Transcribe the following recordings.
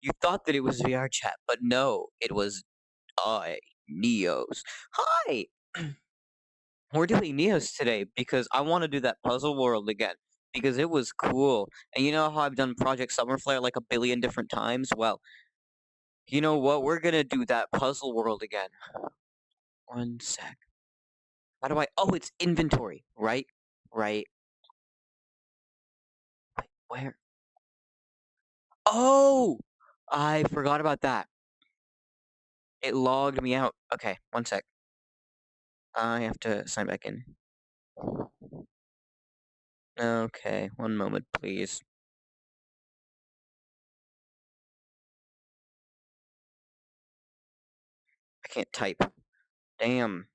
You thought that it was VR chat, but no, it was I, Neos. Hi! We're doing Neos today because I want to do that puzzle world again because it was cool. And you know how I've done Project Summerflare like a billion different times? Well, you know what? We're gonna do that puzzle world again. One sec. How do I? Oh, it's inventory. Right? Right. Wait, where? Oh! I forgot about that. It logged me out. Okay, one sec. I have to sign back in. Okay, one moment, please. I can't type. Damn.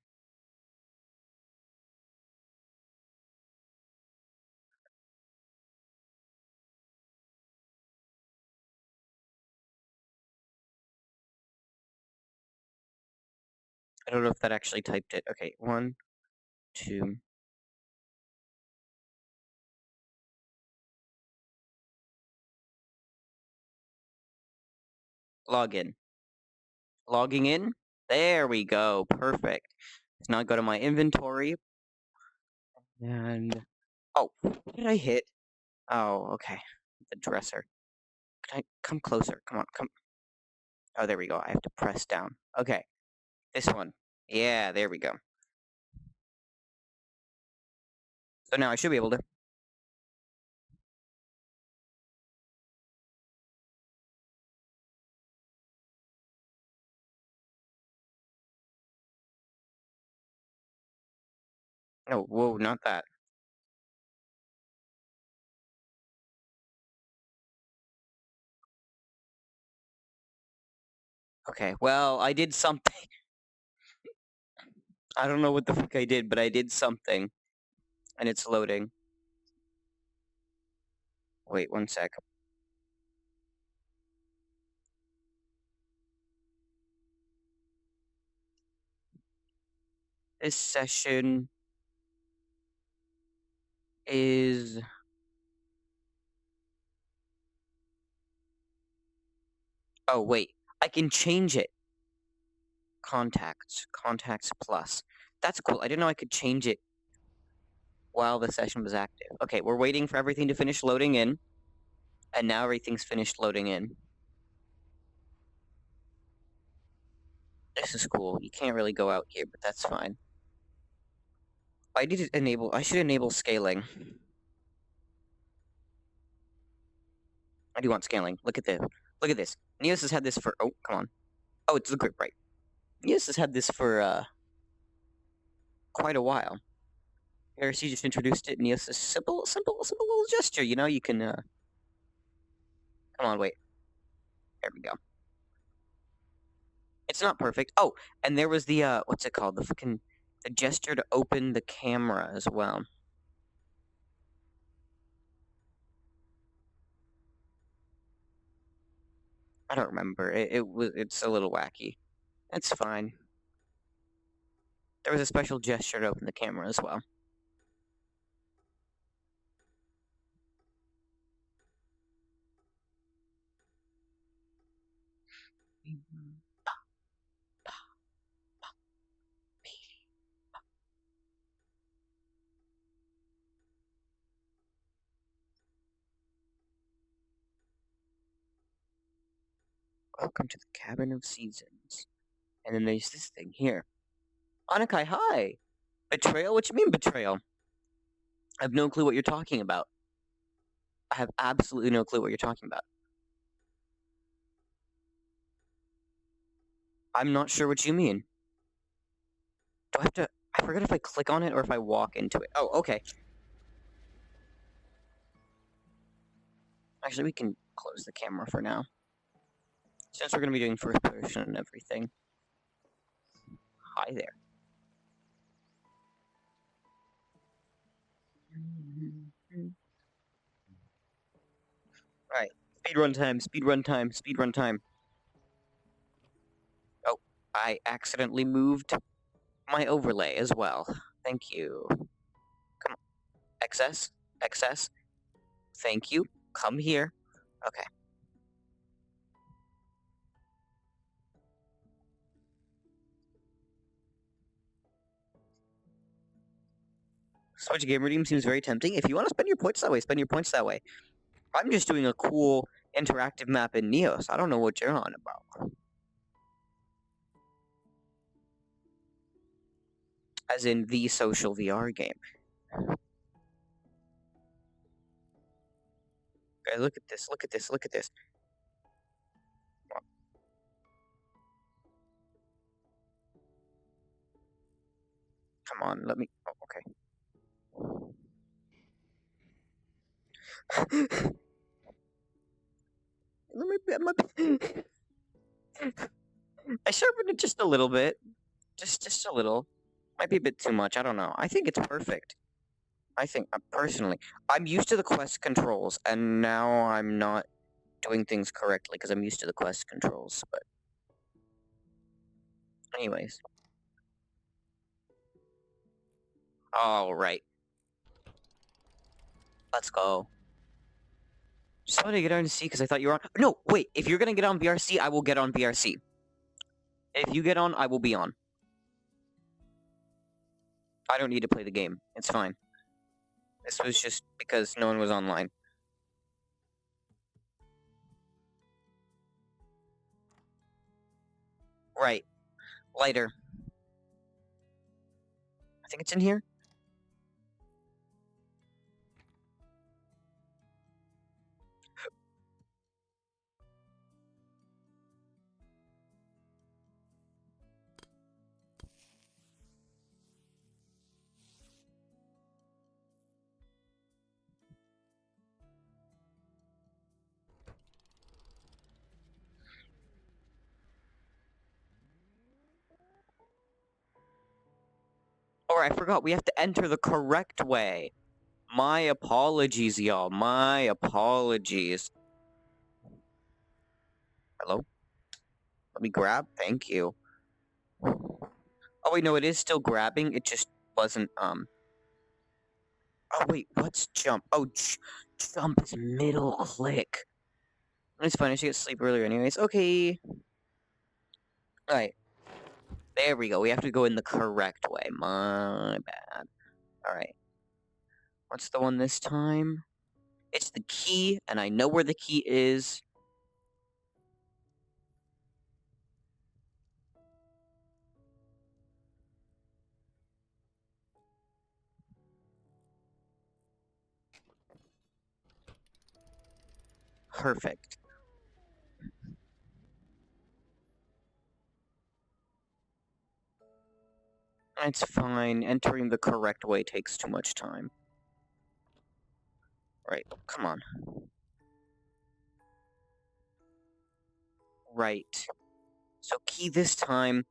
I don't know if that actually typed it. Okay, one, two. Login. Logging in. There we go. Perfect. Let's now go to my inventory. And oh, what did I hit? Oh, okay. The dresser. Can I come closer? Come on, come. Oh, there we go. I have to press down. Okay, this one. Yeah, there we go. So now I should be able to. Oh, whoa, not that. Okay, well, I did something. I don't know what the fuck I did, but I did something. And it's loading. Wait, one sec. This session is... Oh, wait. I can change it. Contacts plus. That's cool. I didn't know I could change it while the session was active. Okay, we're waiting for everything to finish loading in. And now everything's finished loading in. This is cool. You can't really go out here, but that's fine. I should enable scaling. I do want scaling. Look at this. Look at this. Neos has had this for... Oh, come on. Oh, it's the grip, right. Neos has had this for, quite a while. Heresy just introduced it, and Neos is simple little gesture, you know? You can, Come on, wait. There we go. It's not perfect. Oh, and there was the, what's it called? The gesture to open the camera as well. I don't remember. It's a little wacky. It's fine. There was a special gesture to open the camera as well. Welcome to the Cabin of Seasons. And then there's this thing here. Anakai, hi! Betrayal? What you mean betrayal? I have no clue what you're talking about. I have absolutely no clue what you're talking about. I'm not sure what you mean. Do I have to... I forget if I click on it or if I walk into it. Oh, okay. Actually, we can close the camera for now. Since we're going to be doing first person and everything. Hi there. Alright. Speedrun time, speedrun time, speedrun time. Oh, I accidentally moved my overlay as well. Thank you. Come on. XS? XS? Thank you. Come here. Okay. Switch game redeem seems very tempting. If you want to spend your points that way, spend your points that way. I'm just doing a cool interactive map in Neos. I don't know what you're on about. As in the social VR game. Okay, look at this, look at this, look at this. Come on, let me... Oh, okay. Let me... I sharpened it just a little bit. Just a little. Might be a bit too much, I don't know. I think it's perfect. I think, personally, I'm used to the Quest controls, and now I'm not doing things correctly because I'm used to the Quest controls, but... Anyways. Alright. Let's go. Just wanted to get on C because I thought you were on... No, wait, if you're gonna get on VRC, I will get on VRC. If you get on, I will be on. I don't need to play the game. It's fine. This was just because no one was online. Right. Lighter. I think it's in here. Or I forgot, we have to enter the correct way. My apologies, y'all. My apologies. Hello? Let me grab. Thank you. Oh, wait, no, it is still grabbing. It just wasn't, Oh, wait, what's jump? Oh, jump is middle click. It's fine, I should get sleep earlier anyways. Okay. Alright. There we go. We have to go in the correct way. My bad. Alright. What's the one this time? It's the key, and I know where the key is. Perfect. It's fine. Entering the correct way takes too much time. Right. Oh, come on. Right. So key this time.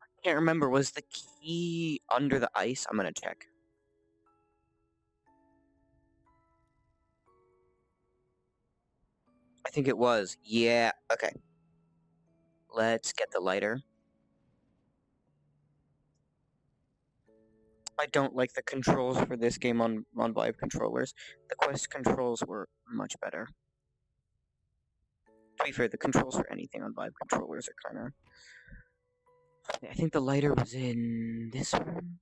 I can't remember. Was the key under the ice? I'm gonna check. I think it was. Yeah. Okay. Let's get the lighter. I don't like the controls for this game on Vive controllers. The Quest controls were much better. To be fair, the controls for anything on Vive controllers are kind of... I think the lighter was in this one.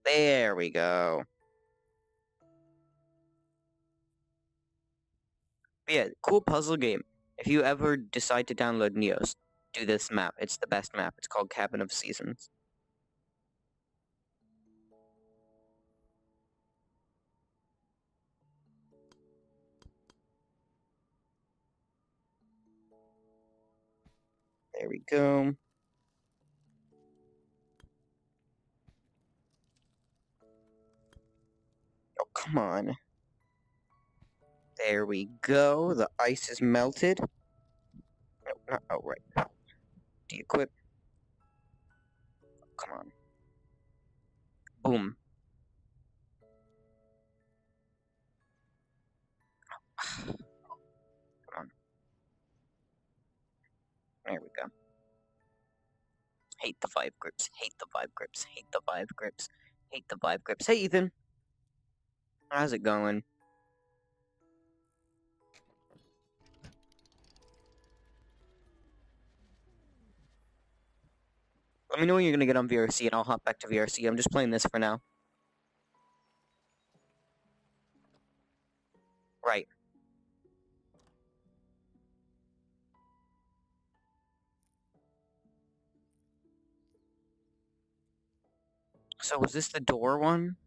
There we go. But yeah, cool puzzle game. If you ever decide to download Neos, do this map. It's the best map. It's called Cabin of Seasons. There we go. Oh, come on. There we go. The ice is melted. No, not, oh, right. De-equip. Come on. Boom. Come on. There we go. Hate the Vive grips. Hate the Vive grips. Hate the Vive grips. Hate the Vive grips. Hey, Ethan. How's it going? Let me know when you're gonna get on VRC, and I'll hop back to VRC. I'm just playing this for now. Right. So was this the door one?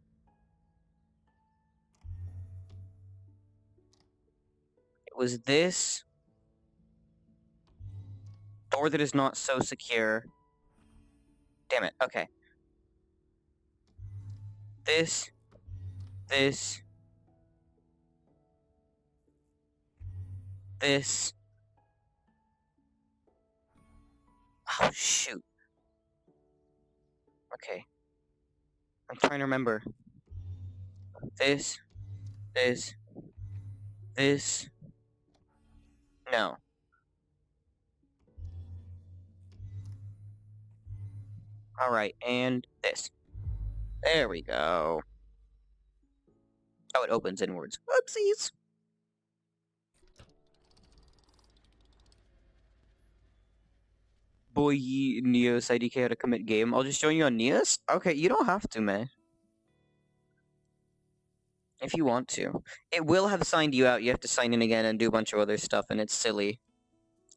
It was this door that is not so secure. Damn it. Okay. This. This. This. Oh, shoot. Okay. I'm trying to remember. This. This. This. No. Alright, and this. There we go. Oh, it opens inwards. Oopsies! Boy, Neos IDK how to commit game. I'll just join you on Neos? Okay, you don't have to, man. If you want to. It will have signed you out. You have to sign in again and do a bunch of other stuff, and it's silly.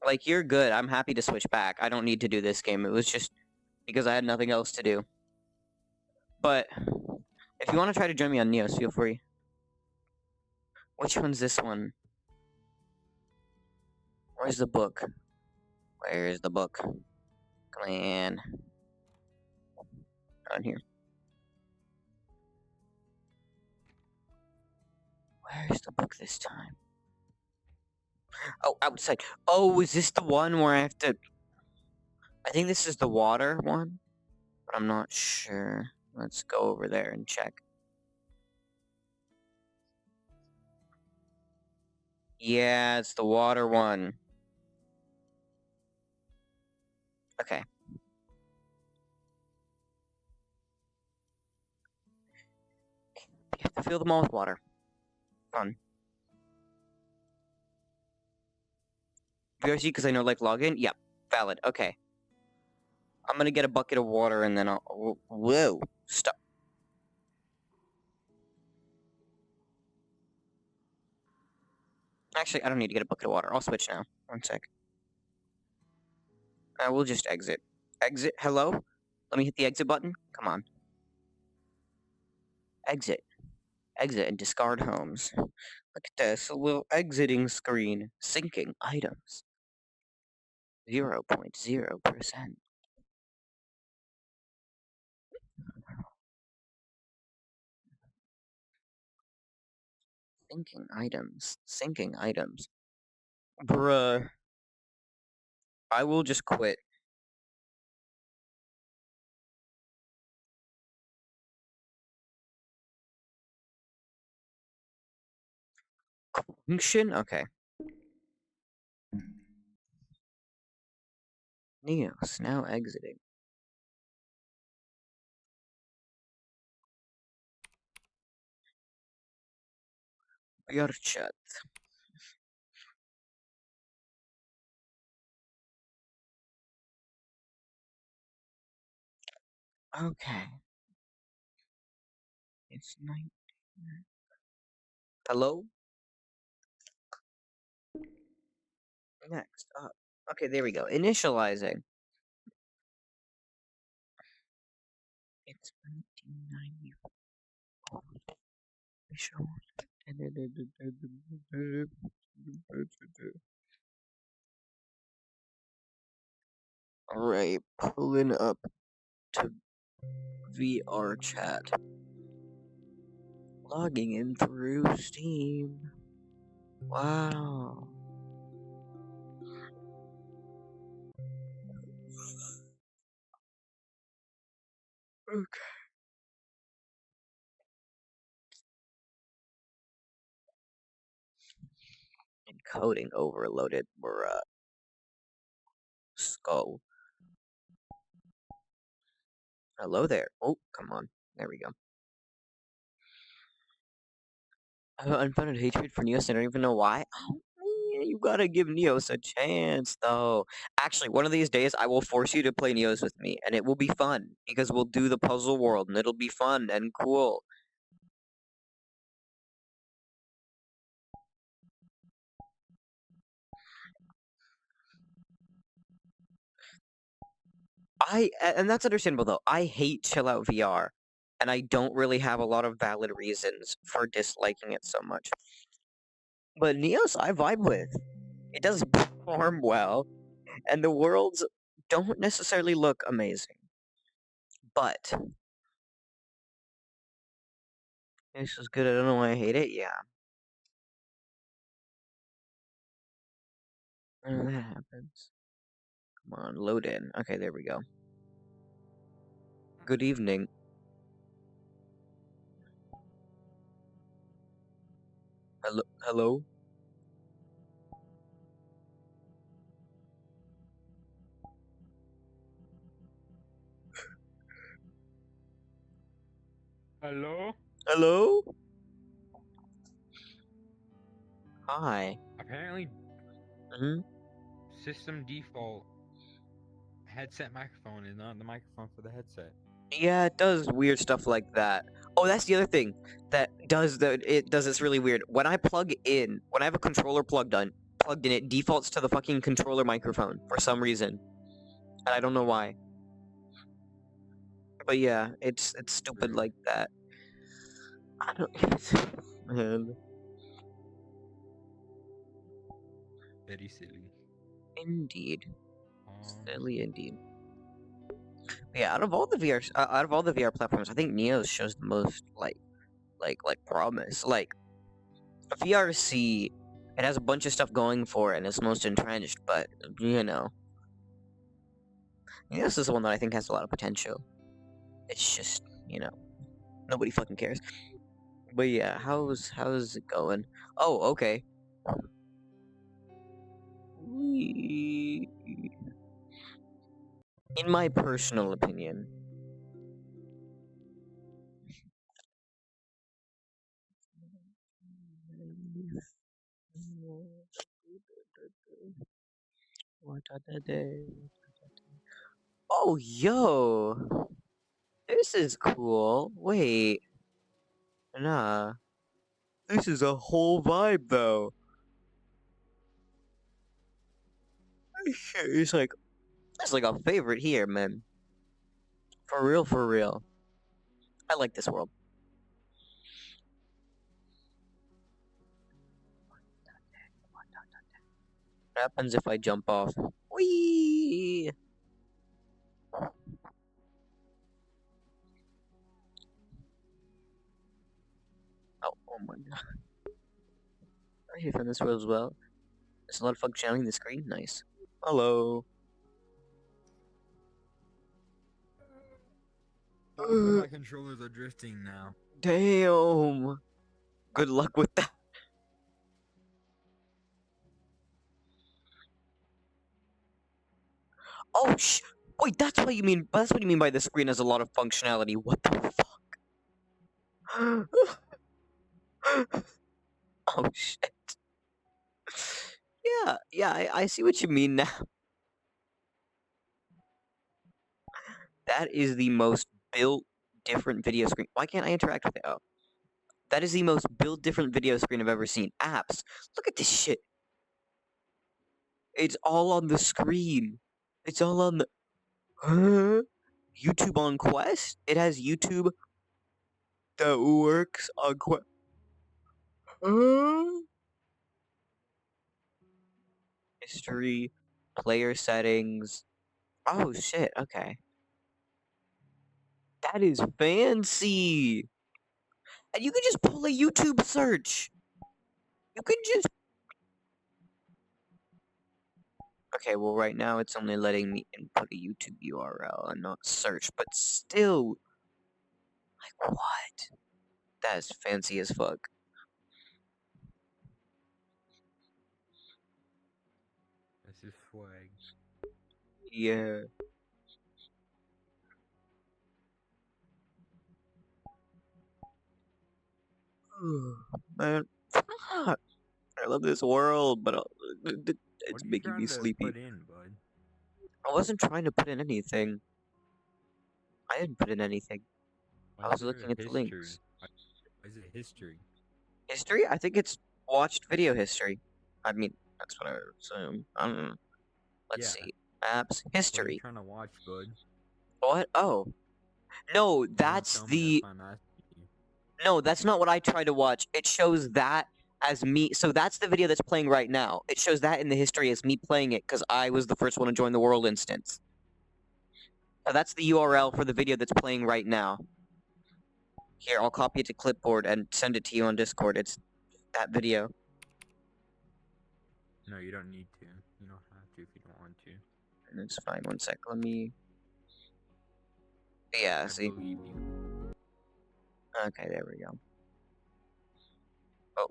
Like, you're good. I'm happy to switch back. I don't need to do this game. It was just because I had nothing else to do. But, if you want to try to join me on Neos, feel free. Which one's this one? Where's the book? Where's the book? Clan. On here. Where's the book this time? Oh, outside. Oh, is this the one where I have to... I think this is the water one, but I'm not sure. Let's go over there and check. Yeah, it's the water one. Okay. You have to fill them all with water. Fun. VRC because I know like login? Yep. Valid. Okay. I'm gonna get a bucket of water and then I'll... Whoa. Stop. Actually, I don't need to get a bucket of water. I'll switch now. One sec. I will just exit. Exit? Hello? Let me hit the exit button. Come on. Exit. Exit and discard homes. Look at this. A little exiting screen. Syncing items. 0.0%. Syncing items. Syncing items. Bruh. I will just quit. Function? Okay. Neos now exiting. Your chat. Okay. It's 19. Hello? Next up. Okay, there we go. Initializing. It's 1994. Alright, pulling up to VR chat. Logging in through Steam. Wow. Okay. Encoding overloaded, bruh. Skull. Hello there. Oh, come on. There we go. I have unfounded hatred for Neos. I don't even know why. Oh, You gotta give Neos a chance, though. Actually, one of these days, I will force you to play Neos with me, and it will be fun because we'll do the puzzle world, and it'll be fun and cool. And that's understandable though. I hate chill out VR, and I don't really have a lot of valid reasons for disliking it so much. But Neos, I vibe with. It does perform well, and the worlds don't necessarily look amazing. But this is good. I don't know why I hate it. Yeah. And that happens. Come on, load in. Okay, there we go. Good evening. Hello? Hello? Hello? Hello? Hi. Apparently, Hmm. system default headset microphone is not the microphone for the headset. Yeah, it does weird stuff like that. Oh, that's the other thing that it does this really weird. When I have a controller plugged in, it defaults to the fucking controller microphone for some reason. And I don't know why. But yeah, it's stupid Weird. like that. I don't man. Very silly. Indeed. Um, Silly indeed. Yeah, out of all the VR platforms, I think Neo shows the most like promise. Like VRC, it has a bunch of stuff going for it and it's most entrenched, but this is the one that I think has a lot of potential. It's just, nobody fucking cares. But yeah, how's it going? Oh, okay. In my personal opinion, what are the days? Oh, yo, this is cool. Wait, nah, this is a whole vibe though. It's like it's like a favorite here, man. For real, for real. I like this world. What happens if I jump off? Whee! Oh my god. I here from this world as well. There's a lot of functionality in the screen. Nice. Hello. my controllers are drifting now. Damn. Good luck with that. Oh Wait, that's what you mean. That's what you mean by the screen has a lot of functionality. What the fuck? Oh shit. Yeah, I see what you mean now. That is the most built different video screen. Why can't I interact with it? Oh. That is the most built different video screen I've ever seen. Apps. Look at this shit. It's all on the screen. It's all on the YouTube on Quest. It has YouTube that works on Quest. History, player settings. Oh shit. Okay, that is fancy. And you can just pull a YouTube search. You can just. Okay, well, right now it's only letting me input a YouTube URL and not search, but still, like, what? That is fancy as fuck. This is swag. Yeah. Man, I love this world, but What It's are you making me trying to sleepy. put in, bud? I wasn't trying to put in anything. I didn't put in anything. Why I is was there looking a at the history? links. Why is it history? History? I think it's watched video history. I mean, that's what I would assume. I don't know. Let's Yeah. see. Apps. What are you History. trying to watch, bud? What? Oh. No, You don't that's tell me, that's the... why I'm asking you. No, that's not what I try to watch. It shows that as me. So that's the video that's playing right now. It shows that in the history as me playing it because I was the first one to join the world instance. That's the URL for the video that's playing right now. Here, I'll copy it to clipboard and send it to you on Discord. It's that video. No, you don't need to. You don't have to if you don't want to. It's fine. One sec. Let me... Yeah, I see? believe you. Okay, there we go. Oh,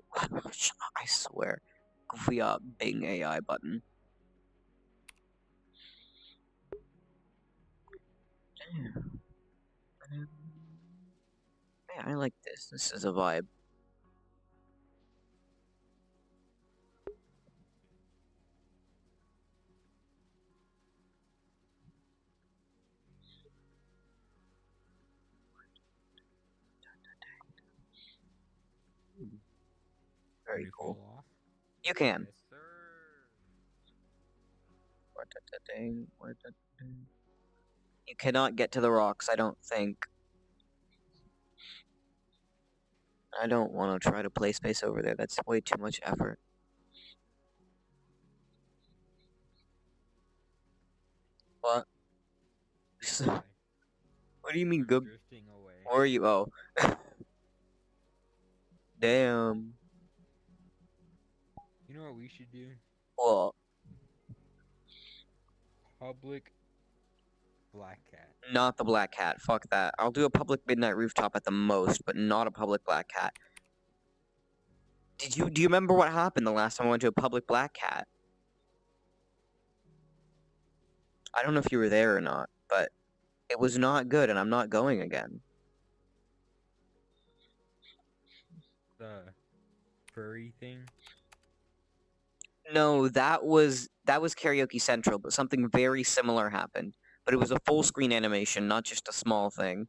I swear. Goofy Bing AI button. Yeah, I like this. This is a vibe. Very Can we cool. fall off? You can. Yes, sir. You cannot get to the rocks, I don't think. I don't want to try to play space over there. That's way too much effort. What? Why? What do you mean I'm good? drifting away. Where are you? Oh. Damn. You know what we should do? Well, Public Black Cat. not the black cat. Fuck that. I'll do a public midnight rooftop at the most, but not a public black cat. Do you remember what happened the last time I went to a public black cat? I don't know if you were there or not, but it was not good and I'm not going again. The furry thing. No, that was Karaoke Central, but something very similar happened. But it was a full screen animation, not just a small thing.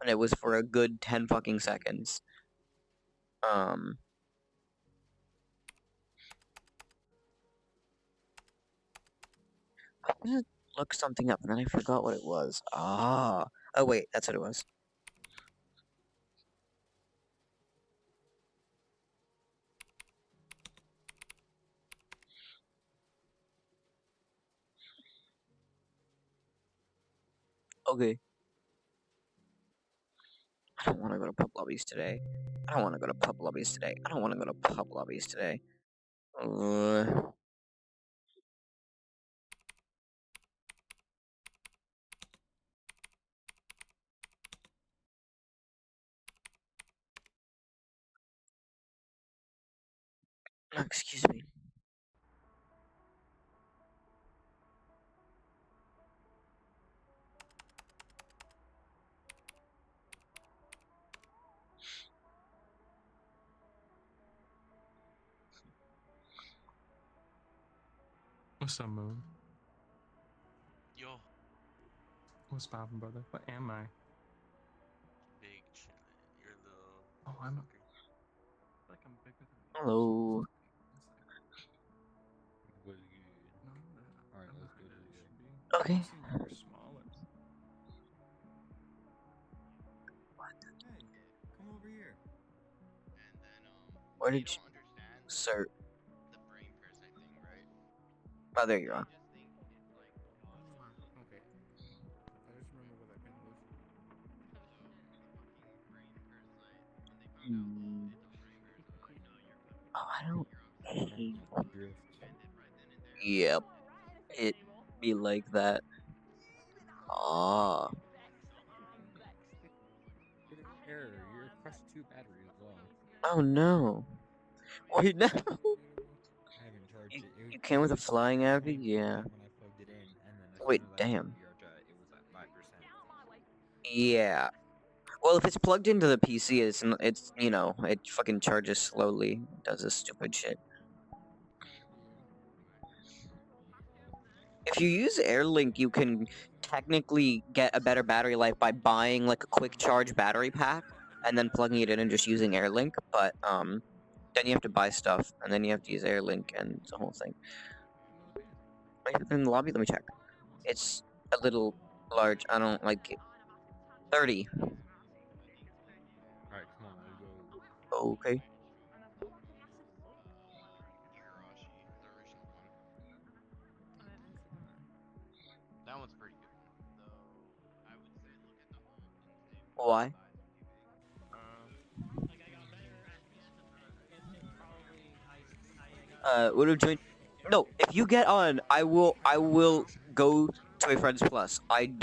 And it was for a good 10 fucking seconds. I wanted to look something up and then I forgot what it was. Ah. Oh wait, that's what it was. Okay. I don't want to go to pub lobbies today. I don't want to go to pub lobbies today. I don't want to go to pub lobbies today. Excuse me. What's up, Moon? Yo, What's poppin', brother? What am I? big chillin'. You're a little. Oh, I'm fucker. like I'm bigger than you. Hello. Was good. No, Alright, I'm let's not go to that the should be. Okay. You seem like you're smaller. Hey, come over here. And then, Where you did you... don't understand Sir. the brain parasite thing, right? Oh, there you are. I just think it's like Okay. I just remember what that kind of looks like. fucking brain parasite. When they found out, oh, it's a brain parasite. No, you're fucking. Oh, I don't hate... drift. Ended right then and there. Yep. It be like that. Ah. Error, you're crushed 2 batteries as well. Oh no. Wait, no. I haven't charged it. You came with a flying it was average? 20% Yeah. when I plugged it in, and then as Wait, soon as I damn. charged it was at 5%. Yeah. Well, if it's plugged into the PC, it's you know, it fucking charges slowly. It does this stupid shit. if you use Airlink, you can technically get a better battery life by buying like a quick charge battery pack and then plugging it in and just using Airlink. But then you have to buy stuff and then you have to use Airlink and it's a whole thing. Wait, in the lobby, let me check. It's a little large. I don't like it. 30. Alright, come on, let's go. Okay. Igarashi, the original one. That one's pretty good. Though I would say look at the home and say Why? Would have joined. No, if you get on, I will go to a friends plus. I'd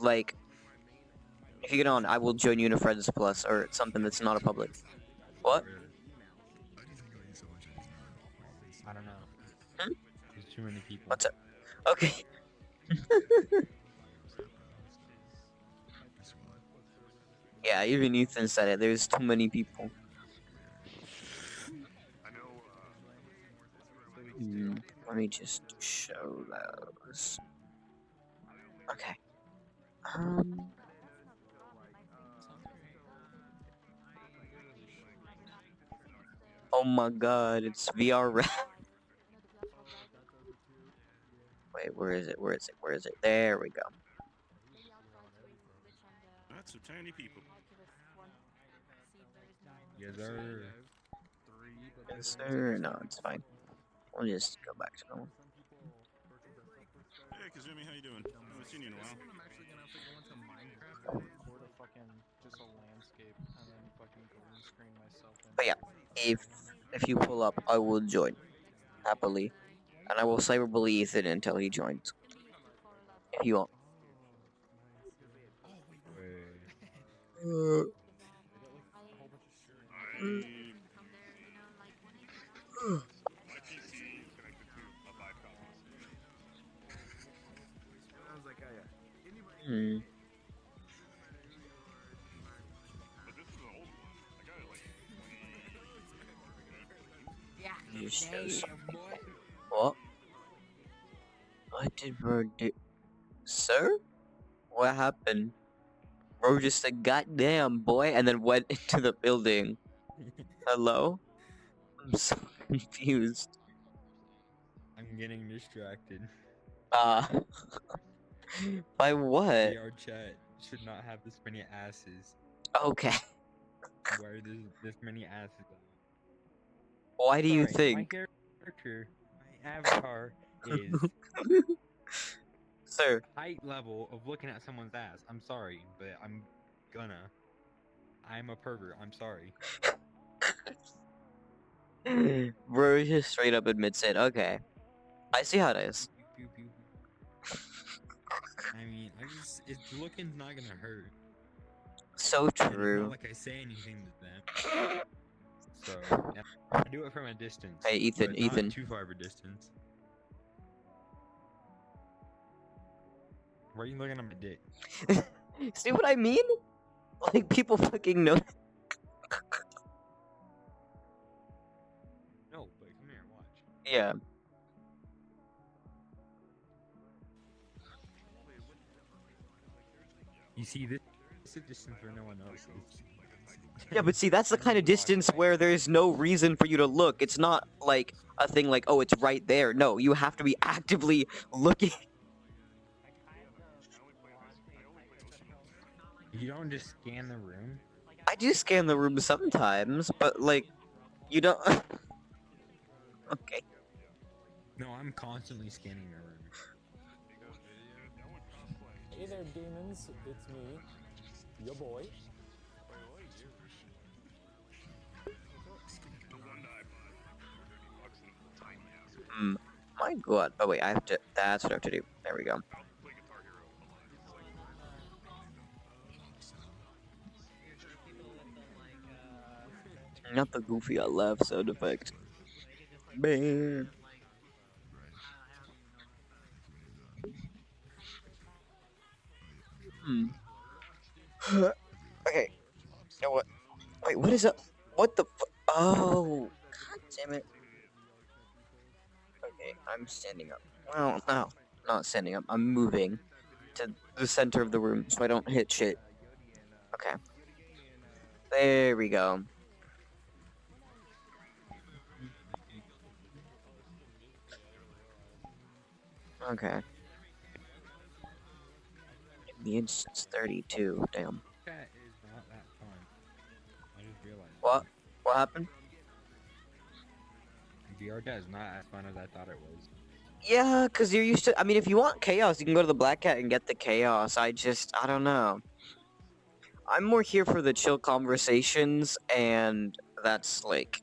like. If you get on, I will join you in a friends plus or something that's not a public. What? Really? I don't know. Hmm? There's too many people. What's up? Okay. Yeah, even Ethan said it. There's too many people. Let me just show those. Okay. Oh my God! It's VR Red. Wait, where is it? Where is it? Where is it? There we go. That's so tiny people. Yes, sir. Yes, sir. No, it's fine. We'll just go back to normal. Hey, Kazumi, how you doing? I haven't seen you in a while. I'm actually gonna have to go into Minecraft and record a fucking just a landscape and then fucking green screen myself. But yeah, if you pull up, I will join happily, and I will cyberbully Ethan until he joins. If you want. Wait. My PC is connected to a 5 copies. I was like, oh yeah. Hmm. But this is an old one. I got it like 20. Just shows. What? What did bro do? Sir? What happened? Bro just said, "Goddamn, boy," and then went into the building. Hello? I'm so confused. I'm getting distracted. By what? VR chat should not have this many asses. Okay. Why are there this many asses? Why do you Sorry, think? My character, my avatar is Sir, height level of looking at someone's ass. I'm sorry, but I'm a pervert. I'm sorry. bro just straight up admits it. Okay. I see how it is. Pew, pew, pew. I mean, it's looking's not gonna hurt. So And it's true. not like I say anything to them. So yeah, I do it from a distance. Hey, Ethan, but not Ethan. too far of a distance. Why are you looking at my dick? See what I mean? Like, people fucking know. No, but come here, watch. Yeah. You see this? It's a distance where no one else is. Yeah, but see, that's the kind of distance where there's no reason for you to look. It's not like a thing like, oh, it's right there. No, you have to be actively looking. You don't just scan the room. I do scan the room sometimes, but like, you don't. Okay. No, I'm constantly scanning the room. Hey there, demons. It's me, your boy. My God. Oh wait, I have to. That's what I have to do. There we go. Not the goofy I laugh sound effect. Bam. Okay. You know what? Wait, what is up? What the? Oh, God damn it. Okay, I'm standing up. Well, no, not standing up. I'm moving to the center of the room so I don't hit shit. Okay. There we go. Okay. The instance 32. Damn. Chat is not that fun. I just realized. What? What happened? VR chat is not as fun as I thought it was. Yeah, because you're used to. I mean, if you want chaos, you can go to the Black Cat and get the chaos. I don't know. I'm more here for the chill conversations, and that's like,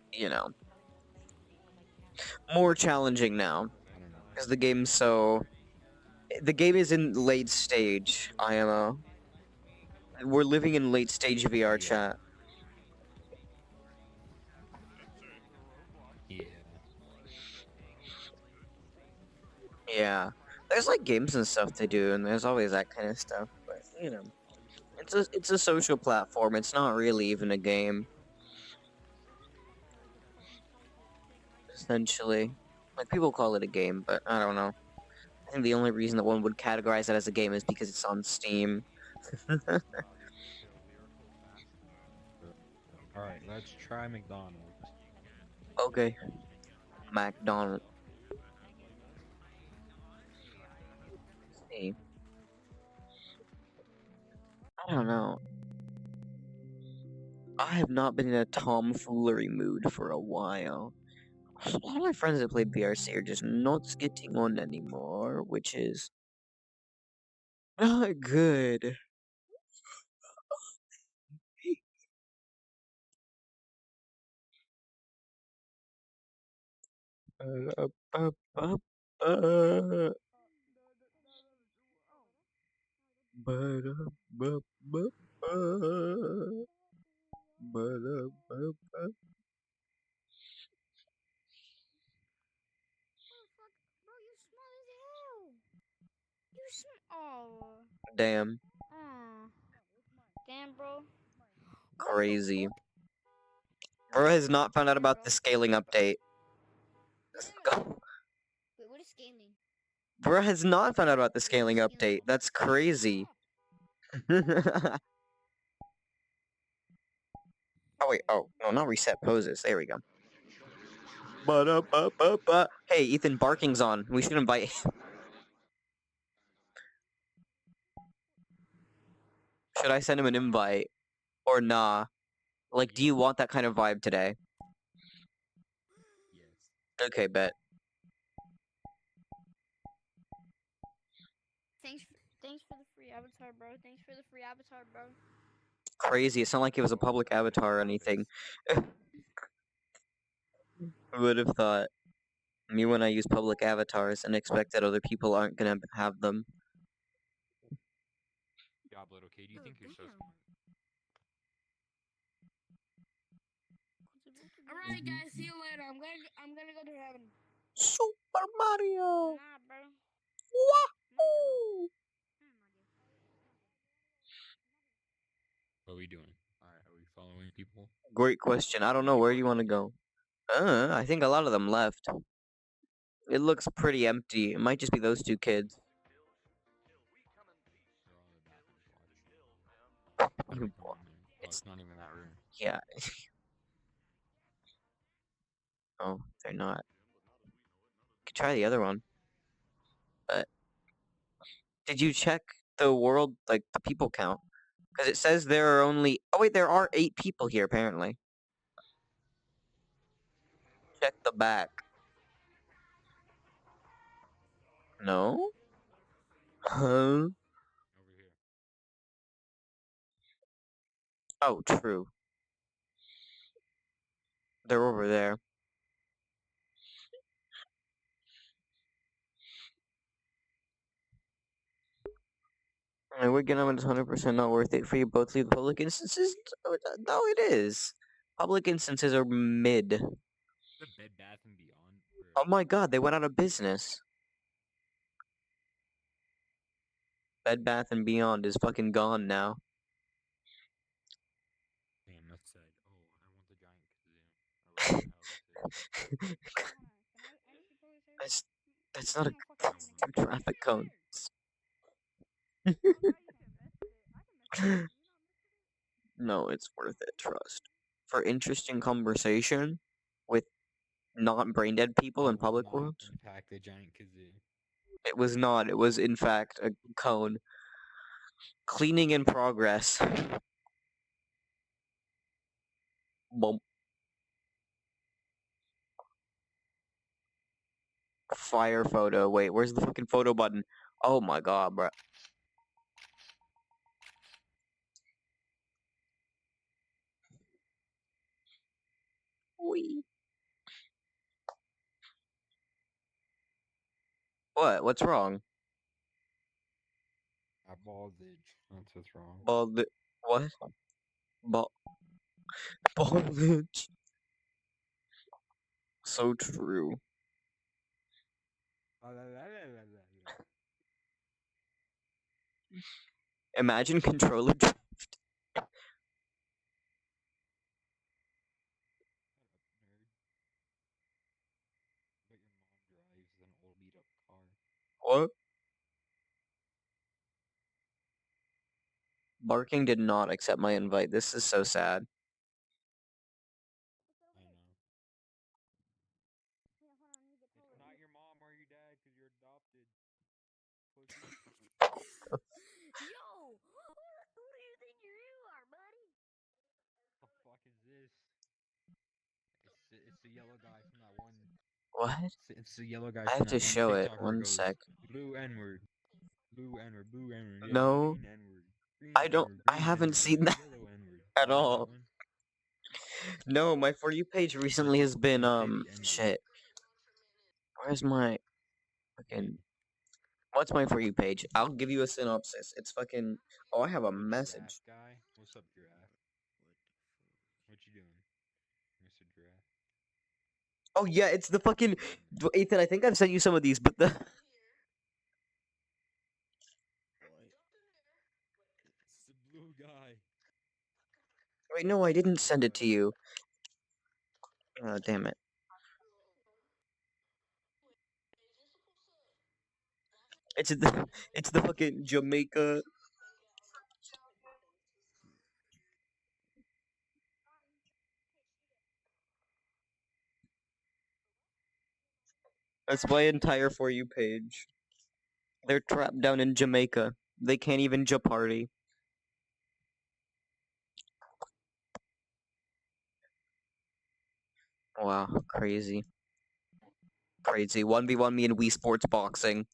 more challenging now. I don't know. Because the game's so. The game is in late stage, IMO. We're living in late stage VR Yeah. chat. Yeah. Yeah. There's like games and stuff to do, and there's always that kind of stuff, but it's a social platform. It's not really even a game. Essentially. Like people call it a game, but I don't know. I think the only reason that one would categorize it as a game is because it's on Steam. Alright, let's try McDonald's. Okay. McDonald's. See. I don't know. I have not been in a tomfoolery mood for a while. A lot of my friends that play BRC are just not getting on anymore, which is not good. Bro, you small as hell. You small. Damn, Damn, bro. crazy. Bro has not found out about the scaling update. Let's go. Wait, what is scaling? Bro has not found out about the scaling update. That's crazy. Oh wait, oh no, not reset poses. There we go. Hey, Ethan, barking's on. We should invite. Should I send him an invite or nah? Like, do you want that kind of vibe today? Yes. Okay, bet. Thanks for the free avatar, bro. Thanks for the free avatar, bro. Crazy. It's not like it was a public avatar or anything. Who would have thought? Me when I use public avatars and expect that other people aren't gonna have them. Diablo, okay, do you think you're so smart? Alright, guys. See you later. I'm gonna go to heaven. Super Mario. Nah, bro. Wahoo! What are we doing? Alright, are we following people? Great question. I don't know. Where do you want to go? I think a lot of them left. It looks pretty empty. It might just be those two kids. They're all in the bathroom watching. It's not even that room. Yeah. Oh, they're not. Could try the other one. But did you check the world, like the people count? Because it says there are only. Oh wait, there are 8 people here apparently. Check the back. No? Huh? Over here. Oh, true. They're over there. And we're gonna it's 100% not worth it for you both leave the public instances? No, it is. Public instances are mid. The Bed Bath and Beyond. Oh my god, they went out of business. Bed Bath and Beyond is fucking gone now. Damn, that's sad. Oh, I want the giant kazoo. I love how this is. That's not a Can't fucking they're traffic cones. Alright, you can mess with it. I can mess with it. You not mess No, it's worth it, trust. For interesting conversation with not brain dead people in Will public not worlds. impact the giant kazoo. It was not. It was in fact a cone. Cleaning in progress. Bump. Fire photo. Wait, where's the fucking photo button? Oh my god, bro. Wee. What? What's wrong? I baldage. That's what's wrong. Bald. What? Bald. Baldage. So true. La, la, la, la, la, la, la. Imagine controller drift. Shut up, nerd. But your mom drives an old beat up car. What? Barking did not accept my invite. This is so sad. I know. Yeah, hold on, let me get It's taller. not your mom or your dad because you're adopted. Pussy. Yo! Who do you think you are, buddy? What the fuck is this? It's the yellow guy from that one. What? It's the yellow guy I from have that to one show it. TikTok where it One goes sec. blue N-word, blue N-word, blue N-word, yeah, No, green N-word, green I don't. N-word, I green haven't N-word, seen that yellow N-word. at You know that all. one? No, my For You page It's recently like has been his baby N-word. shit. Where's my fucking? What's my For You page? I'll give you a synopsis. It's fucking. Oh, I have a Giraffe message. guy, what's up, giraffe? What you doing, Mr. Giraffe? Oh yeah, it's the fucking. What you doing? Ethan, I think I've sent you some of these, but the. It's the blue guy. Wait, no, I didn't send it to you. Oh, damn it. It's the. It's the fucking Jamaica. That's my entire For You page. They're trapped down in Jamaica. They can't even party. Wow, crazy. Crazy. 1v1 me in Wii Sports Boxing.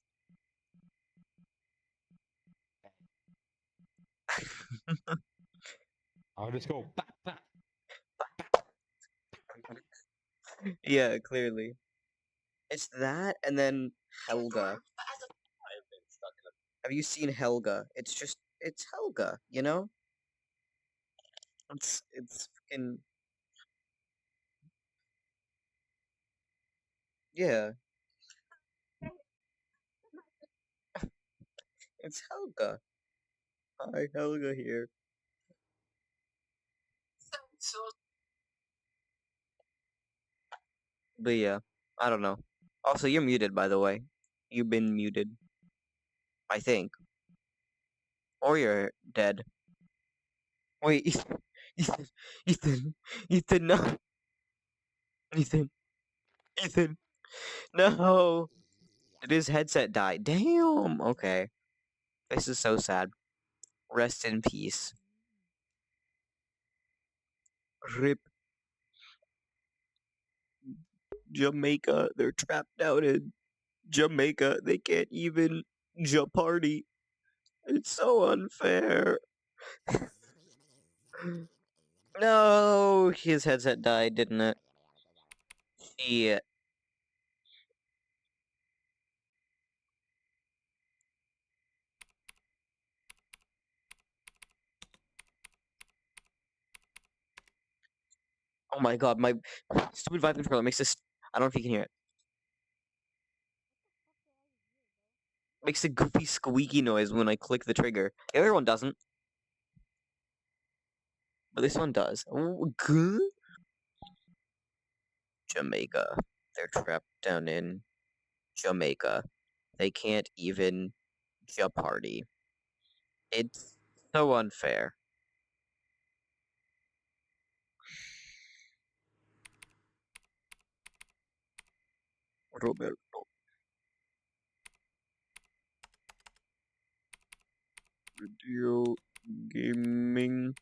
I'll just go. Bah, bah. Yeah, clearly. It's that, and then Helga. Have you seen Helga? It's just, it's Helga, you know? It's fucking, yeah, it's Helga. Hi, Helga here. But yeah, I don't know. Also, you're muted, by the way. You've been muted. I think. Or you're dead. Wait, Ethan, Ethan, Ethan, no. Ethan, Ethan, no. Did his headset die? Damn, okay. This is so sad. Rest in peace. Rip Jamaica. They're trapped out in Jamaica. They can't even party. It's so unfair. No, his headset died, didn't it? Yeah. Oh my god, my stupid Vive controller makes this. I don't know if you can hear it. Makes a goofy squeaky noise when I click the trigger. The other one doesn't. But this one does. Ooh, good. Jamaica. They're trapped down in Jamaica. They can't even party. It's so unfair. Roberto. Video gaming.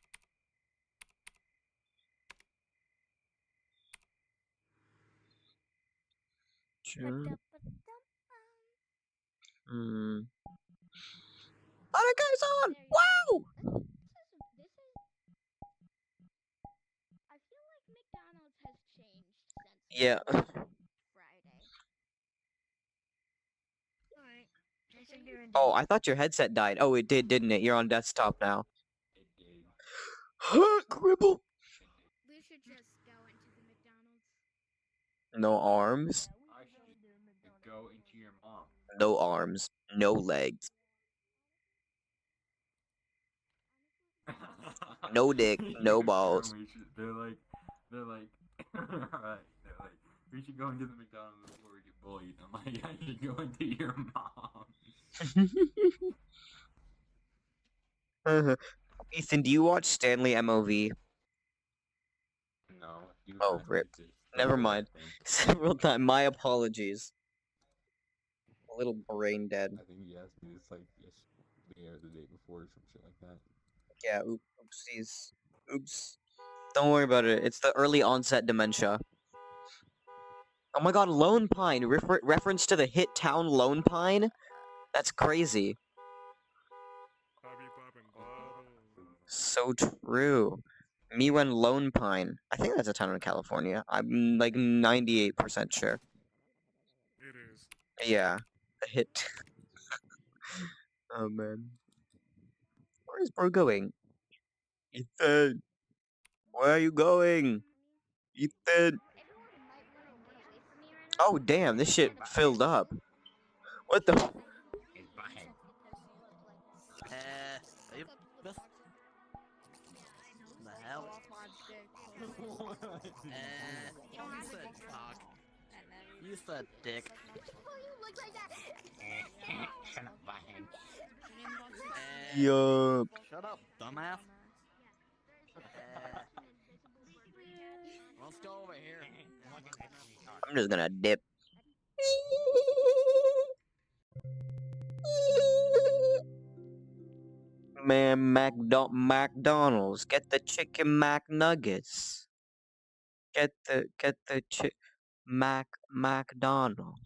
Sure. Hmm. Oh, the guy's on! Wow! I feel like McDonald's has changed since Yeah. Friday. Alright. Oh, I thought your headset died. Oh, it did, didn't it? You're on desktop now. Cripple. We should just go into the McDonald's. No arms. I should go into your mom. No arms. No legs. No dick, no balls. They're like, alright. They're like, we should go into the McDonald's before we get bullied. I'm like, I should go into your mom. Ethan, do you watch Stanley MOV? No. You Oh, have rip. to just Never go, I mind. think. Several times. My apologies. A little brain dead. I think he asked me this like yesterday or the day before or some shit like that. Yeah, oopsies. Oops. Don't worry about it. It's the early onset dementia. Oh my god, Lone Pine! Reference to the hit town Lone Pine? That's crazy. Bobby poppin' bottles. So true. Me when Lone Pine. I think that's a town in California. I'm like 98% sure. It is. Yeah. The hit. Oh man. Where is bro going? Ethan! Where are you going? Ethan! Oh damn, this shit filled up. What the? The hell? You said dick. Yup. Shut up, dumbass. Let's go over here. I'm just gonna dip. Man, McDonald's, get the chicken McNuggets. Get the McDonald's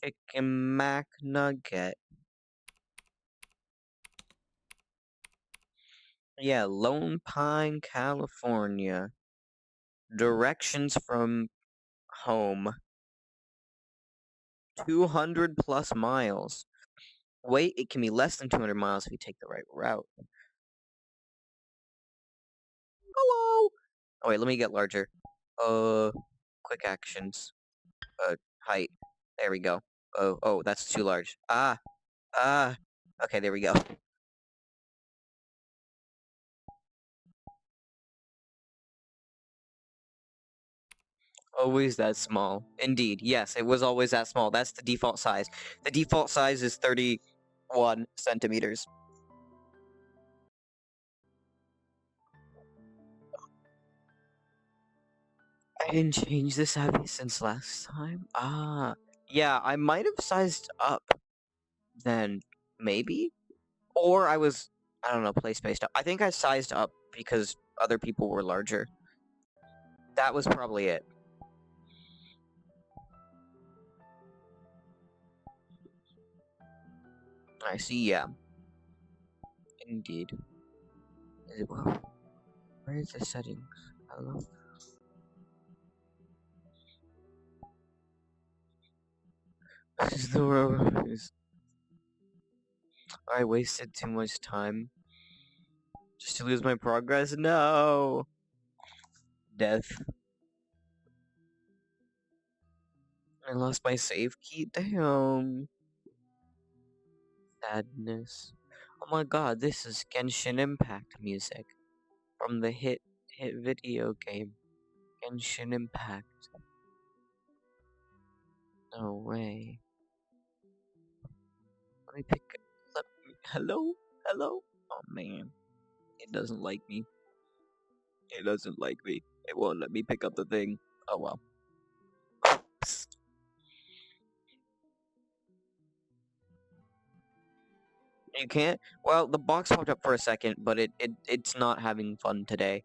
chicken McNugget. Yeah, Lone Pine, California. Directions from home. 200 plus miles. Wait, it can be less than 200 miles if you take the right route. Hello! Oh wait, let me get larger. Quick actions. Height. There we go. Oh, that's too large. Okay, there we go. Always that small. Indeed, yes, it was always that small. That's the default size. The default size is 31 centimeters. I didn't change this Abby since last time. Yeah, I might have sized up then, maybe? Or I don't know, place-based up. I think I sized up because other people were larger. That was probably it. I see, yeah. Indeed. Is it, well, where is the settings? Hello? This is the road. I wasted too much time. Just to lose my progress? No! Death. I lost my save key? Damn. Sadness. Oh my god, this is Genshin Impact music. From the hit video game. Genshin Impact. No way. Let me pick. Hello? Hello? Oh man. It doesn't like me. It doesn't like me. It won't let me pick up the thing. Oh well. You can't? Well, the box popped up for a second, but it's not having fun today.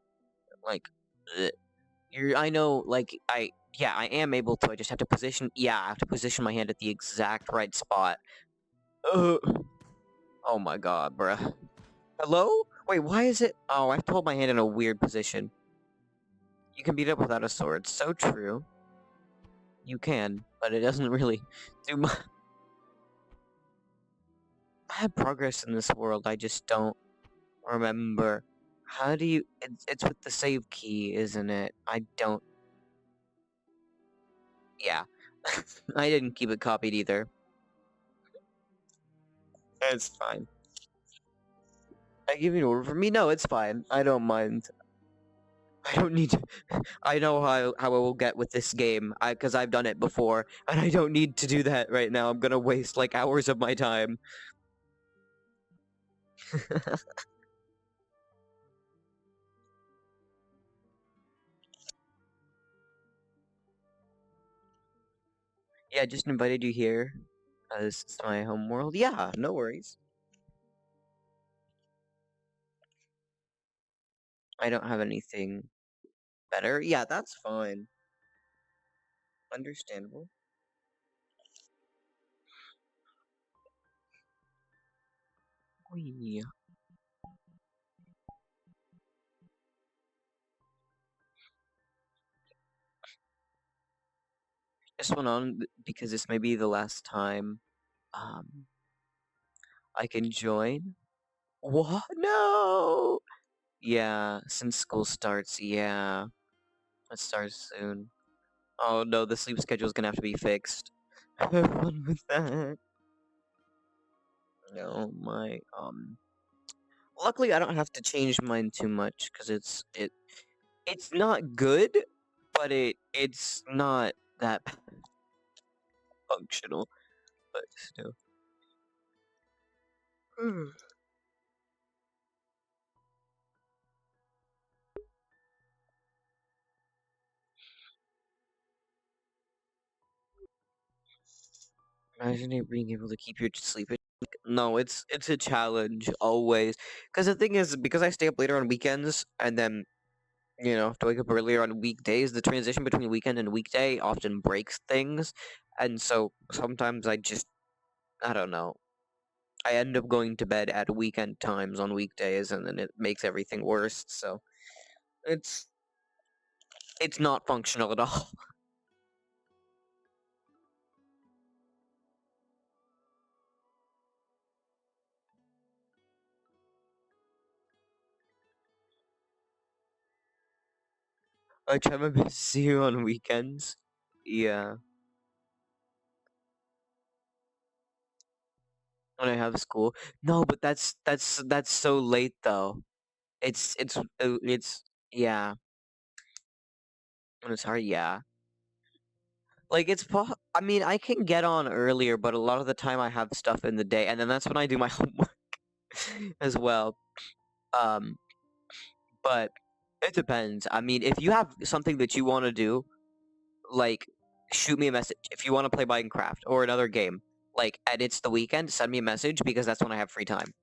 Like, ugh. I know, like, yeah, I am able to, I just have to position, yeah, I have to position my hand at the exact right spot. Ugh. Oh my god, bruh. Hello? Wait, why is it? Oh, I have to hold my hand in a weird position. You can beat up without a sword. So true. You can, but it doesn't really do much. I had progress in this world, I just don't remember. How do you... It's with the save key, isn't it? I don't... Yeah. I didn't keep it copied either. It's fine. I give you an order for me? No, it's fine. I don't mind. I don't need to... I know how I will get with this game, because I've done it before, and I don't need to do that right now. I'm gonna waste, like, hours of my time. Yeah, I just invited you here. This is my home world. Yeah, no worries. I don't have anything better. Yeah, that's fine. Understandable. Wee. This one on because this may be the last time um I can join. What? No. Yeah, since school starts, yeah. It starts soon. Oh no, the sleep schedule's gonna have to be fixed. Have fun with that. No, my luckily I don't have to change mine too much because it's not good, but it's not that functional, but still. Imagine it being able to keep your sleep. No, it's a challenge always. Because the thing is, because I stay up later on weekends, and then have to wake up earlier on weekdays. The transition between weekend and weekday often breaks things, and so sometimes I don't know. I end up going to bed at weekend times on weekdays, and then it makes everything worse. So it's it's not functional at all. I try my best to see you on weekends. Yeah, when I have school. No, but that's so late though. It's yeah. When it's hard, yeah. Like I mean, I can get on earlier, but a lot of the time I have stuff in the day, and then that's when I do my homework as well. Um, but it depends. I mean, if you have something that you want to do, like shoot me a message. If you want to play Minecraft or another game, like and it's the weekend, send me a message because that's when I have free time.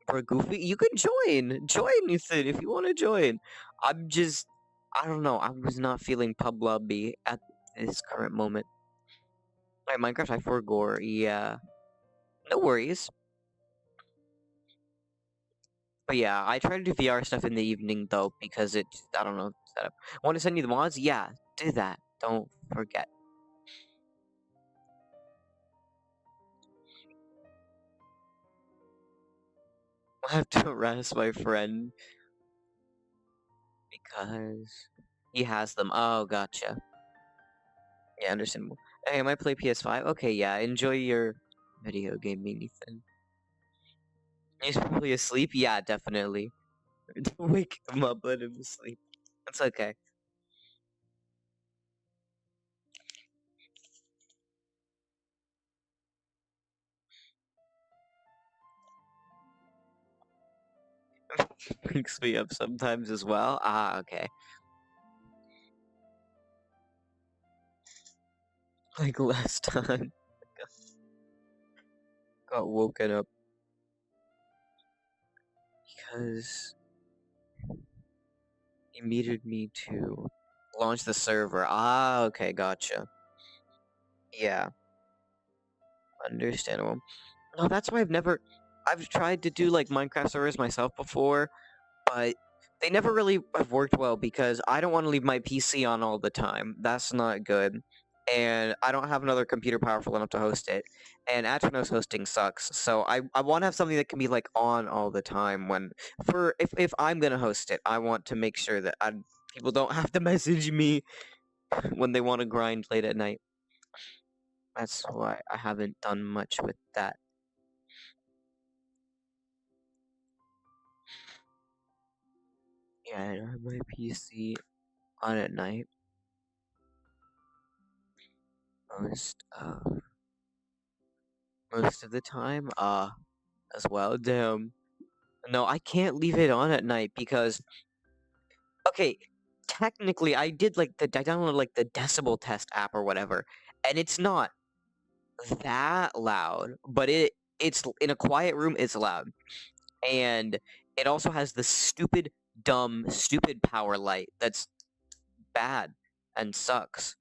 For Goofy, you can join, Ethan, if you want to join. I don't know. I was not feeling pub lobby at this current moment. Alright, Minecraft, I forgore. Yeah. No worries. But yeah, I try to do VR stuff in the evening though, because I don't know, setup. Want to send you the mods? Yeah, do that. Don't forget. I have to harass my friend because he has them. Oh, gotcha. Yeah, understandable. Hey, I might play PS5. Okay, yeah, enjoy your video gaming, Ethan. He's probably asleep. Yeah, definitely. Don't wake him up, let him sleep. That's okay. Wakes me up sometimes as well. Ah, okay. Like last time, got woken up because he needed me to launch the server. Ah, okay, gotcha. Yeah, understandable. No, that's why I've tried to do like Minecraft servers myself before, but they never really have worked well because I don't want to leave my PC on all the time. That's not good. And I don't have another computer powerful enough to host it. And Aternos hosting sucks. So I want to have something that can be like on all the time if I'm gonna host it, I want to make sure that people don't have to message me when they want to grind late at night. That's why I haven't done much with that. Yeah, I don't have my PC on at night most of most of the time. As well. Damn. No, I can't leave it on at night because okay, technically I did I downloaded like the decibel test app or whatever, and it's not that loud, but it's in a quiet room it's loud. And it also has the stupid power light that's bad and sucks.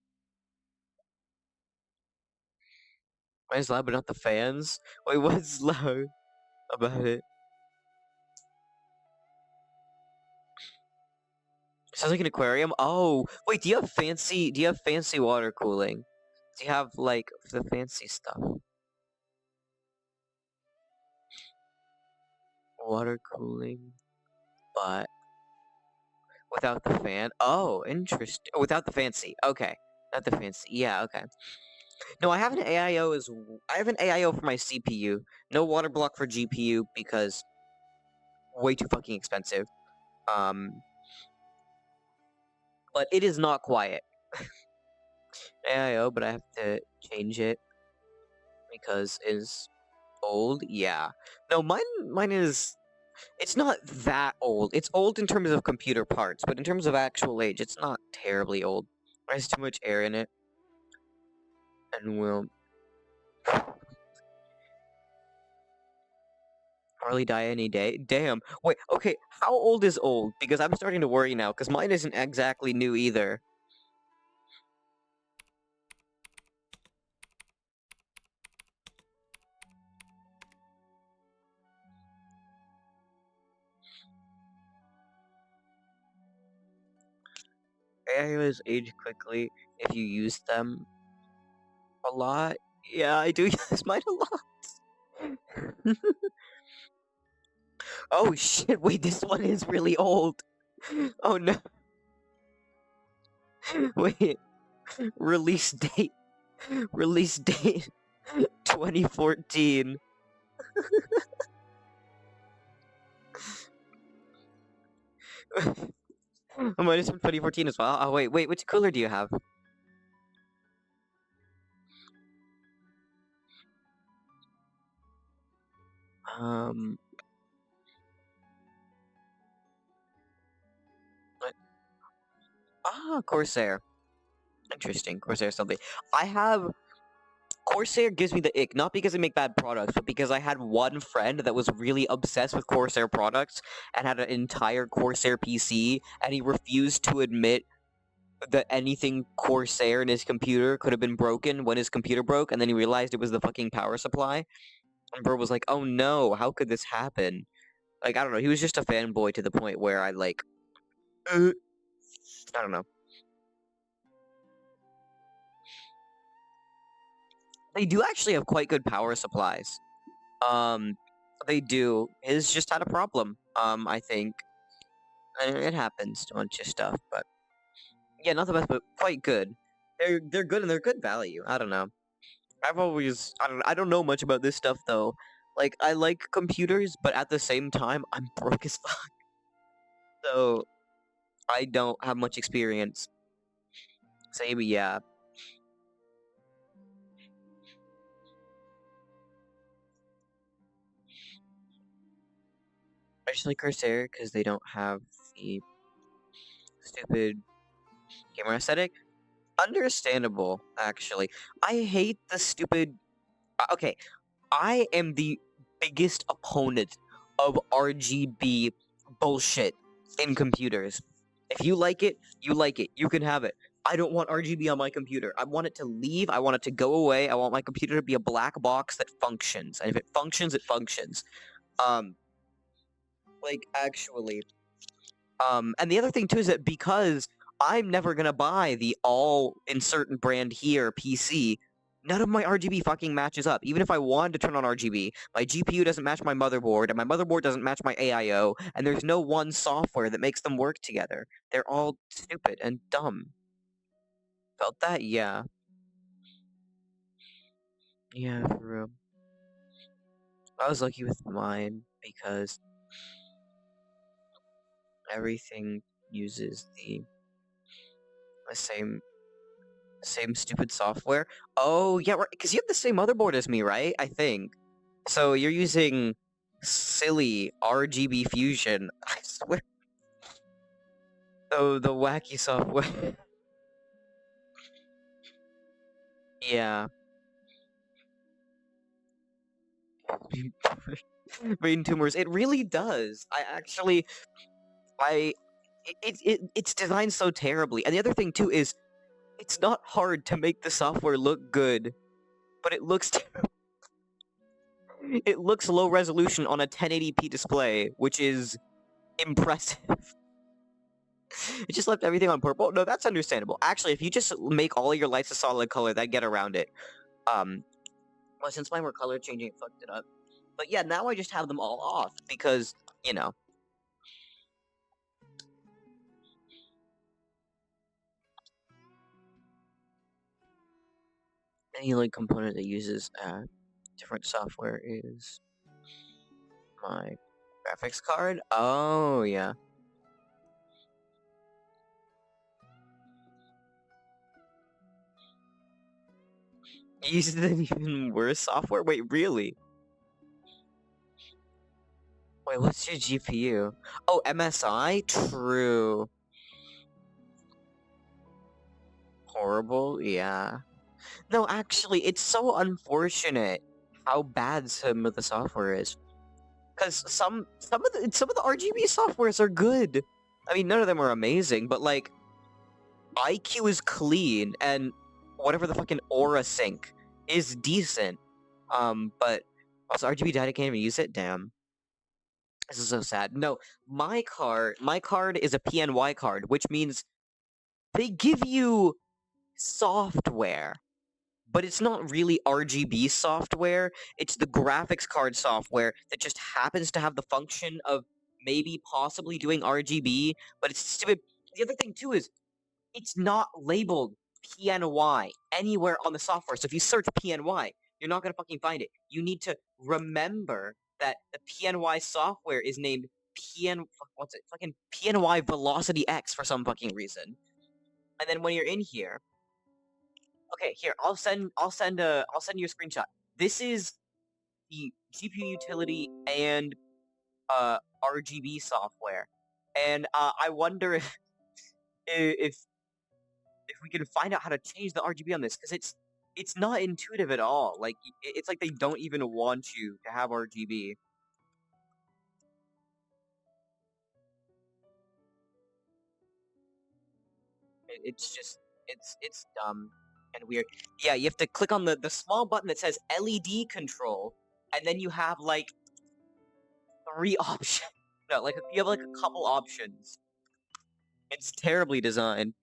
Why is loud but not the fans? Wait, what's loud about it? Sounds like an aquarium. Oh, wait, do you have fancy water cooling? Do you have like the fancy stuff? Water cooling, but without the fan. Oh, interesting. Without the fancy. Okay. Not the fancy. Yeah, okay. No, I have an I have an AIO for my CPU. No water block for GPU because way too fucking expensive. But it is not quiet. AIO, but I have to change it because it's old. Yeah. No, mine is. It's not that old. It's old in terms of computer parts, but in terms of actual age, it's not terribly old. There's too much air in it, and will probably die any day. Damn. Wait. Okay. How old is old? Because I'm starting to worry now. Because mine isn't exactly new either. AIOs age quickly if you use them a lot. Yeah, I do use mine a lot. Oh shit, wait, this one is really old. Oh no. Wait. Release date. Release date 2014. Mine is from 2014 as well. Oh wait, which cooler do you have? What? Ah, Corsair. Interesting. Corsair something. I have Corsair gives me the ick, not because they make bad products, but because I had one friend that was really obsessed with Corsair products and had an entire Corsair PC, and he refused to admit that anything Corsair in his computer could have been broken when his computer broke, and then he realized it was the fucking power supply. And bro was like, "Oh no, how could this happen?" Like, I don't know, he was just a fanboy to the point where I don't know. They do actually have quite good power supplies. They do. His just had a problem. I think. It happens to a bunch of stuff, but yeah, not the best, but quite good. They're good and they're good value. I don't know. I don't know much about this stuff though. Like I like computers, but at the same time I'm broke as fuck. So I don't have much experience. So maybe yeah. I just like Corsair because they don't have the stupid gamer aesthetic. Understandable, actually. I hate the stupid. Okay, I am the biggest opponent of RGB bullshit in computers. If you like it, you like it. You can have it. I don't want RGB on my computer. I want it to leave. I want it to go away. I want my computer to be a black box that functions. And if it functions, it functions. Like, actually. And the other thing, too, is that because I'm never gonna buy the all in certain brand here PC, none of my RGB fucking matches up. Even if I wanted to turn on RGB, my GPU doesn't match my motherboard, and my motherboard doesn't match my AIO, and there's no one software that makes them work together. They're all stupid and dumb. Felt that? Yeah. Yeah, for real. I was lucky with mine because everything uses the same stupid software. Oh, yeah, right, because you have the same motherboard as me, right? I think. So you're using silly RGB Fusion. I swear. Oh, the wacky software. Yeah. Brain tumors. It really does. It's designed so terribly. And the other thing too is, it's not hard to make the software look good, but it looks it looks low resolution on a 1080p display, which is impressive. It just left everything on purple. No, that's understandable. Actually, if you just make all of your lights a solid color, that'd get around it. Well, since mine were color changing, it fucked it up. But yeah, now I just have them all off because, you know. Any like component that uses different software is my graphics card. Oh yeah. It uses an even worse software? Wait, really? Wait, what's your GPU? Oh, MSI? True. Horrible? Yeah. No, actually, it's so unfortunate how bad some of the software is. Because some of the RGB softwares are good. I mean, none of them are amazing, but like, IQ is clean, and whatever the fucking Aura Sync is decent. But also RGB died, I can't even use it. Damn, this is so sad. No, my card is a PNY card, which means they give you software, but it's not really RGB software. It's the graphics card software that just happens to have the function of maybe possibly doing RGB, but it's stupid. The other thing too is, it's not labeled PNY anywhere on the software. So if you search PNY, you're not gonna fucking find it. You need to remember that the PNY software is named fucking PNY Velocity X for some fucking reason. And then when you're in here, okay, here, I'll send you a screenshot. This is the GPU utility and RGB software. And I wonder if we can find out how to change the RGB on this, because it's not intuitive at all. Like, it's like they don't even want you to have RGB. It's just, it's dumb and weird. Yeah, you have to click on the small button that says LED control, and then you have like 3 options. No, like you have like a couple options. It's terribly designed.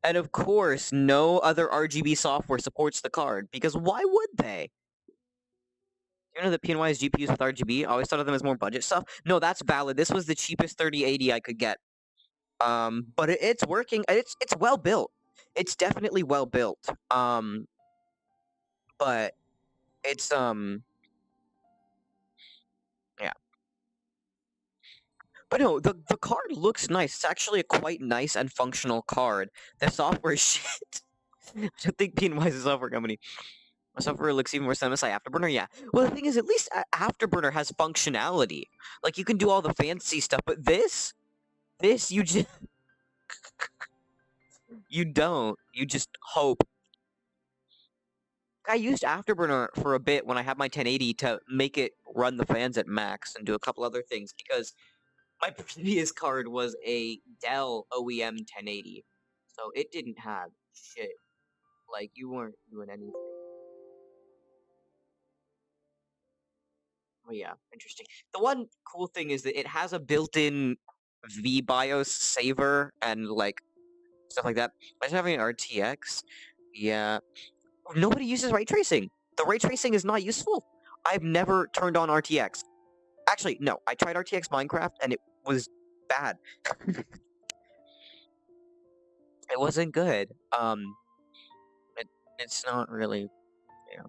And of course, no other RGB software supports the card, because why would they? You know that PNY's GPUs with RGB? I always thought of them as more budget stuff. No, that's valid. This was the cheapest 3080 I could get. But it's working. It's well built. It's definitely well built. But it's yeah. But no, the card looks nice. It's actually a quite nice and functional card. The software is shit. I don't think PNY is a software company. Suffer looks even worse than MSI Afterburner. Yeah. Well, the thing is, at least Afterburner has functionality. Like you can do all the fancy stuff, but this you just you don't. You just hope. I used Afterburner for a bit when I had my 1080 to make it run the fans at max and do a couple other things because my previous card was a Dell OEM 1080, so it didn't have shit. Like you weren't doing anything. Oh yeah, interesting. The one cool thing is that it has a built-in VBIOS saver and like stuff like that. Imagine having an RTX. Yeah. Nobody uses ray tracing. The ray tracing is not useful. I've never turned on RTX. Actually, no. I tried RTX Minecraft and it was bad. It wasn't good. It's not really. Yeah.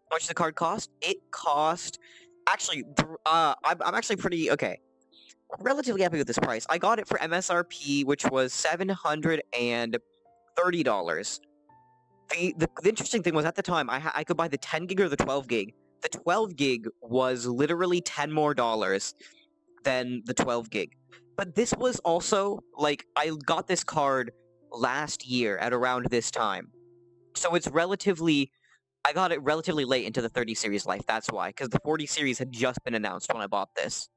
How much did the card cost? It cost. Actually, I'm actually pretty okay. Relatively happy with this price. I got it for MSRP, which was $730. The interesting thing was at the time I could buy the 10 gig or the 12 gig. The 12 gig was literally $10 more than the 12 gig. But this was also like I got this card last year at around this time. So it's relatively I got it relatively late into the 30 series life. That's why, because the 40 series had just been announced when I bought this.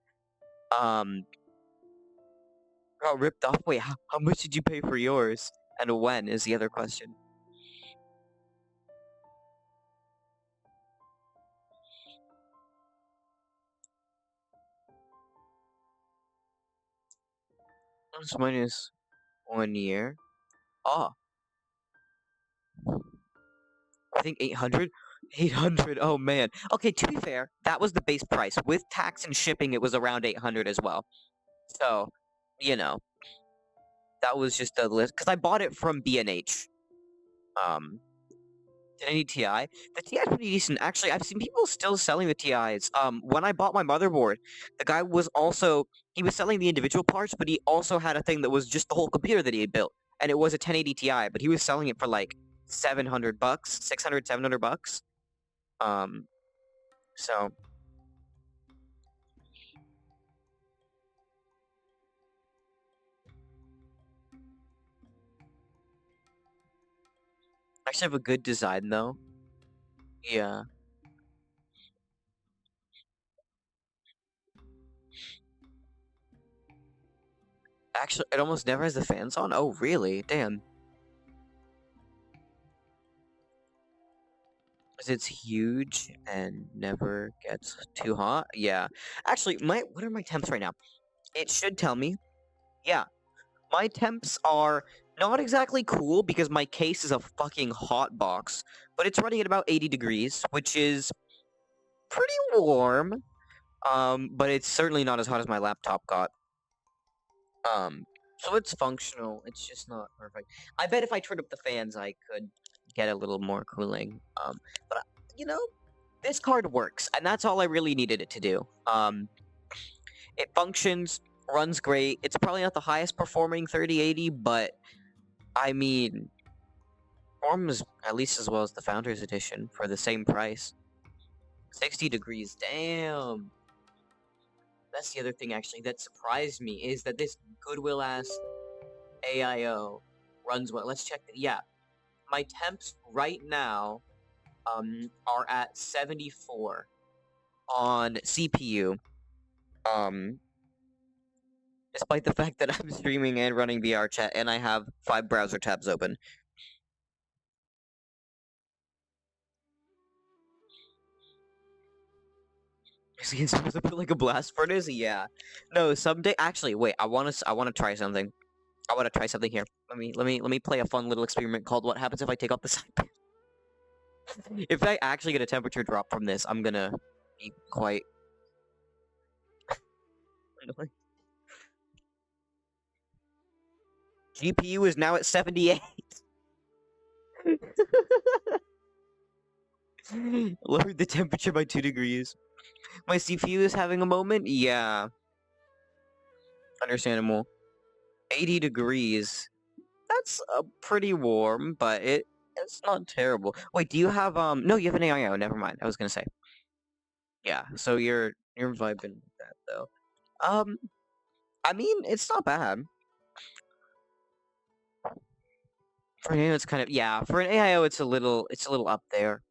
Got ripped off. Wait, how much did you pay for yours? And when is the other question. Plus minus 1 year. Oh. I think 800? 800, oh man. Okay, to be fair, that was the base price. With tax and shipping, it was around 800 as well. So, you know. That was just a list. Because I bought it from B&H. Did I need TI? The TI is pretty decent. Actually, I've seen people still selling the TIs. When I bought my motherboard, the guy was also... He was selling the individual parts, but he also had a thing that was just the whole computer that he had built. And it was a 1080 Ti, but he was selling it for like $700, $700. So... Actually have a good design, though. Yeah. Actually, it almost never has the fans on? Oh, really? Damn. It's huge and never gets too hot? Yeah. Actually, what are my temps right now? It should tell me. Yeah. My temps are not exactly cool because my case is a fucking hot box, but it's running at about 80 degrees, which is pretty warm. But it's certainly not as hot as my laptop got. So it's functional. It's just not perfect. I bet if I turned up the fans, I could get a little more cooling. But you know, this card works, and that's all I really needed it to do. It functions, runs great. It's probably not the highest performing 3080, but I mean, performs at least as well as the Founders Edition for the same price. 60 degrees, damn. That's the other thing, actually, that surprised me, is that this Goodwill-ass AIO runs well. Let's check. Yeah. My temps right now are at 74 on CPU. Despite the fact that I'm streaming and running VR chat, and I have 5 browser tabs open. Is he supposed to put like a blast furnace? Yeah. No, someday. Actually, wait. I want to try something. I want to try something here. Let me play a fun little experiment called "What happens if I take off the side pan?" If I actually get a temperature drop from this, I'm gonna be quite annoyed. GPU is now at 78. Lowered the temperature by 2 degrees. My CPU is having a moment? Yeah. Understandable. 80 degrees. That's pretty warm, but It's not terrible. Wait, do you have no, you have an AIO, never mind. I was gonna say. Yeah, so you're vibing with that though. I mean, it's not bad. For an AIO, it's kind of yeah. For an AIO, it's a little up there.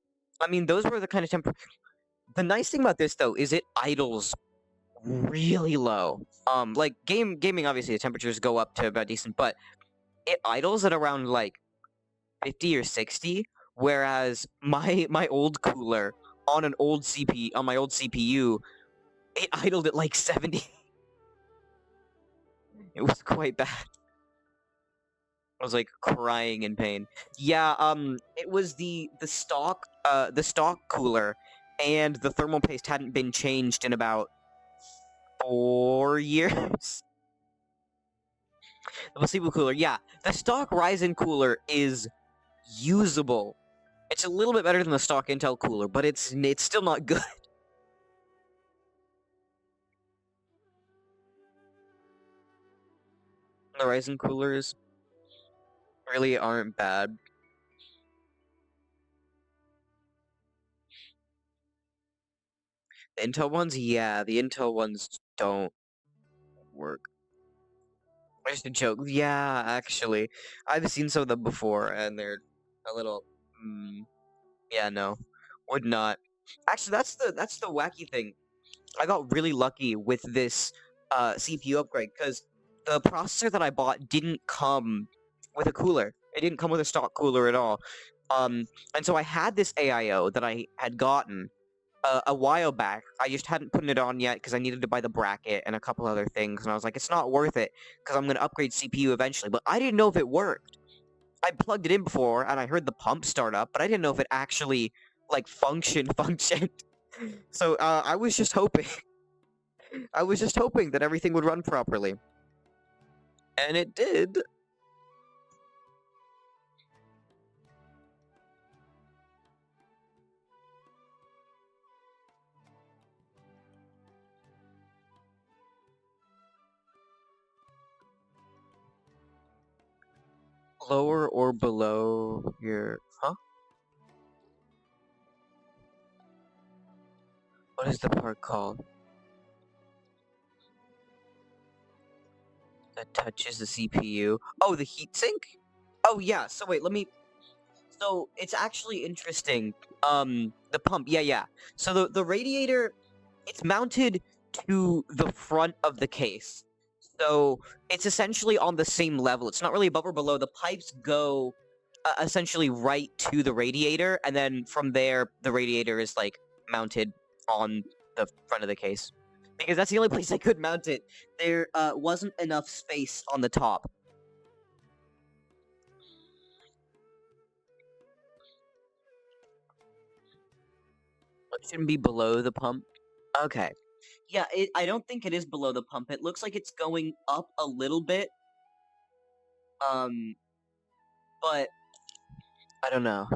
I mean, those were the kind of temper. The nice thing about this though is it idles really low. Like gaming, obviously the temperatures go up to about decent, but it idles at around like 50 or 60, whereas my old cooler on an old on my old CPU, it idled at like 70. It was quite bad. I was like crying in pain. Yeah, it was the stock cooler and the thermal paste hadn't been changed in about 4 years. The placebo cooler, yeah. The stock Ryzen cooler is usable. It's a little bit better than the stock Intel cooler, but it's still not good. The Ryzen coolers really aren't bad. The Intel ones, yeah, the Intel ones don't work. Just a joke. Yeah, actually, I've seen some of them before, and they're a little. Yeah, no, would not. Actually, that's the wacky thing. I got really lucky with this CPU upgrade because the processor that I bought didn't come with a cooler. It didn't come with a stock cooler at all. And so I had this AIO that I had gotten a while back. I just hadn't put it on yet because I needed to buy the bracket and a couple other things, and I was like, it's not worth it because I'm gonna upgrade CPU eventually. But I didn't know if it worked. I plugged it in before and I heard the pump start up, but I didn't know if it actually like functioned. So I was just hoping. I was just hoping that everything would run properly, and it did. Lower or below your... Huh? What is the part called? That touches the CPU. Oh, the heatsink? Oh, yeah. So wait, let me... So, it's actually interesting. The pump. Yeah. So the radiator, it's mounted to the front of the case. So, it's essentially on the same level. It's not really above or below. The pipes go essentially right to the radiator, and then from there, the radiator is, like, mounted on the front of the case. Because that's the only place I could mount it. There wasn't enough space on the top. It shouldn't be below the pump. Okay. Yeah, I don't think it is below the pump. It looks like it's going up a little bit. But I don't know.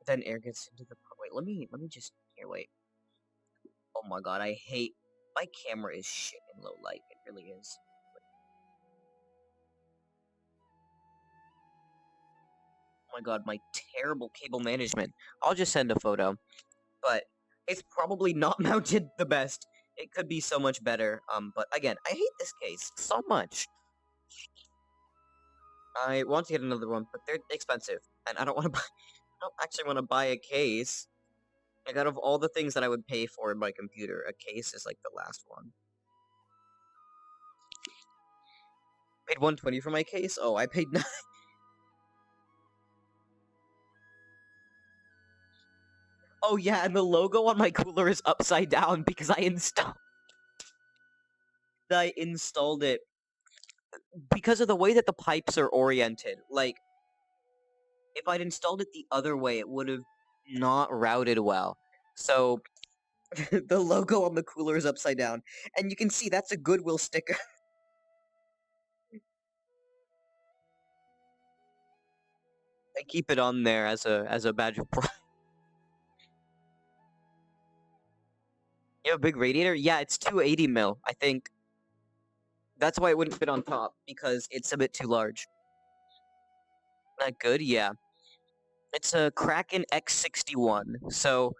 Then air gets into the pump. Wait, let me just here. Wait. Oh my god, I hate my camera is shit in low light. It really is. Oh my god, my terrible cable management. I'll just send a photo. But it's probably not mounted the best. It could be so much better. But again, I hate this case so much. I want to get another one, but they're expensive, and I don't want to buy. I don't actually want to buy a case. Like, out of all the things that I would pay for in my computer, a case is like the last one. Paid $120 for my case. Oh, I paid nothing. Oh yeah, and the logo on my cooler is upside down because I installed it because of the way that the pipes are oriented. Like, if I'd installed it the other way, it would have not routed well. So, the logo on the cooler is upside down. And you can see that's a Goodwill sticker. I keep it on there as a badge of pride. You have a big radiator? Yeah, it's 280 mil, I think. That's why it wouldn't fit on top, because it's a bit too large. that good? Yeah. It's a Kraken X61. So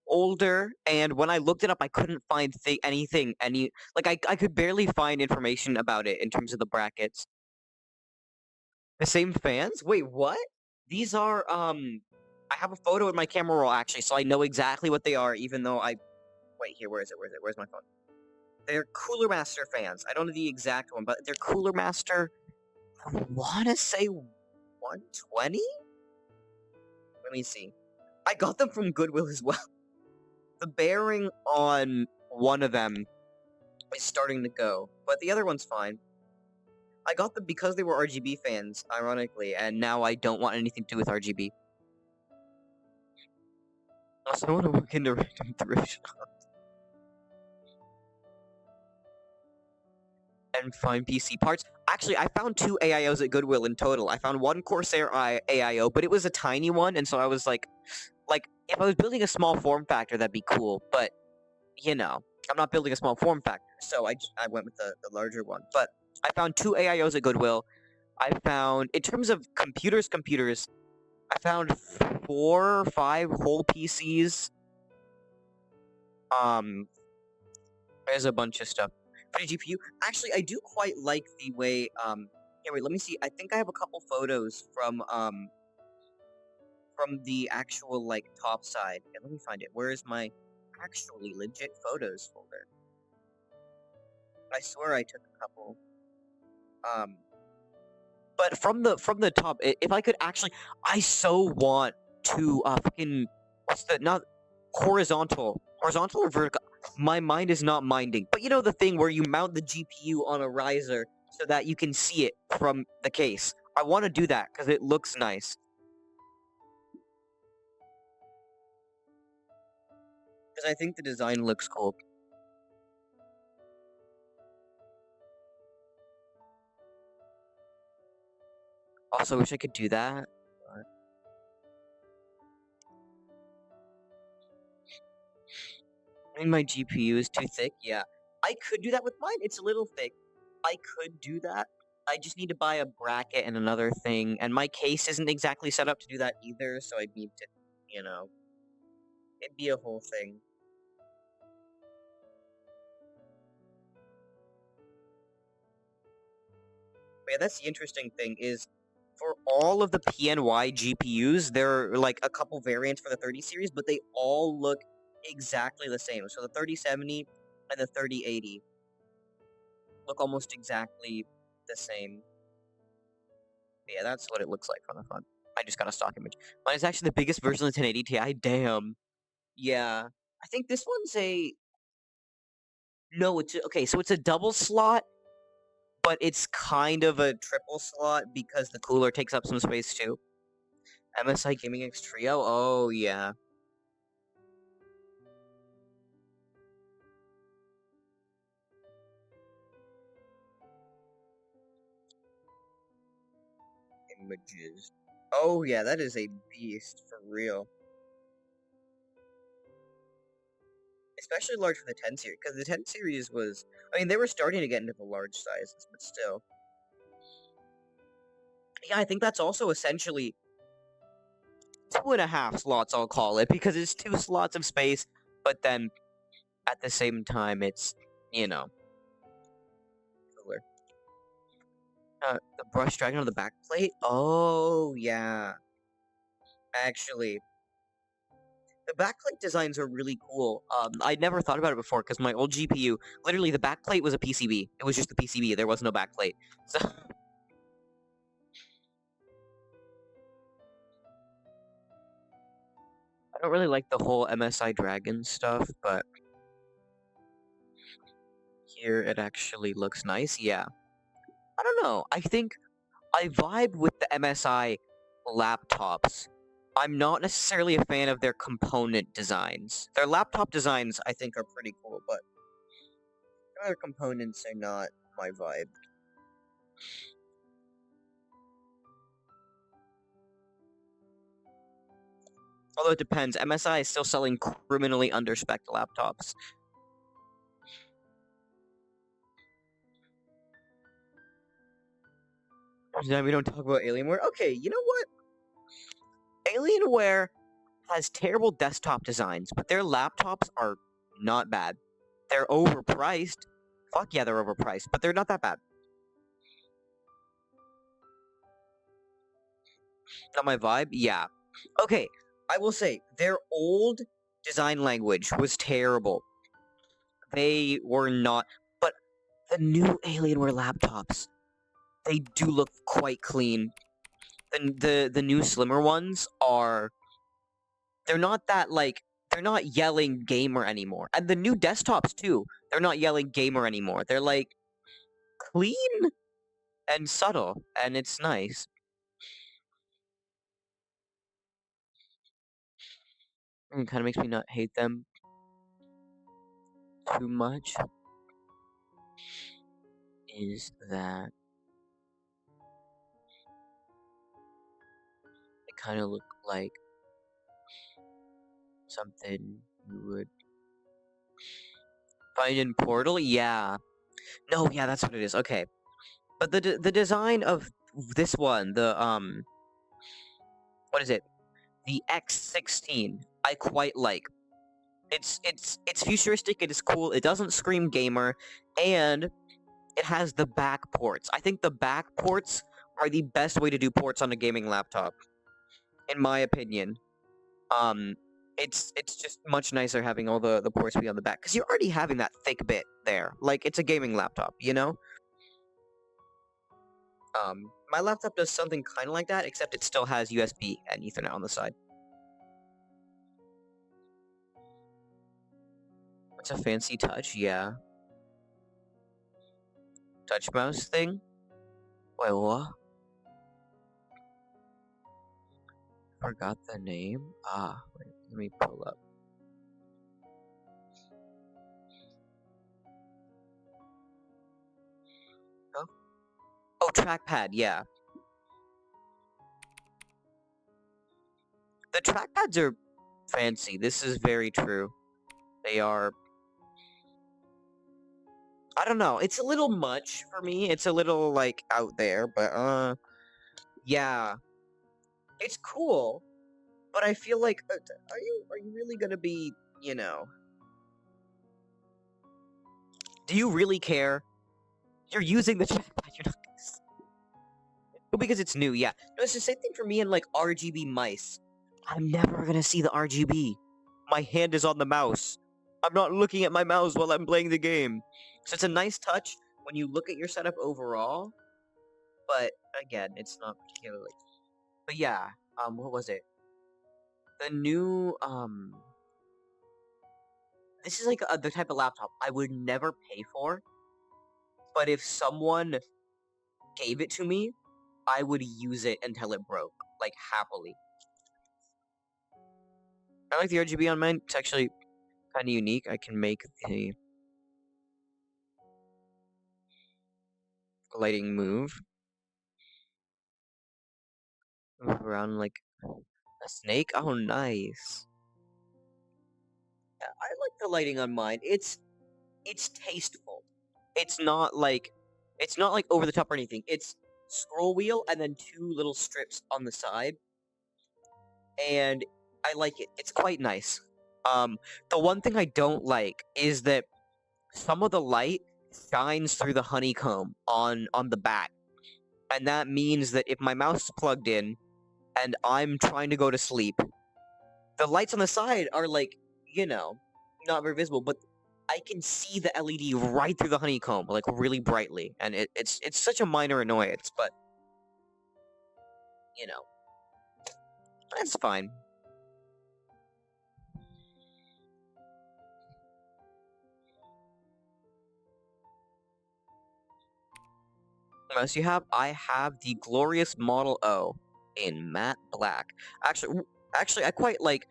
older, and when I looked it up, I couldn't find I could barely find information about it in terms of the brackets. The same fans? Wait, what? These are I have a photo in my camera roll actually, so I know exactly what they are, even though I wait here, where is it? Where's my phone? They're Cooler Master fans. I don't know the exact one, but they're Cooler Master. I wanna say 120? Let me see. I got them from Goodwill as well. The bearing on one of them is starting to go, but the other one's fine. I got them because they were RGB fans, ironically, and now I don't want anything to do with RGB. Also, I want to look into random thrift shops and find PC parts. Actually, I found 2 AIOs at Goodwill in total. I found one Corsair AIO, but it was a tiny one, and so I was like, if I was building a small form factor, that'd be cool, but, you know, I'm not building a small form factor, so I went with the larger one. But I found 2 AIOs at Goodwill. I found, in terms of computers, I found 4 or 5 whole PCs. There's a bunch of stuff. For the GPU, actually, I do quite like the way, here, wait, let me see. I think I have a couple photos from the actual, like, top side. Okay, let me find it. Where is my actually legit photos folder? I swear I took a couple. But from the top, if I could actually, I so want to, fucking, not horizontal or vertical? My mind is not minding. But you know the thing where you mount the GPU on a riser so that you can see it from the case. I want to do that because it looks nice. Because I think the design looks cool. Also, wish I could do that. I think my GPU is too thick. Yeah, I could do that with mine. It's a little thick. I could do that. I just need to buy a bracket and another thing, and my case isn't exactly set up to do that either, so I'd need to, you know, it'd be a whole thing. But yeah, that's the interesting thing is, for all of the PNY GPUs, there are like a couple variants for the 30 series, but they all look exactly the same. So the 3070 and the 3080 look almost exactly the same. Yeah, that's what it looks like from the front. I just got a stock image. Mine is actually the biggest version of the 1080 Ti. Damn. Yeah. I think this one's a... No, it's... Okay, so it's a double slot, but it's kind of a triple slot because the cooler takes up some space too. MSI Gaming X Trio? Oh, yeah. Images. Oh, yeah, that is a beast, for real. Especially large for the 10 series, because the 10 series was... I mean, they were starting to get into the large sizes, but still. Yeah, I think that's also essentially 2.5 slots, I'll call it, because it's 2 slots of space, but then, at the same time, it's, you know, cooler. The brush dragon on the back plate? Oh, yeah. Actually, the backplate designs are really cool. I'd never thought about it before, because my old GPU, literally, the backplate was a PCB. It was just the PCB, there was no backplate. So... I don't really like the whole MSI Dragon stuff, but... Here, it actually looks nice, yeah. I don't know, I think I vibe with the MSI laptops. I'm not necessarily a fan of their component designs. Their laptop designs, I think, are pretty cool, but other components are not my vibe. Although it depends, MSI is still selling criminally under-spec laptops. Then we don't talk about Alienware. Okay, you know what? Alienware has terrible desktop designs, but their laptops are not bad. They're overpriced. Fuck yeah, they're overpriced, but they're not that bad. Not my vibe? Yeah. Okay, I will say, their old design language was terrible. They were not... But the new Alienware laptops, they do look quite clean. The new slimmer ones are... They're not that, like... They're not yelling gamer anymore. And the new desktops, too. They're not yelling gamer anymore. They're, like, clean and subtle, and it's nice. It kind of makes me not hate them too much. Is that they kind of look like something you would find in Portal? Yeah. No, yeah, that's what it is. Okay. But the design of this one, the what is it? The X16, I quite like. It's futuristic, it is cool, it doesn't scream gamer, and it has the back ports. I think the back ports are the best way to do ports on a gaming laptop, in my opinion. It's just much nicer having all the ports be on the back, because you're already having that thick bit there. Like, it's a gaming laptop, you know? My laptop does something kind of like that, except it still has USB and Ethernet on the side. It's a fancy touch, yeah. Touch mouse thing? Wait, what? Forgot the name? Ah, wait, let me pull up. Huh? Oh, trackpad, yeah. The trackpads are fancy, this is very true. They are... I don't know, it's a little much for me, it's a little, like, out there, but, yeah. It's cool, but I feel like, are you really gonna be, you know... Do you really care? You're using the trackpad, you're not gonna see it. Well, because it's new, yeah. No, it's the same thing for me in, like, RGB mice. I'm never gonna see the RGB. My hand is on the mouse. I'm not looking at my mouse while I'm playing the game. So it's a nice touch when you look at your setup overall, but again, it's not particularly... But yeah, what was it? The new, this is like the type of laptop I would never pay for, but if someone gave it to me, I would use it until it broke, like, happily. I like the RGB on mine, it's actually kind of unique. I can make the lighting move around like a snake. Oh, nice. Yeah, I like the lighting on mine. It's tasteful. It's not like over the top or anything. It's scroll wheel and then two little strips on the side, and I like it. It's quite nice. The one thing I don't like is that some of the light shines through the honeycomb on the back, and that means that if my mouse is plugged in and I'm trying to go to sleep, the lights on the side are, like, you know, not very visible, but I can see the LED right through the honeycomb, like, really brightly, and it's such a minor annoyance, but, you know, that's fine. What else you have? I have the glorious Model O in matte black. Actually, I quite like...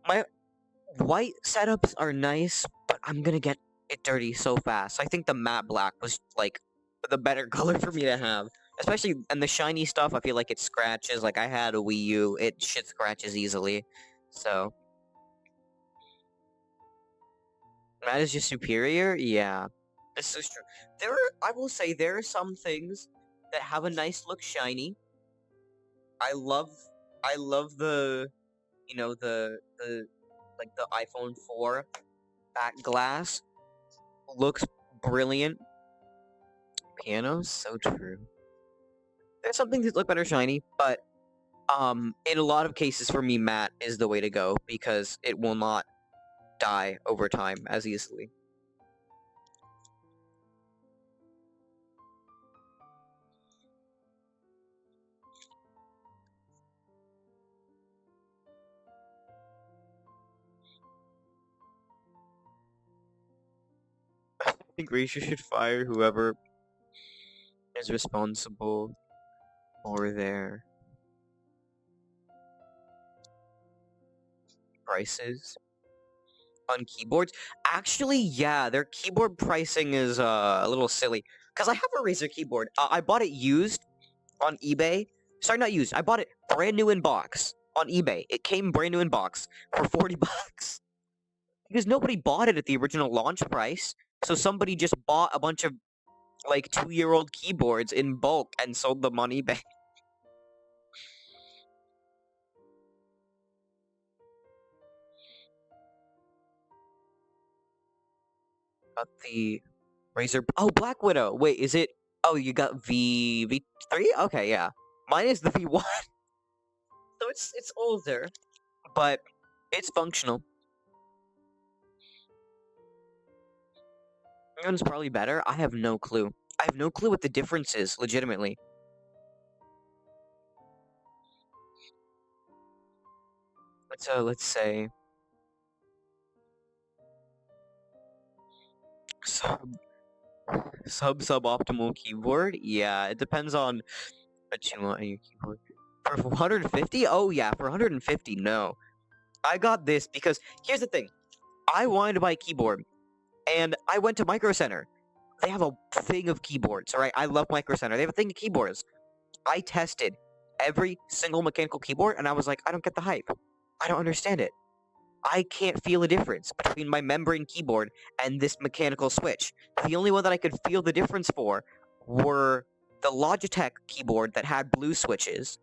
My white setups are nice, but I'm gonna get it dirty so fast. I think the matte black was, like, the better color for me to have. Especially, and the shiny stuff, I feel like it scratches. Like, I had a Wii U, shit scratches easily. So... Matte is just superior? Yeah. This is true. I will say, there are some things that have a nice look shiny. I love the the like the iPhone 4 back glass looks brilliant. Pianos, so true. There's some things that look better shiny, but in a lot of cases for me, matte is the way to go because it will not die over time as easily. I think Razer should fire whoever is responsible for their prices on keyboards. Actually, yeah, their keyboard pricing is a little silly. Cause I have a Razer keyboard. I bought it used on eBay. Sorry, not used. I bought it brand new in box on eBay. It came brand new in box for $40 because nobody bought it at the original launch price. So somebody just bought a bunch of like 2-year-old keyboards in bulk and sold them on eBay. Got the Razer. Oh, Black Widow. Wait, is it? Oh, you got V3? Okay, yeah. Mine is the V1. So it's older, but it's functional. One's probably better. I have no clue. I have no clue what the difference is, legitimately. Let's say suboptimal keyboard. Yeah, it depends on what you want on your keyboard. For 150? Oh yeah, for 150, no. I got this because here's the thing. I wanted to buy a keyboard, and I went to Micro Center. They have a thing of keyboards, alright? I love Micro Center. They have a thing of keyboards. I tested every single mechanical keyboard, and I was like, I don't get the hype. I don't understand it. I can't feel a difference between my membrane keyboard and this mechanical switch. The only one that I could feel the difference for were the Logitech keyboard that had blue switches,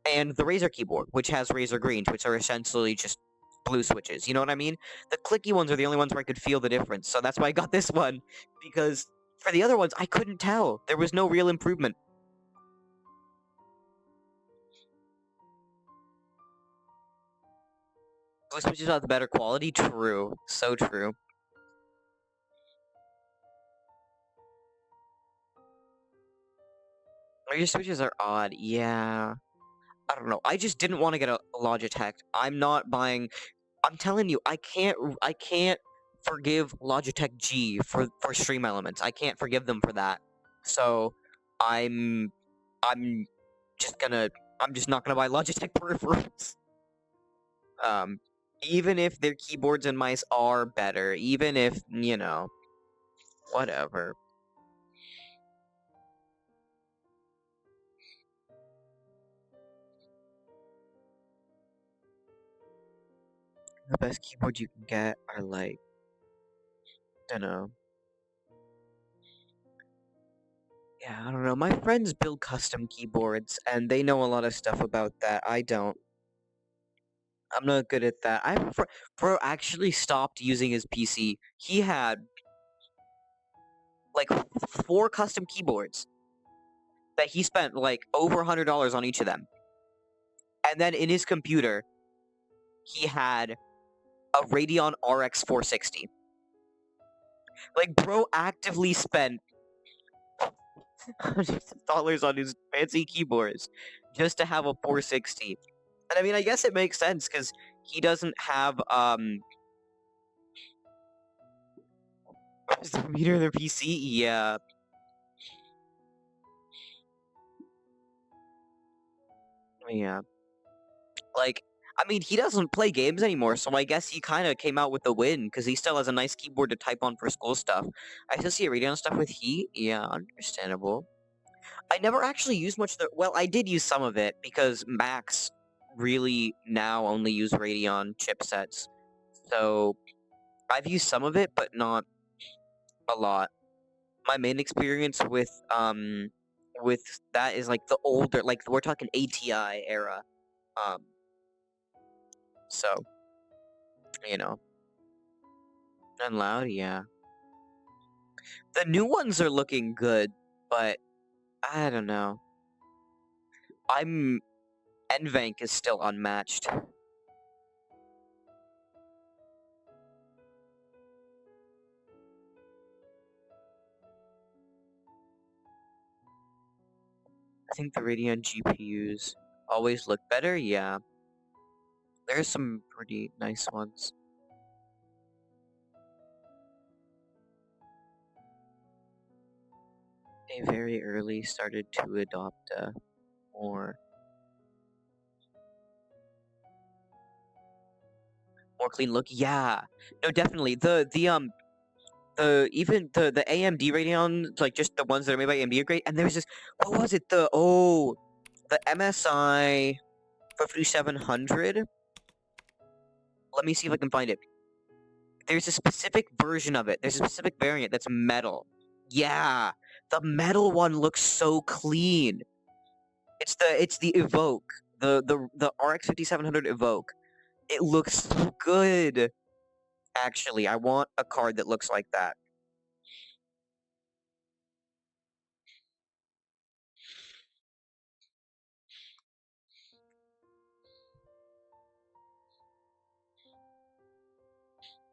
and the Razer keyboard, which has Razer greens, which are essentially just blue switches. You know what I mean? The clicky ones are the only ones where I could feel the difference. So that's why I got this one, because for the other ones, I couldn't tell. There was no real improvement. Blue switches have the better quality? True. So true. Razer switches are odd. Yeah. I don't know. I just didn't want to get a Logitech. I'm not buying. I'm telling you, I can't forgive Logitech G for Stream Elements. I can't forgive them for that. So, I'm I'm I'm just not gonna buy Logitech peripherals. Even if their keyboards and mice are better, even if, whatever. The best keyboards you can get are like, dunno. Yeah, I don't know. My friends build custom keyboards, and they know a lot of stuff about that. I don't. I'm not good at that. Bro actually stopped using his PC. He had like 4 custom keyboards that he spent like over $100 on each of them. And then in his computer, he had a Radeon RX 460. Like, bro actively spent hundreds of dollars on his fancy keyboards just to have a 460. And I mean, I guess it makes sense because he doesn't have is the computer in their PC? Yeah. Yeah. Like, I mean, he doesn't play games anymore, so I guess he kind of came out with the win, because he still has a nice keyboard to type on for school stuff. I still see a Radeon stuff with heat? Yeah, understandable. I never actually used much of the... Well, I did use some of it, because Macs really now only use Radeon chipsets. So, I've used some of it, but not a lot. My main experience with with that is like the older, like we're talking ATI era. So you know, and loud, yeah. The new ones are looking good, but I don't know. NVENC is still unmatched. I think the Radeon GPUs always look better, yeah. There's some pretty nice ones. They very early started to adopt more clean look. Yeah, no, definitely even the AMD Radeon, like just the ones that are made by AMD are great. And there's this, what was it? The MSI 5700. Let me see if I can find it. There's a specific version of it. There's a specific variant that's metal. Yeah, the metal one looks so clean. It's the Evoke, the RX 5700 Evoke. It looks so good. Actually, I want a card that looks like that.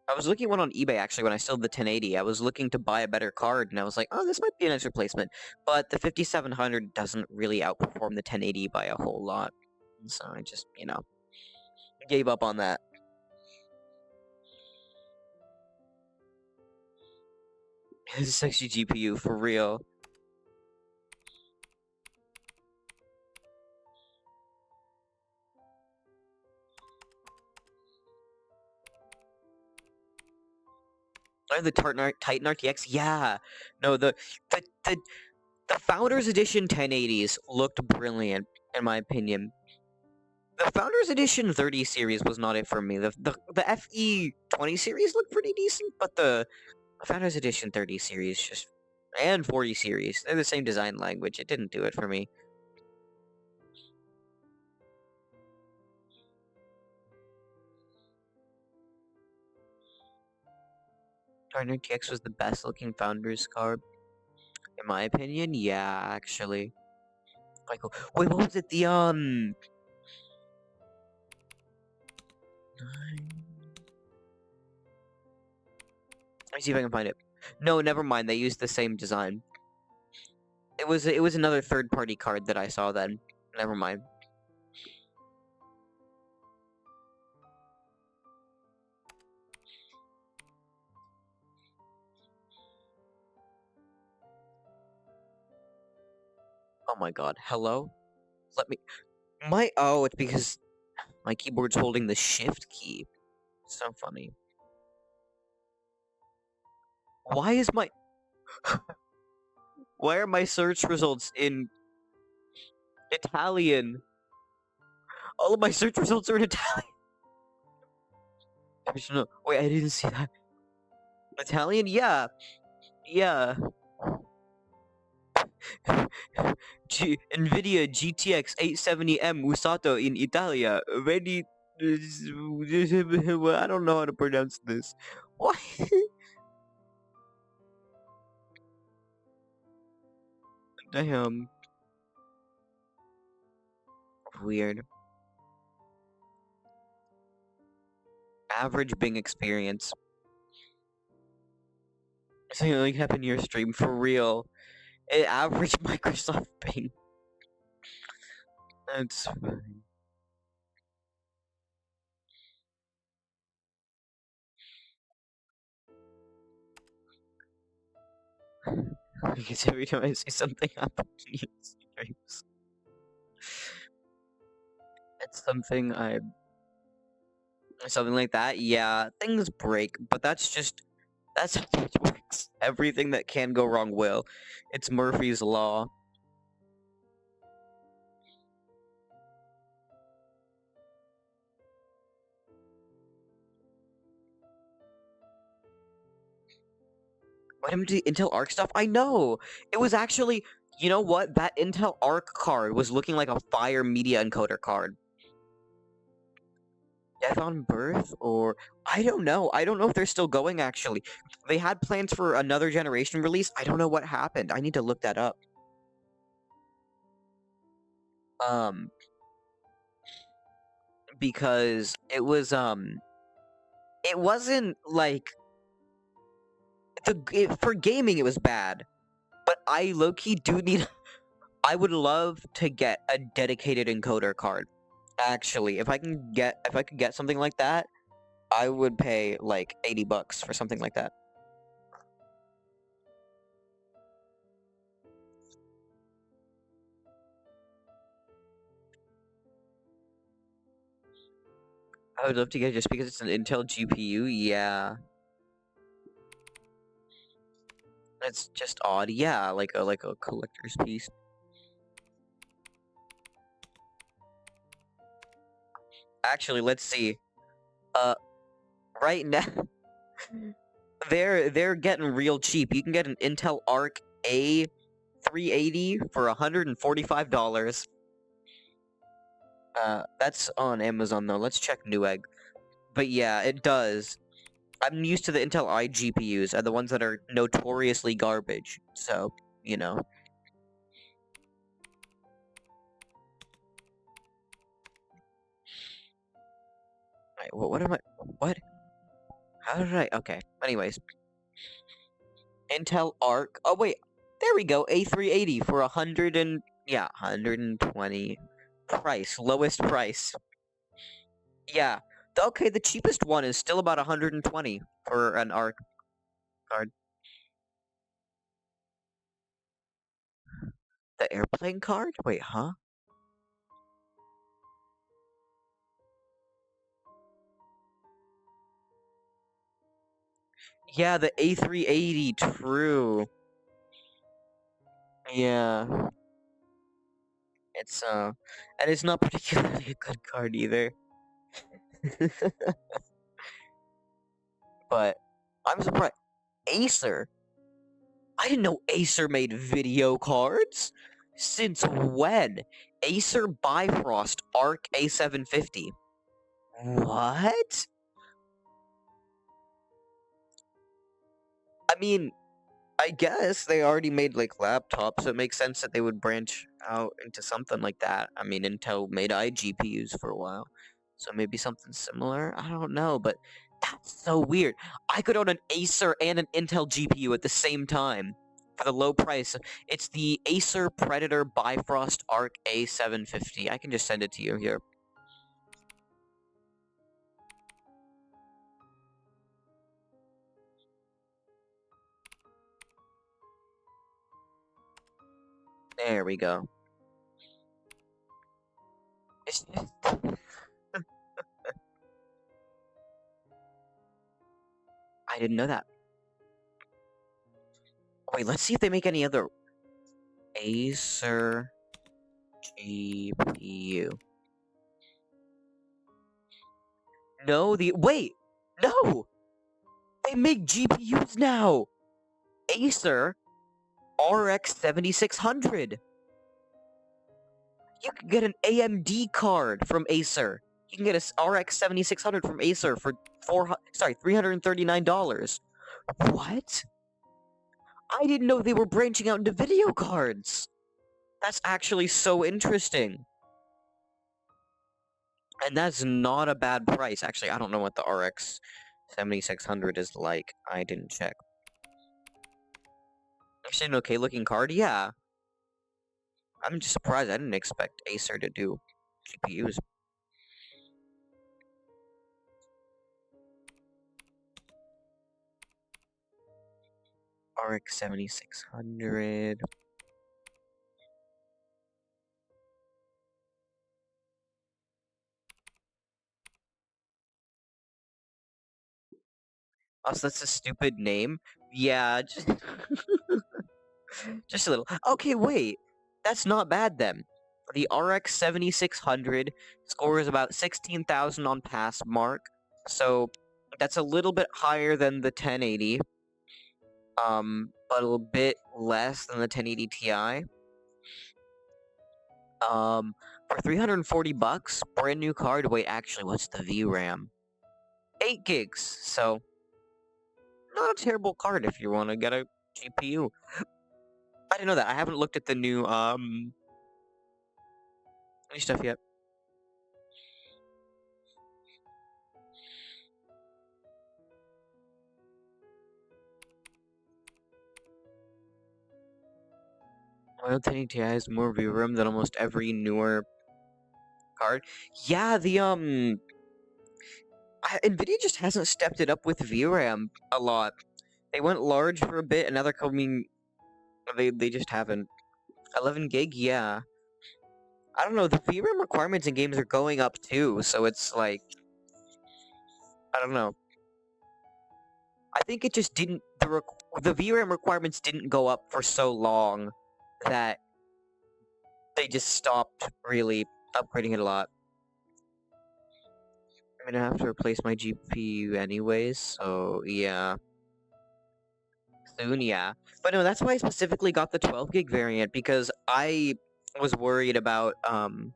I was looking at one on eBay actually when I sold the 1080. I was looking to buy a better card, and I was like, oh, this might be a nice replacement. But the 5700 doesn't really outperform the 1080 by a whole lot. So I just, gave up on that. It's a sexy GPU, for real. Oh, the Titan RTX? Yeah. No, the Founders Edition 1080s looked brilliant, in my opinion. The Founders Edition 30 series was not it for me. The FE 20 series looked pretty decent, but the Founders Edition 30 series just... And 40 series. They're the same design language. It didn't do it for me. Titan RTX was the best looking Founders card. In my opinion, yeah, actually. Like, wait, what was it? The, Let me see if I can find it. No, never mind. They used the same design. It was another third-party card that I saw then. Never mind. Oh my god. Hello? Let me... Oh, it's because my keyboard's holding the shift key. So funny. Why is my... Why are my search results in Italian? All of my search results are in Italian. No, wait, I didn't see that. Italian? Yeah. Yeah. NVIDIA GTX 870M usato in Italia. Ready... I don't know how to pronounce this. What? Damn. Weird. Average Bing experience. Something like happened in your stream, for real. Average Microsoft Bing. That's fine. Because every time I see something happen in your streams, it's something something like that. Yeah, things break, but that's how it works. Everything that can go wrong will. It's Murphy's Law. What happened to Intel Arc stuff? I know! It was actually... You know what? That Intel Arc card was looking like a Fire Media Encoder card. Death on Birth, or I don't know. I don't know if they're still going, actually. They had plans for another generation release. I don't know what happened. I need to look that up. Because it wasn't like for gaming it was bad, but I low-key do need. I would love to get a dedicated encoder card. Actually, if I could get something like that, I would pay like $80 for something like that. I would love to get it just because it's an Intel GPU. Yeah. It's just odd. Yeah, like a collector's piece. Actually, let's see. Right now they're getting real cheap. You can get an Intel Arc A380 for $145. That's on Amazon though. Let's check Newegg. But yeah, it does. I'm used to the Intel i GPUs, and the ones that are notoriously garbage. So, you know. Alright, what am I? What? How did I? Okay. Anyways. Intel Arc. Oh, wait. There we go. A380 for 120 price. Lowest price. Yeah. Okay, the cheapest one is still about 120 for an Arc card. The airplane card? Wait, huh? Yeah, the A380, true. Yeah. It's, and it's not particularly a good card either. But, I'm surprised. Acer? I didn't know Acer made video cards? Since when? Acer Bifrost Arc A750. What? I mean, I guess they already made like laptops, so it makes sense that they would branch out into something like that. I mean, Intel made iGPUs for a while, so maybe something similar. I don't know, but that's so weird. I could own an Acer and an Intel GPU at the same time for the low price. It's the Acer Predator Bifrost Arc A750. I can just send it to you here. There we go. It's I didn't know that. Wait, let's see if they make any other Acer GPU. No, wait! No! They make GPUs now! Acer RX 7600. You can get an AMD card from Acer. You can get a RX 7600 from Acer for $339. What? I didn't know they were branching out into video cards. That's actually so interesting. And that's not a bad price. Actually, I don't know what the RX 7600 is like. I didn't check. Actually, an okay looking card? Yeah. I'm just surprised. I didn't expect Acer to do GPUs. RX 7600. Oh, so that's a stupid name? Yeah, just... just a little. Okay, wait. That's not bad then. The RX 7600 scores about 16,000 on pass mark. So, that's a little bit higher than the 1080. But a little bit less than the 1080 Ti. For 340 bucks, brand new card. Wait, actually, what's the VRAM? 8 gigs. So, not a terrible card if you want to get a GPU. I didn't know that. I haven't looked at the new stuff yet. Well, 1080 Ti has more VRAM than almost every newer card. Yeah, the Nvidia just hasn't stepped it up with VRAM a lot. They went large for a bit, and now they're coming. They just haven't. 11 gig, yeah. I don't know. The VRAM requirements in games are going up too, so it's like I don't know. I think it just didn't. The VRAM requirements didn't go up for so long that they just stopped really upgrading it a lot. I'm gonna have to replace my GPU anyways, so yeah. Soon, yeah. But no, that's why I specifically got the 12 gig variant, because I was worried about running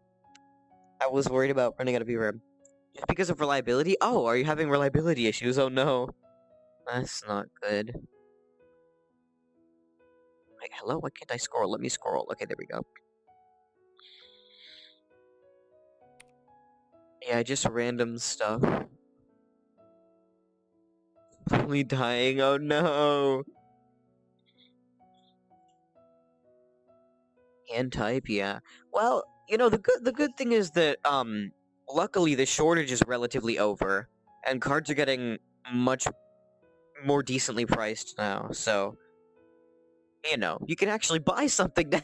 out of VRAM. Just because of reliability? Oh, are you having reliability issues? Oh no. That's not good. Wait, hello? Why can't I scroll? Let me scroll. Okay, there we go. Yeah, just random stuff. Only dying. Oh no. Hand type, yeah. Well, you know, the good thing is that luckily the shortage is relatively over, and cards are getting much more decently priced now. So, you know, you can actually buy something now.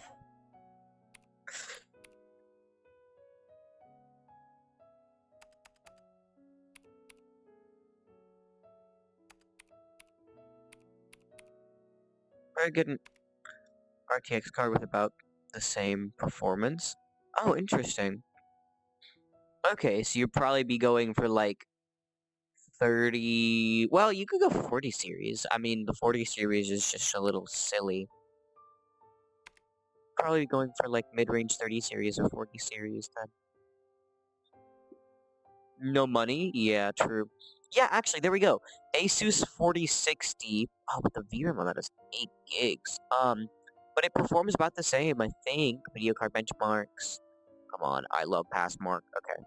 Very good RTX card with about the same performance. Oh, interesting. Okay, so you'd probably be going for like 30. Well, you could go 40 series. I mean, the 40 series is just a little silly. Probably going for like mid-range 30 series or 40 series then. No money? Yeah, true. Yeah, actually, there we go. Asus 4060. Oh, but the VRAM on that is 8 gigs. But it performs about the same, I think. Video card benchmarks. Come on, I love Passmark. Okay.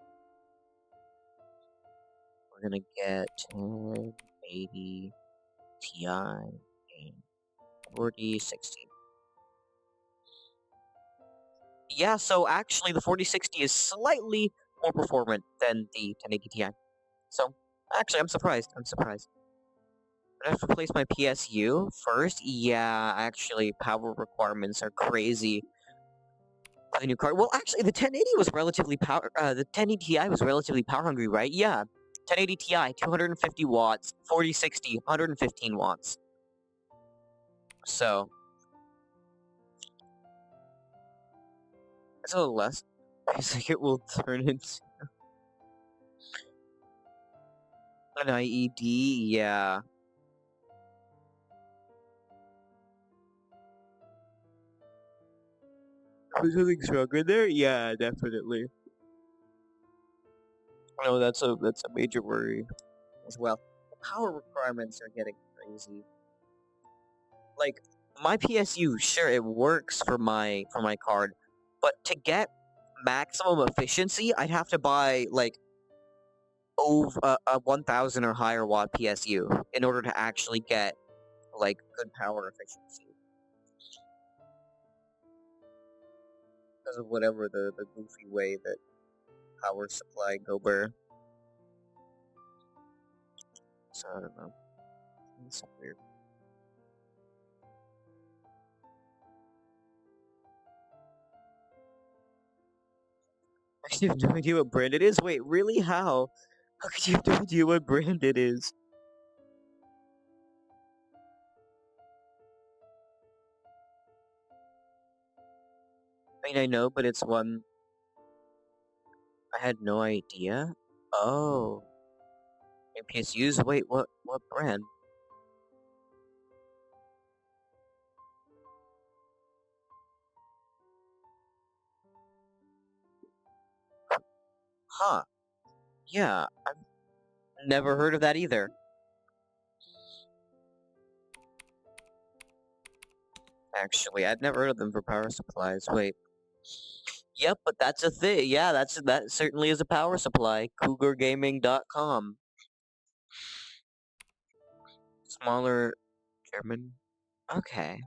We're gonna get 1080 Ti and 4060. Yeah, so actually the 4060 is slightly more performant than the 1080 Ti. So, actually, I'm surprised. I have to replace my PSU first. Yeah, actually, power requirements are crazy for the new card. Well, actually, the 1080 was relatively the 1080 Ti was relatively power hungry, right? Yeah, 1080 Ti, 250 watts, 4060, 115 watts. So, it's a little less. I think it will turn into an IED. Yeah. Was something stronger there? Yeah, definitely. No, that's a major worry as well. The power requirements are getting crazy. Like my PSU, sure it works for my card, but to get maximum efficiency, I'd have to buy like over a 1000 or higher watt PSU in order to actually get like good power efficiency. Because of whatever the goofy way that power supply go burr. So I don't know. It's so weird. I have no idea what brand it is. Wait, really? How? How could you have no idea what brand it is? I mean, I know, but it's one I had no idea. Oh, and PSUs. Wait, what brand? Huh. Yeah, I've never heard of that either. Actually, I'd never heard of them for power supplies. Wait. Yep, but that's a thing. Yeah, that certainly is a power supply. CougarGaming.com. Smaller German. Okay.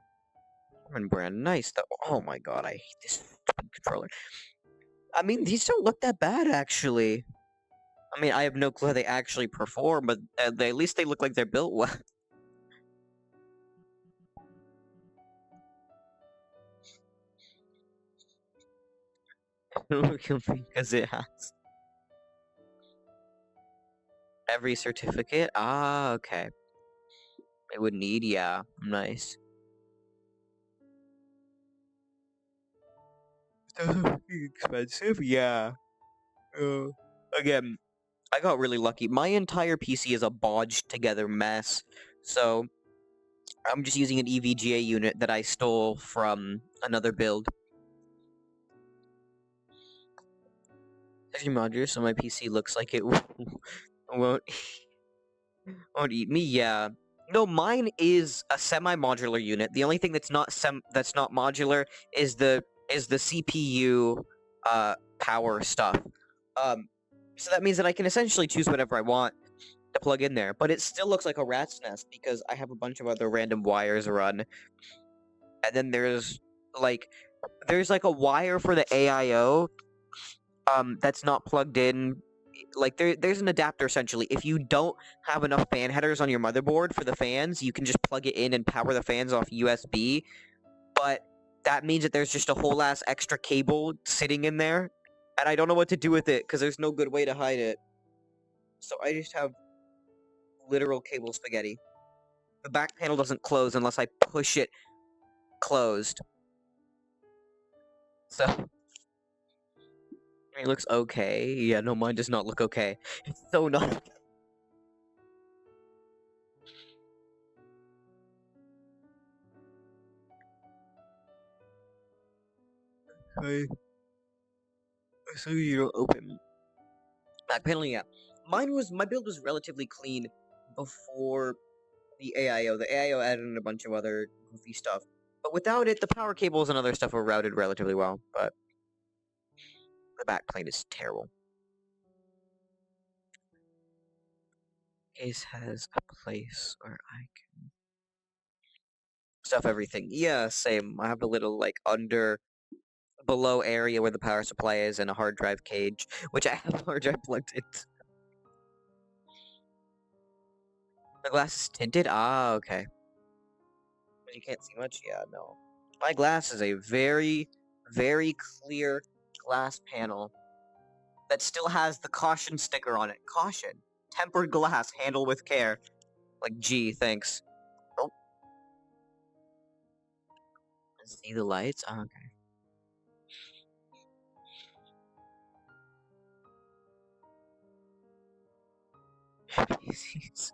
German brand. Nice though. Oh my god, I hate this stupid controller. I mean, these don't look that bad actually. I mean, I have no clue how they actually perform, but at least they look like they're built well. Because it has every certificate. Ah, okay. It would need, yeah, nice. Expensive, yeah. Again, I got really lucky. My entire PC is a bodged together mess, so I'm just using an EVGA unit that I stole from another build. 50 modular, so my PC looks like it won't eat me. Yeah. No, mine is a semi-modular unit. The only thing that's not modular is the CPU power stuff. So that means that I can essentially choose whatever I want to plug in there, but it still looks like a rat's nest because I have a bunch of other random wires run. And then there's like a wire for the AIO that's not plugged in. Like there's an adapter essentially. If you don't have enough fan headers on your motherboard for the fans, you can just plug it in and power the fans off USB. But that means that there's just a whole ass extra cable sitting in there, and I don't know what to do with it because there's no good way to hide it. So I just have literal cable spaghetti. The back panel doesn't close unless I push it closed. So it looks okay. Yeah, no, mine does not look okay. It's so not. Okay. So you don't open back panel. Yeah, my build was relatively clean before the AIO. The AIO added in a bunch of other goofy stuff, but without it, the power cables and other stuff were routed relatively well. But the backplane is terrible. Case has a place where I can stuff everything. Yeah, same. I have a little like below area where the power supply is and a hard drive cage, which I have a hard drive plugged into. The glass is tinted? Ah, okay. But you can't see much? Yeah, no. My glass is a very, very clear glass panel that still has the caution sticker on it. Caution. Tempered glass, handle with care. Like, gee, thanks. Oh. See the lights? Oh, okay. PCs.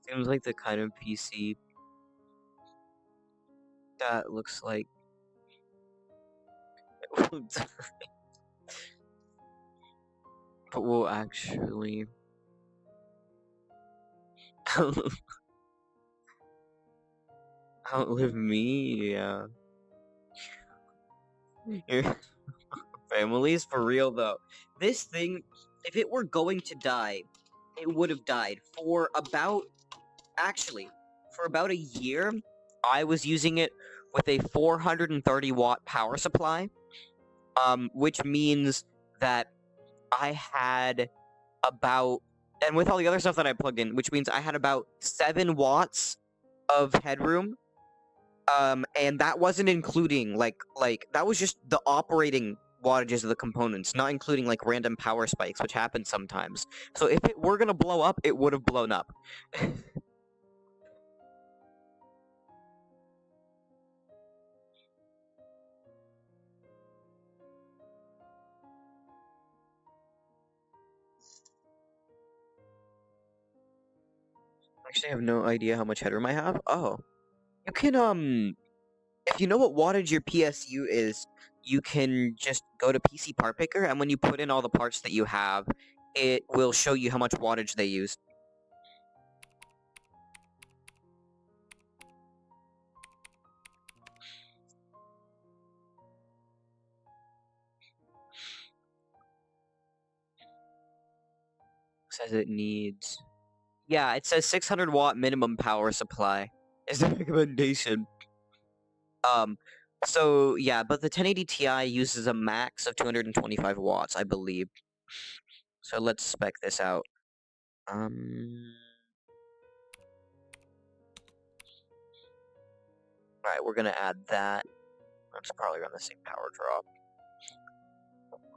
Seems like the kind of PC that looks like but will actually outlive me. Yeah. Your families for real though. This thing, if it were going to die, it would have died for about a year. I was using it with a 430 watt power supply, which means that I had about, and with all the other stuff that I plugged in, which means I had about 7 watts of headroom, and that wasn't including like that was just the operating wattages of the components, not including like random power spikes, which happen sometimes. So if it were gonna blow up, it would have blown up. Actually, I have no idea how much headroom I have. Oh, you can if you know what wattage your PSU is, you can just go to PC Part Picker, and when you put in all the parts that you have, it will show you how much wattage they use. Says it needs. Yeah, it says 600 watt minimum power supply is the recommendation. So yeah, but the 1080 Ti uses a max of 225 watts, I believe. So let's spec this out. Alright, we're gonna add that. That's probably around the same power drop.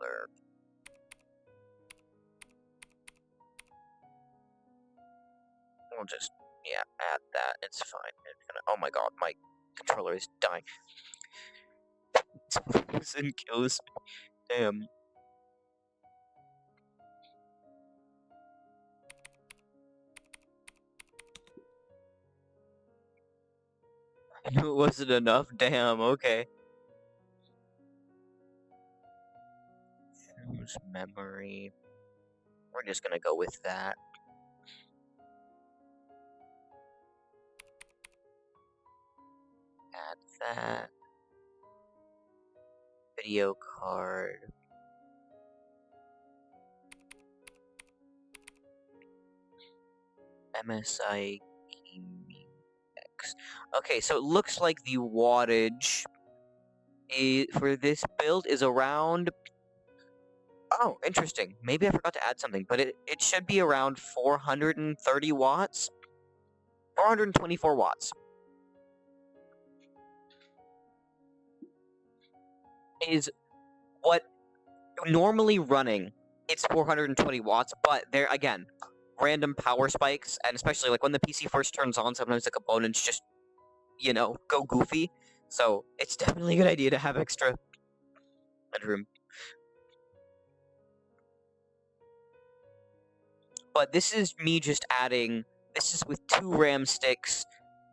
There. We'll just, yeah, add that. It's fine. It's gonna, oh my god, my controller is dying. It's and kills me. Damn. I knew it wasn't enough. Damn, okay. Choose memory. We're just gonna go with that. Add that. Video card. MSI Gaming X. Okay, so it looks like the wattage for this build is around. Oh, interesting. Maybe I forgot to add something, but it should be around 430 watts. 424 watts. Is what normally running, it's 420 watts, but there again, random power spikes, and especially like when the PC first turns on, sometimes the components just, go goofy. So it's definitely a good idea to have extra headroom. But this is me just adding, this is with 2 RAM sticks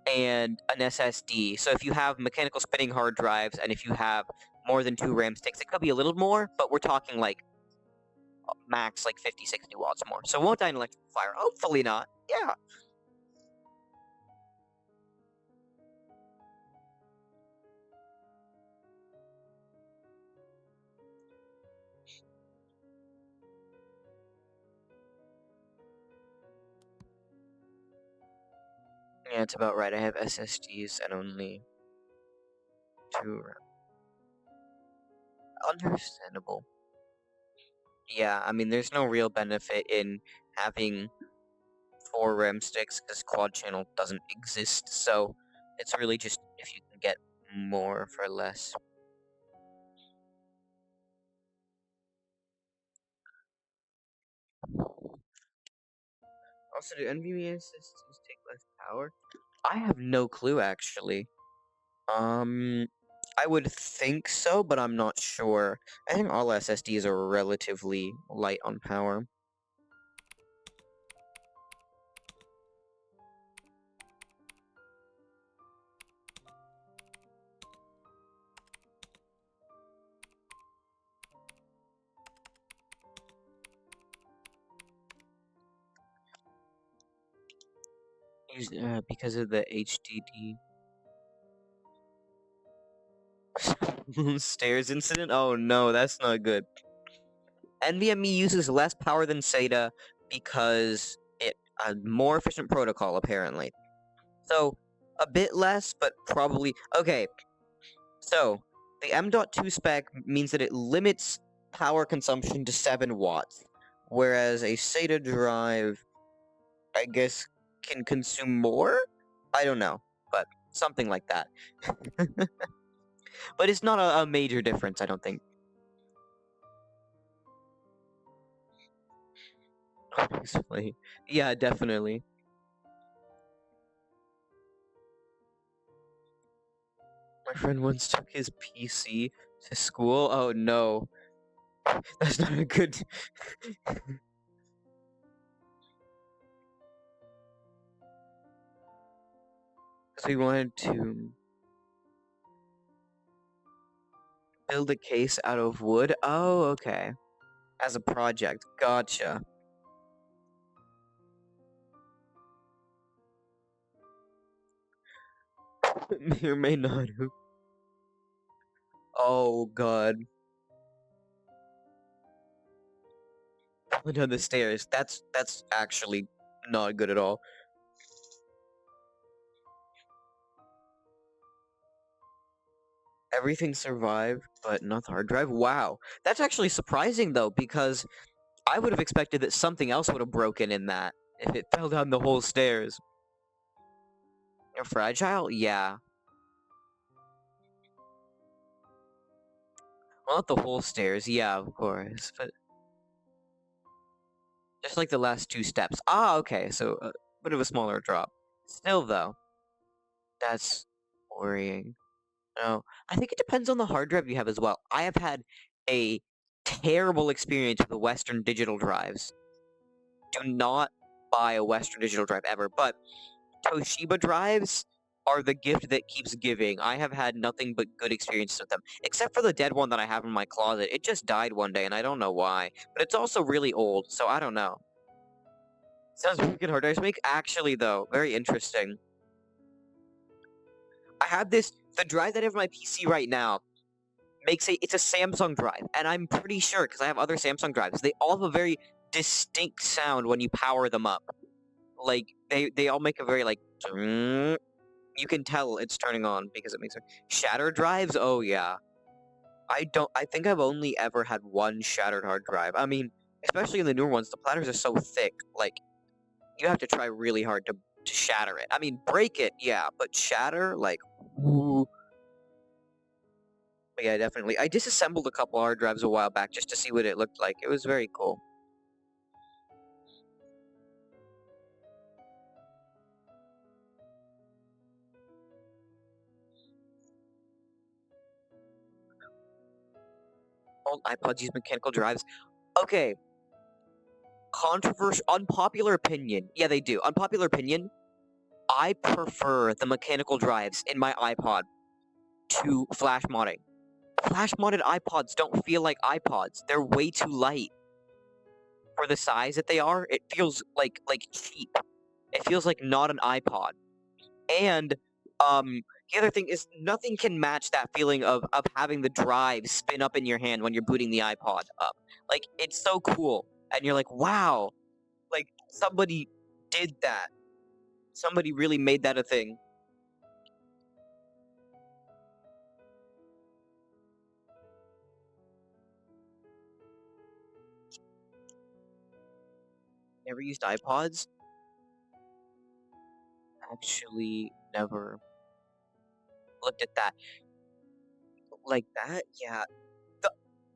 and an SSD. So if you have mechanical spinning hard drives, and if you have more than 2 RAM sticks, it could be a little more, but we're talking like max like 50, 60 watts more. So it won't die in electrical fire. Hopefully not. Yeah. Yeah, it's about right. I have SSDs and only 2 RAM. Understandable. Yeah, I mean, there's no real benefit in having 4 RAM sticks because quad channel doesn't exist, so it's really just if you can get more for less. Also, do NVMe SSDs take less power? I have no clue, actually. I would think so, but I'm not sure. I think all SSDs are relatively light on power. Because of the HDD. Stairs incident? Oh no, that's not good. NVMe uses less power than SATA because it a more efficient protocol apparently. So a bit less, but probably okay. So the M.2 spec means that it limits power consumption to 7 watts, whereas a SATA drive, I guess, can consume more? I don't know, but something like that. But it's not a major difference, I don't think. Honestly. Yeah, definitely. My friend once took his PC to school. Oh no. That's not a good... Because we wanted to Build a case out of wood? Oh, okay. As a project. Gotcha. May or may not have. Oh, God. Going down the stairs. That's actually not good at all. Everything survived, but not the hard drive? Wow. That's actually surprising, though, because I would have expected that something else would have broken in that if it fell down the whole stairs. Fragile? Yeah. Well, not the whole stairs, yeah, of course, but just like the last 2 steps. Ah, okay, so a bit of a smaller drop. Still, though, that's worrying. No, I think it depends on the hard drive you have as well. I have had a terrible experience with the Western Digital drives. Do not buy a Western Digital drive ever, but Toshiba drives are the gift that keeps giving. I have had nothing but good experiences with them, except for the dead one that I have in my closet. It just died one day, and I don't know why. But it's also really old, so I don't know. Sounds wicked hard drives make. Actually, though, very interesting. I have the drive that I have on my PC right now it's a Samsung drive, and I'm pretty sure, because I have other Samsung drives, they all have a very distinct sound when you power them up. Like, they all make a very, like, you can tell it's turning on because it makes a shattered drives. Oh yeah, I think I've only ever had one shattered hard drive. I mean, especially in the newer ones, the platters are so thick. Like, you have to try really hard to shatter it. I mean, break it, yeah, but shatter, like, ooh. But yeah, definitely. I disassembled a couple hard drives a while back just to see what it looked like. It was very cool. Old iPods use mechanical drives. Okay. Controversial, unpopular opinion. Yeah, they do. Unpopular opinion. I prefer the mechanical drives in my iPod to flash modding. Flash modded iPods don't feel like iPods. They're way too light for the size that they are. It feels like cheap. It feels like not an iPod. And the other thing is nothing can match that feeling of having the drive spin up in your hand when you're booting the iPod up. Like, it's so cool. And you're like, wow, like, somebody did that. Somebody really made that a thing. Never used iPods? Actually, never looked at that. Like that? Yeah.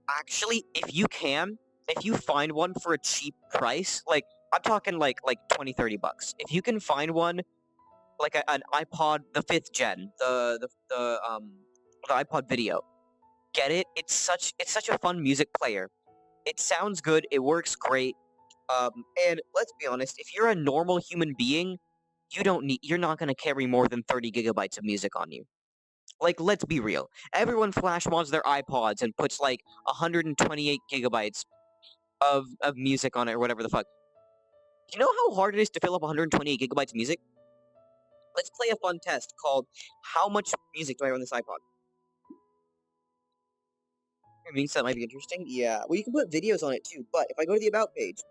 Actually, if you find one for a cheap price, like, I'm talking like 20, 30 bucks. If you can find one, like an iPod, the 5th gen, the iPod Video, get it. It's such a fun music player. It sounds good. It works great. And let's be honest, if you're a normal human being, you're not gonna carry more than 30 gigabytes of music on you. Like, let's be real. Everyone flash mods their iPods and puts like 128 gigabytes of music on it or whatever the fuck. Do you know how hard it is to fill up 128 gigabytes of music? Let's play a fun test called How Much Music Do I Have on This iPod? I mean, so that might be interesting. Yeah. Well, you can put videos on it too, but if I go to the About page,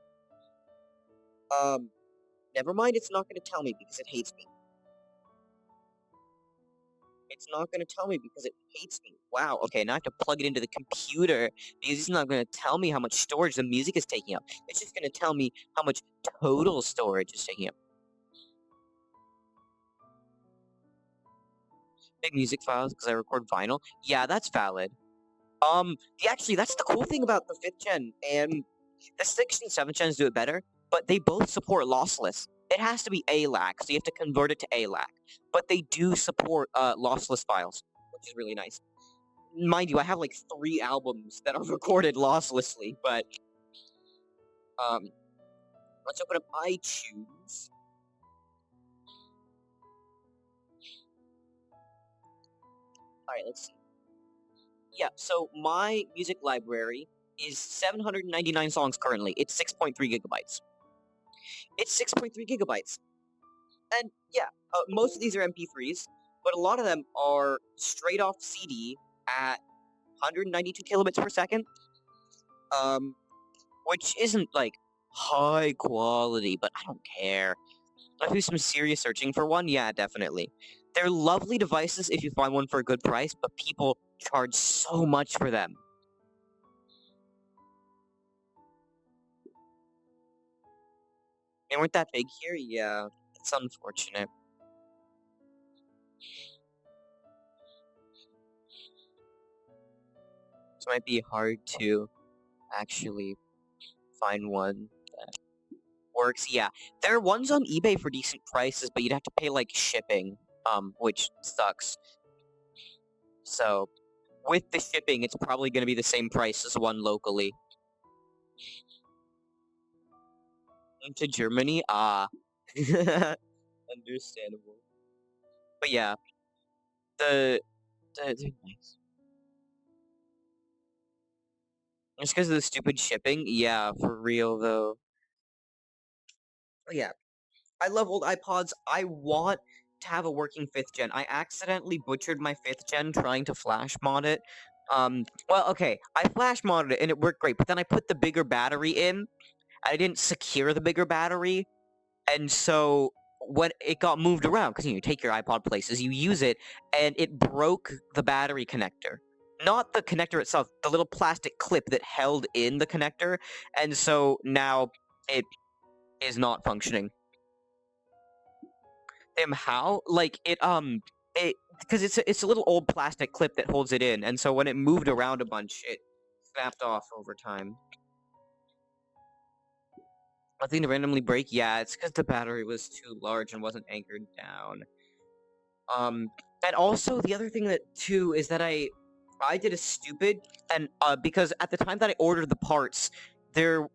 never mind, it's not going to tell me because it hates me. It's not going to tell me because it hates me. Wow, okay, now I have to plug it into the computer because it's not going to tell me how much storage the music is taking up. It's just going to tell me how much total storage is taking up. Big music files because I record vinyl. Yeah, that's valid. Actually, that's the cool thing about the 5th gen, and the 6th and 7th gens do it better, but they both support lossless. It has to be ALAC, so you have to convert it to ALAC. But they do support lossless files, which is really nice. Mind you, I have like 3 albums that are recorded losslessly, but let's open up iTunes. Alright, let's see. yeah, so my music library is 799 songs currently. It's 6.3 gigabytes. It's 6.3 gigabytes. And yeah, most of these are MP3s, but a lot of them are straight off CD at 192 kilobits per second. Which isn't like high quality, but I don't care. I'll do some serious searching for one. Yeah, definitely. They're lovely devices if you find one for a good price, but people charge so much for them. They weren't that big here? Yeah, it's unfortunate. This might be hard to actually find one that works. Yeah, there are ones on eBay for decent prices, but you'd have to pay like shipping, which sucks. So, with the shipping, it's probably going to be the same price as one locally. Into Germany? Ah. Understandable. But yeah, they're nice. Just because of the stupid shipping? Yeah, for real, though. But yeah, I love old iPods. I want to have a working 5th gen. I accidentally butchered my 5th gen trying to flash mod it. Well, okay, I flash modded it and it worked great, but then I put the bigger battery in. I didn't secure the bigger battery, and so when it got moved around, because you take your iPod places, you use it, and it broke the battery connector. Not the connector itself, the little plastic clip that held in the connector, and so now it is not functioning. Damn, how? Like, because it's a little old plastic clip that holds it in, and so when it moved around a bunch, it snapped off over time. Nothing to randomly break? Yeah, it's because the battery was too large and wasn't anchored down. And also, the other thing that, too, is that I did a stupid, and, because at the time that I ordered the parts, the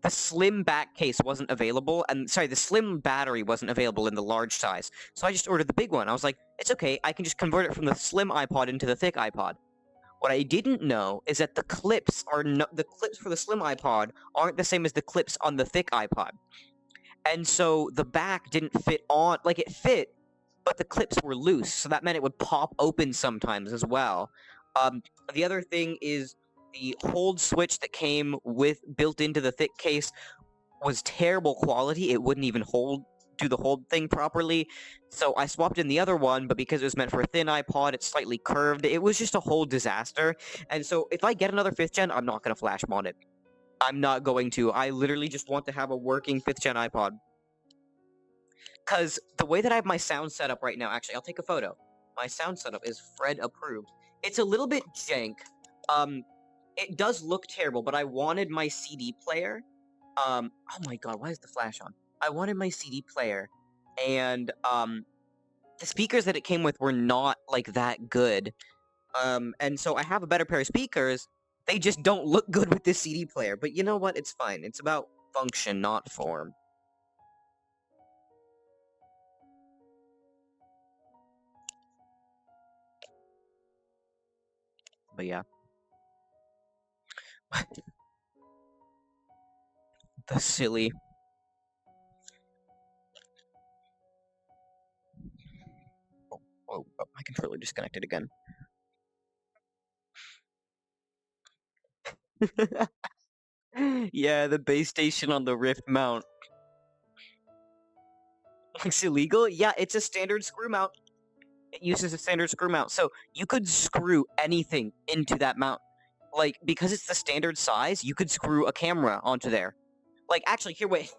slim back case wasn't available, and, sorry, the slim battery wasn't available in the large size, so I just ordered the big one. I was like, it's okay, I can just convert it from the slim iPod into the thick iPod. What I didn't know is that the clips for the slim iPod aren't the same as the clips on the thick iPod. And so the back didn't fit on, like it fit, but the clips were loose, so that meant it would pop open sometimes as well. The other thing is the hold switch that came built into the thick case was terrible quality. It wouldn't even do the hold thing properly. So I swapped in the other one, but because it was meant for a thin iPod, it's slightly curved. It was just a whole disaster. And so if I get another 5th gen, I'm not going to flash mod it. I'm not going to. I literally just want to have a working 5th gen iPod. Because the way that I have my sound set up right now, actually, I'll take a photo. My sound setup is Fred approved. It's a little bit jank. It does look terrible, but I wanted my CD player. Oh my god, why is the flash on? I wanted my CD player, and, the speakers that it came with were not, like, that good. And so I have a better pair of speakers, they just don't look good with this CD player, but you know what? It's fine. It's about function, not form. But yeah. The silly... Oh, my controller disconnected again. Yeah, the base station on the Rift mount. It's illegal? Yeah, it's a standard screw mount. It uses a standard screw mount, so you could screw anything into that mount. Like, because it's the standard size, you could screw a camera onto there. Like, actually, here, wait.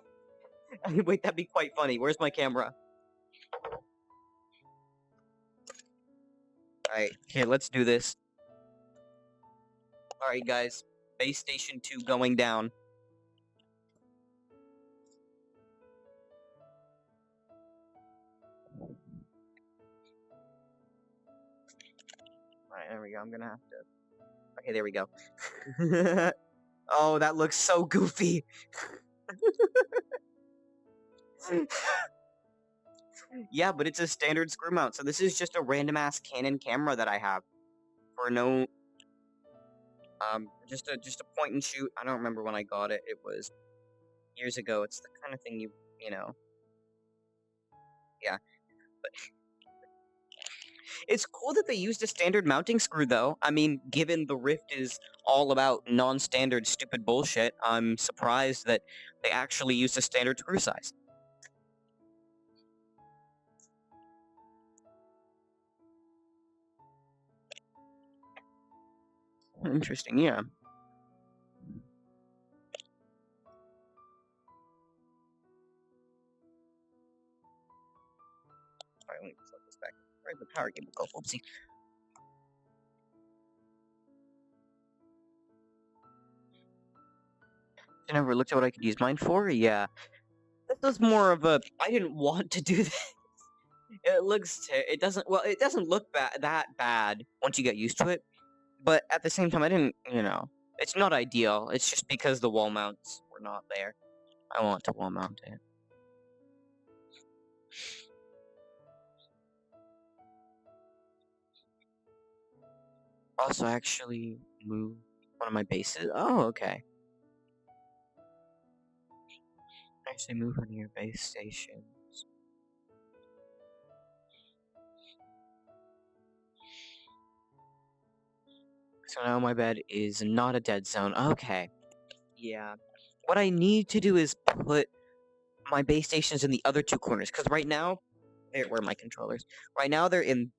Wait, that'd be quite funny. Where's my camera? Alright, here, let's do this. Alright, guys. Base Station 2 going down. Alright, there we go. I'm gonna have to... Okay, there we go. Oh, that looks so goofy. Yeah, but it's a standard screw mount, so this is just a random-ass Canon camera that I have. For no Just a point and shoot. I don't remember when I got it. It was years ago. It's the kind of thing you know. Yeah, but it's cool that they used a standard mounting screw, though. I mean, given the Rift is all about non-standard stupid bullshit, I'm surprised that they actually used a standard screw size. Interesting, yeah. Alright, let me plug this back. Where'd the power cable go? Whoopsie. I never looked at what I could use mine for? Yeah. This was more of a... I didn't want to do this. It doesn't... Well, it doesn't look that bad once you get used to it. But at the same time, I didn't, It's not ideal. It's just because the wall mounts were not there. I want to wall mount it. Also, actually move one of my bases. Oh, okay. Actually move one of your base stations. So now my bed is not a dead zone. Okay. Yeah. What I need to do is put my base stations in the other two corners, because right now, where are my controllers? Right now they're in,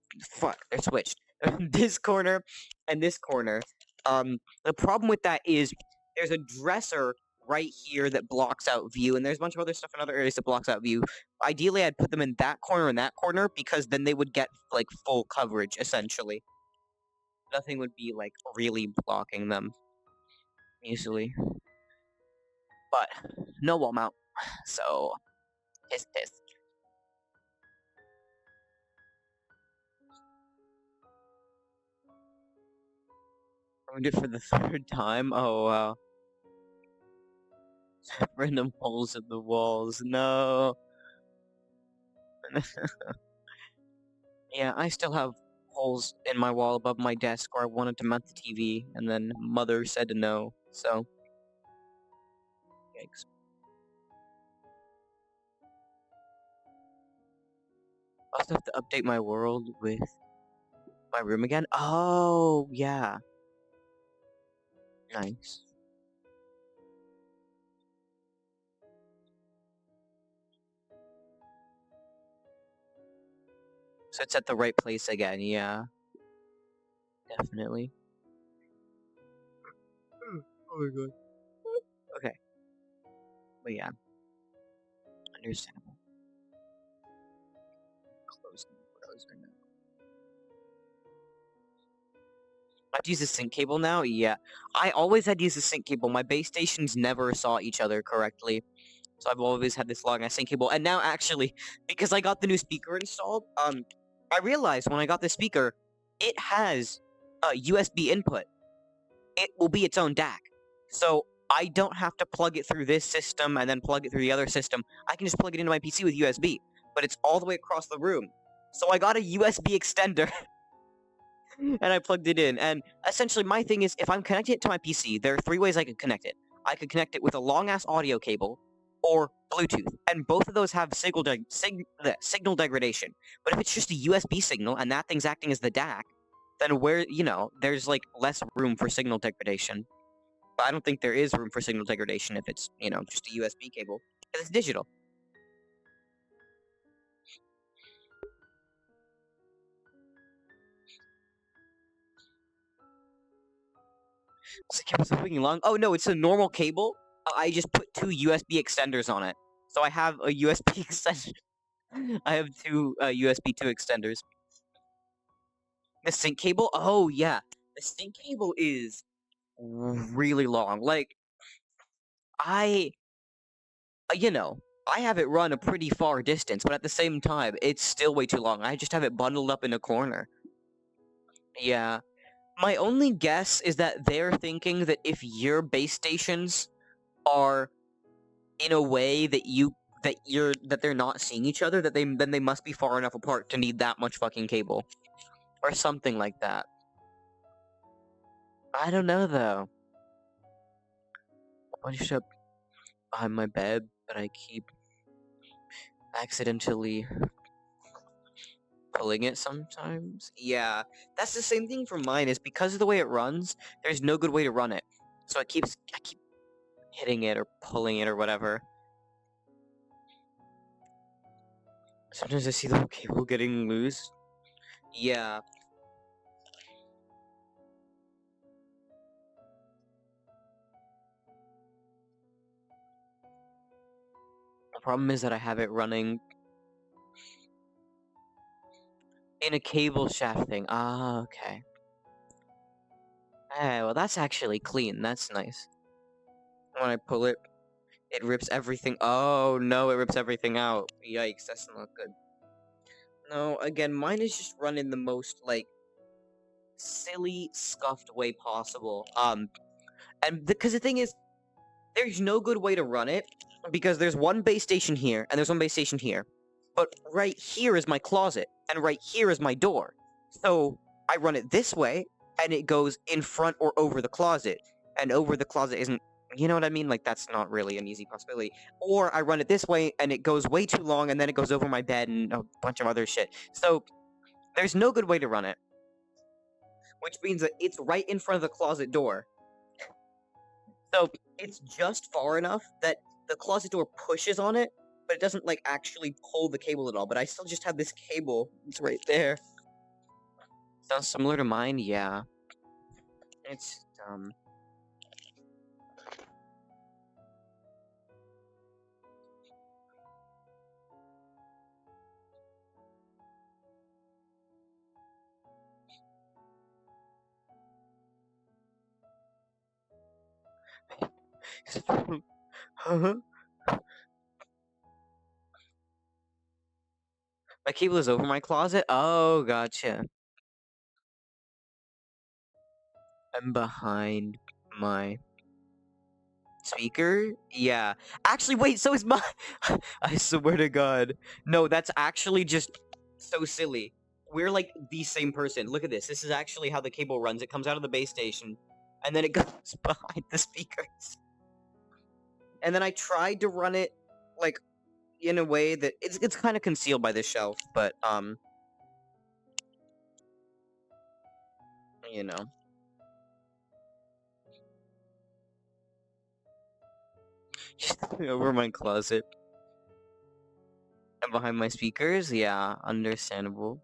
they're switched. This corner and this corner. The problem with that is there's a dresser right here that blocks out view, and there's a bunch of other stuff in other areas that blocks out view. Ideally, I'd put them in that corner and that corner, because then they would get, like, full coverage, essentially. Nothing would be, like, really blocking them easily. But, no wall mount. So, tisk. Ruined it for the third time? Oh, wow. Random holes in the walls. No. Yeah, I still have holes in my wall above my desk where I wanted to mount the TV, and then Mother said no, so... Yikes. I also have to update my world with my room again. Oh, yeah. Nice. So it's at the right place again, yeah. Definitely. Oh my god. Okay. But yeah. Understandable. Closer now. I have to use a sync cable now? Yeah. I always had to use a sync cable. My base stations never saw each other correctly. So I've always had this long ass sync cable. And now actually, because I got the new speaker installed, I realized when I got the speaker, it has a USB input. It will be its own DAC. So I don't have to plug it through this system and then plug it through the other system. I can just plug it into my PC with USB. But it's all the way across the room. So I got a USB extender. And I plugged it in. And essentially my thing is, if I'm connecting it to my PC, there are 3 ways I could connect it. I could connect it with a long-ass audio cable, or Bluetooth, and both of those have signal degradation. But if it's just a USB signal, and that thing's acting as the DAC, then there's, like, less room for signal degradation. But I don't think there is room for signal degradation if it's, just a USB cable, because it's digital. So the cable's moving along. Oh no, it's a normal cable. I just put 2 USB extenders on it. So I have a USB extender. I have 2 USB 2 extenders. The sync cable? Oh yeah. The sync cable is really long. Like, I have it run a pretty far distance, but at the same time, it's still way too long. I just have it bundled up in a corner. Yeah. My only guess is that they're thinking that if your base stations are in a way that they're not seeing each other, then they must be far enough apart to need that much fucking cable. Or something like that. I don't know though. I just up behind my bed, but I keep accidentally pulling it sometimes. Yeah, that's the same thing for mine. Is because of the way it runs, there's no good way to run it. So I keep hitting it or pulling it or whatever. Sometimes I see the whole cable getting loose. Yeah. The problem is that I have it running in a cable shaft thing. Ah, okay. Hey, well that's actually clean. That's nice. When I pull it, it rips everything. Oh no, it rips everything out. Yikes, that's not good. No, again, mine is just run in the most like silly, scuffed way possible. And because the thing is, there's no good way to run it because there's one base station here and there's one base station here, but right here is my closet and right here is my door. So I run it this way and it goes in front or over the closet, and over the closet isn't. You know what I mean? Like, that's not really an easy possibility. Or I run it this way, and it goes way too long, and then it goes over my bed and a bunch of other shit. So, there's no good way to run it. Which means that it's right in front of the closet door. So, it's just far enough that the closet door pushes on it, but it doesn't, like, actually pull the cable at all. But I still just have this cable. It's right there. Sounds similar to mine? Yeah. It's dumb. Huh? My cable is over my closet? Oh, gotcha. I'm behind my speaker? Yeah. Actually, wait, so is my... I swear to God. No, that's actually just so silly. We're like the same person. Look at this. This is actually how the cable runs. It comes out of the base station, and then it goes behind the speakers. And then I tried to run it, like, in a way that... It's kind of concealed by this shelf, but, you know. Just over my closet. And behind my speakers? Yeah, understandable.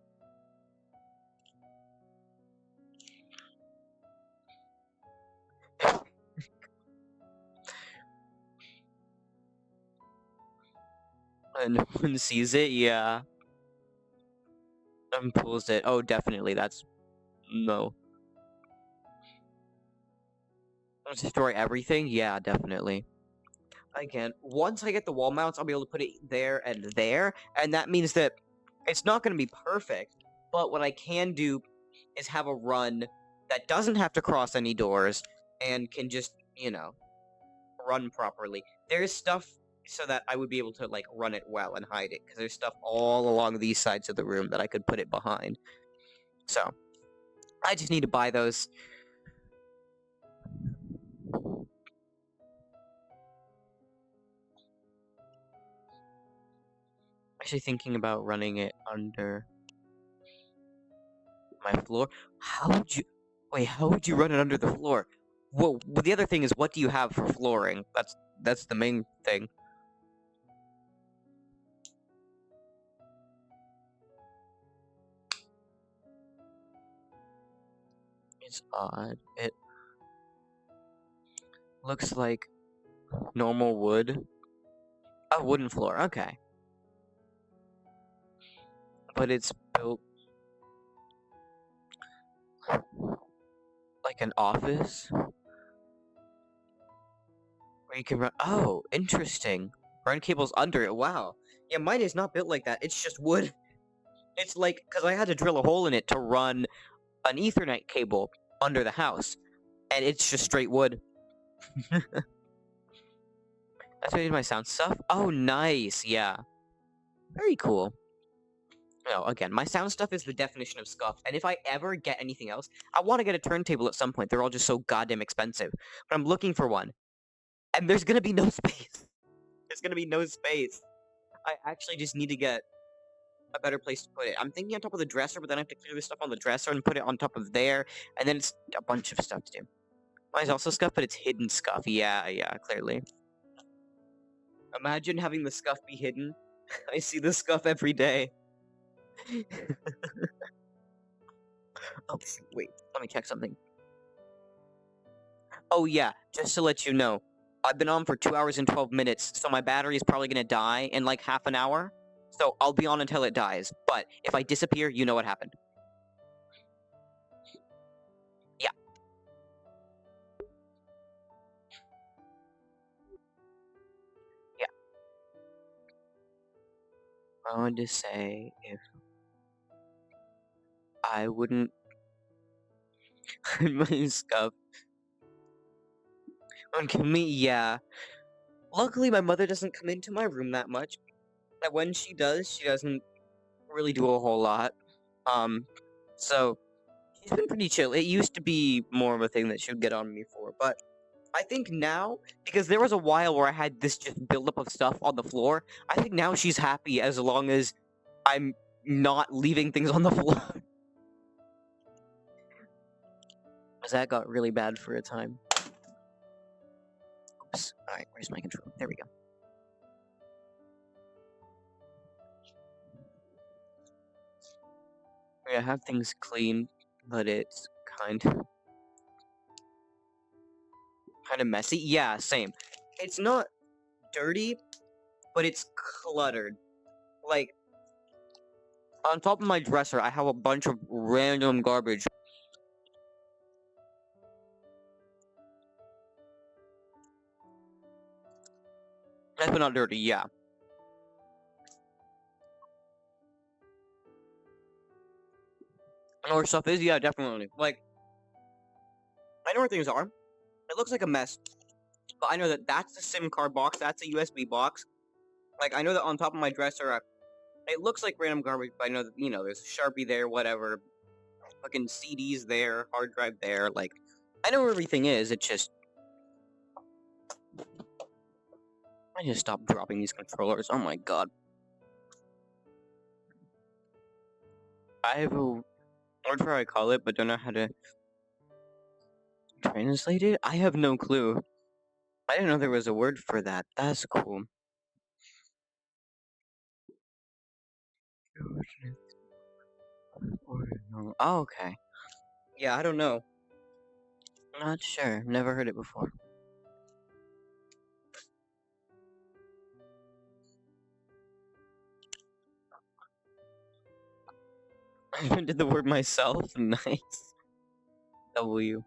And no one sees it? Yeah. And pulls it. Oh, definitely, that's... No. Destroy everything? Yeah, definitely. Again, once I get the wall mounts, I'll be able to put it there, and that means that it's not going to be perfect, but what I can do is have a run that doesn't have to cross any doors, and can just, you know, run properly. There's stuff so that I would be able to, like, run it well and hide it, because there's stuff all along these sides of the room that I could put it behind. So, I just need to buy those. Actually thinking about running it under my floor. How would you... Wait, how would you run it under the floor? Well, the other thing is, what do you have for flooring? That's the main thing. It's odd. It looks like normal wood. Oh, wooden floor. Okay. But it's built like an office where you can run... Oh, interesting. Run cables under it. Wow. Yeah, mine is not built like that. It's just wood. It's like... Because I had to drill a hole in it to run an Ethernet cable under the house. And it's just straight wood. That's what I did my sound stuff? Oh, nice. Yeah. Very cool. No, again, my sound stuff is the definition of scuff, and if I ever get anything else, I want to get a turntable at some point. They're all just so goddamn expensive. But I'm looking for one, and there's gonna be no space. There's gonna be no space. I actually just need to get a better place to put it. I'm thinking on top of the dresser, but then I have to clear this stuff on the dresser and put it on top of there, and then it's a bunch of stuff to do. Mine's also scuff, but it's hidden scuff. Yeah, clearly. Imagine having the scuff be hidden. I see the scuff every day. Oh, wait, let me check something. Oh yeah, just to let you know, I've been on for 2 hours and 12 minutes, so my battery is probably gonna die in like half an hour. So I'll be on until it dies. But if I disappear, you know what happened. Yeah. Yeah. I wanted to say if I wouldn't my scuff on me, yeah. Luckily, my mother doesn't come into my room that much. And when she does, she doesn't really do a whole lot. So she's been pretty chill. It used to be more of a thing that she would get on me for, but I think now, because there was a while where I had this just buildup of stuff on the floor, I think now she's happy as long as I'm not leaving things on the floor. Because that got really bad for a time. Oops. Alright, where's my controller? There we go. I have things clean, but it's kind of messy. Yeah, same. It's not dirty, but it's cluttered. Like, on top of my dresser, I have a bunch of random garbage. That's not dirty, yeah. Or stuff is, yeah, definitely. Like, I know where things are. It looks like a mess, but I know that that's the SIM card box, that's a USB box. Like, I know that on top of my dresser, it looks like random garbage, but I know that, you know, there's a Sharpie there, whatever. Fucking CDs there, hard drive there, like, I know where everything is, it's just... I just stopped dropping these controllers, oh my god. I have a word for how I call it, but don't know how to translate it? I have no clue. I didn't know there was a word for that. That's cool. Oh, okay. Yeah, I don't know. Not sure. Never heard it before. I invented the word myself. Nice. W.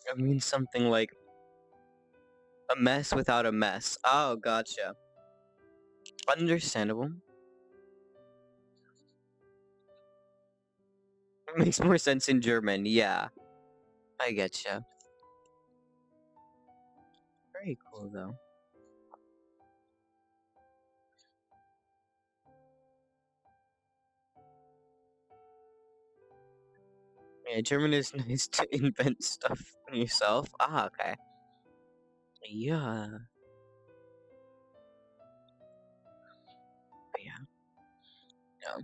It means something like a mess without a mess. Oh, gotcha. Understandable. It makes more sense in German, yeah. I getcha. Very cool, though. Yeah, German is nice to invent stuff yourself. Ah, okay. Yeah. Yeah. No.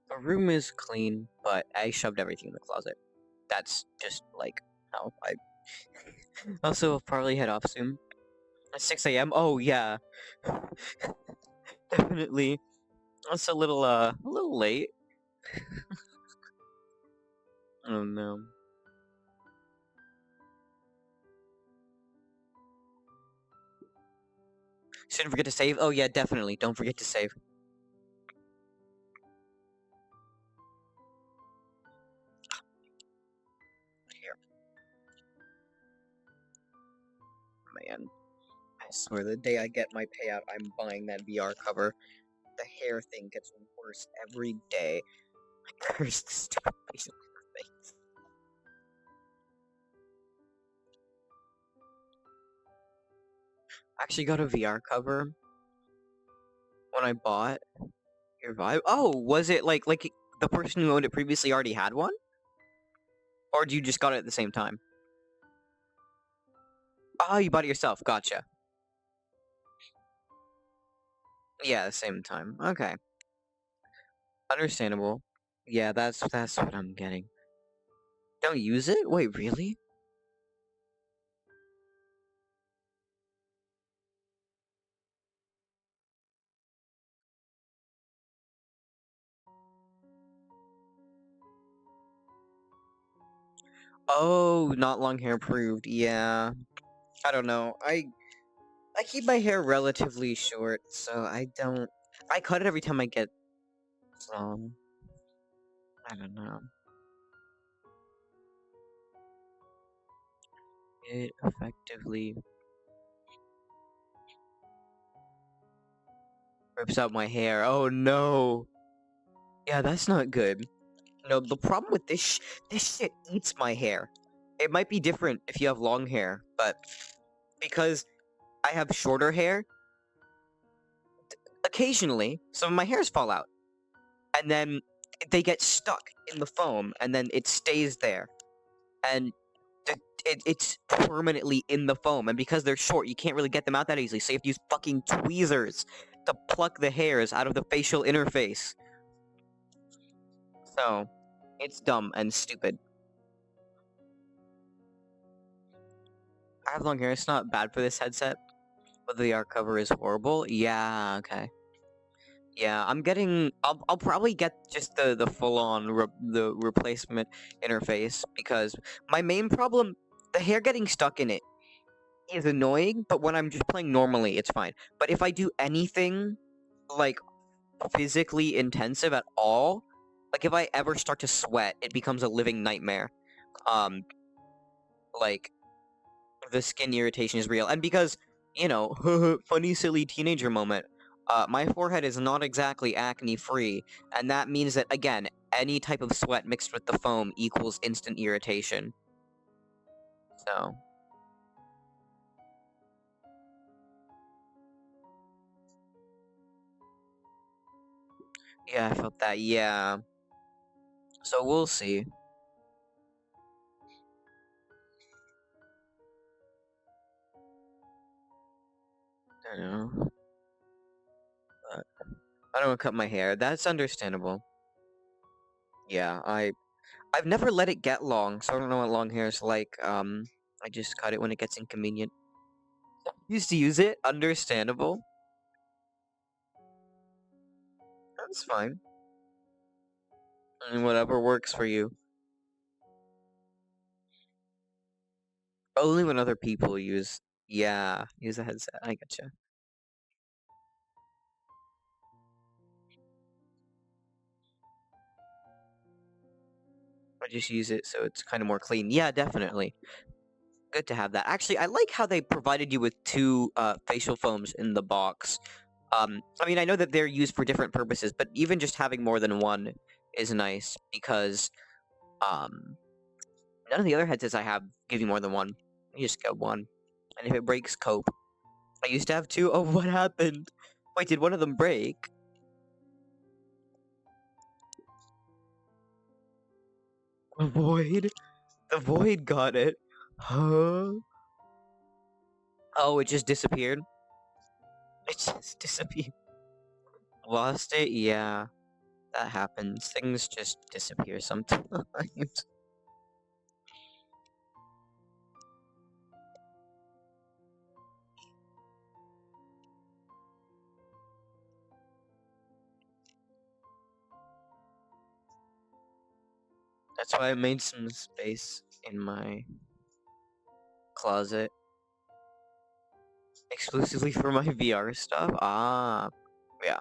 The room is clean, but I shoved everything in the closet. That's just, like, how I... Also, I'll probably head off soon. At 6 a.m.? Oh, yeah. Definitely. That's a little late. Oh, no. Shouldn't forget to save? Oh, yeah, definitely. Don't forget to save. Here. Man. I swear, the day I get my payout, I'm buying that VR cover. The hair thing gets worse every day. I curse this stupid piece of face. actually got a VR cover when I bought your Vive. Oh, was it like the person who owned it previously already had one? Or you just got it at the same time? Oh, you bought it yourself. Gotcha. Yeah, the same time. Okay. Understandable. Yeah, that's what I'm getting. Don't use it? Wait, really? Oh, not long hair approved. Yeah. I don't know. I keep my hair relatively short, so I cut it every time I get long. I don't know. It effectively rips out my hair. Oh no. Yeah, that's not good. No, the problem with this shit eats my hair. It might be different if you have long hair, but because I have shorter hair, occasionally some of my hairs fall out. And then they get stuck in the foam, and then it stays there. And it's permanently in the foam, and because they're short, you can't really get them out that easily, so you have to use fucking tweezers to pluck the hairs out of the facial interface. So, it's dumb and stupid. I have long hair, it's not bad for this headset, but the VR cover is horrible. Yeah, okay. Yeah, I'll probably get just the full-on the replacement interface, because my main problem, the hair getting stuck in it is annoying, but when I'm just playing normally, it's fine. But if I do anything, like, physically intensive at all, like, if I ever start to sweat, it becomes a living nightmare. Like, the skin irritation is real. And because, you know, funny, silly teenager moment, my forehead is not exactly acne-free, and that means that, again, any type of sweat mixed with the foam equals instant irritation. So... yeah, I felt that, yeah. So we'll see. I don't know. But I don't want to cut my hair. That's understandable. Yeah, I've never let it get long, so I don't know what long hair is like. I just cut it when it gets inconvenient. Used to use it, understandable. That's fine. I mean, whatever works for you. Only when other people use a headset. I getcha. I just use it so it's kind of more clean. Yeah, definitely. Good to have that. Actually, I like how they provided you with two facial foams in the box. I mean, I know that they're used for different purposes, but even just having more than one is nice, because none of the other headsets I have give you more than one. You just get one. And if it breaks, cope. I used to have two. Oh, what happened? Wait, did one of them break? The void? The void got it. Huh? Oh, it just disappeared? It just disappeared. Lost it? Yeah. That happens. Things just disappear sometimes. That's why I made some space in my closet. Exclusively for my VR stuff? Ah, yeah.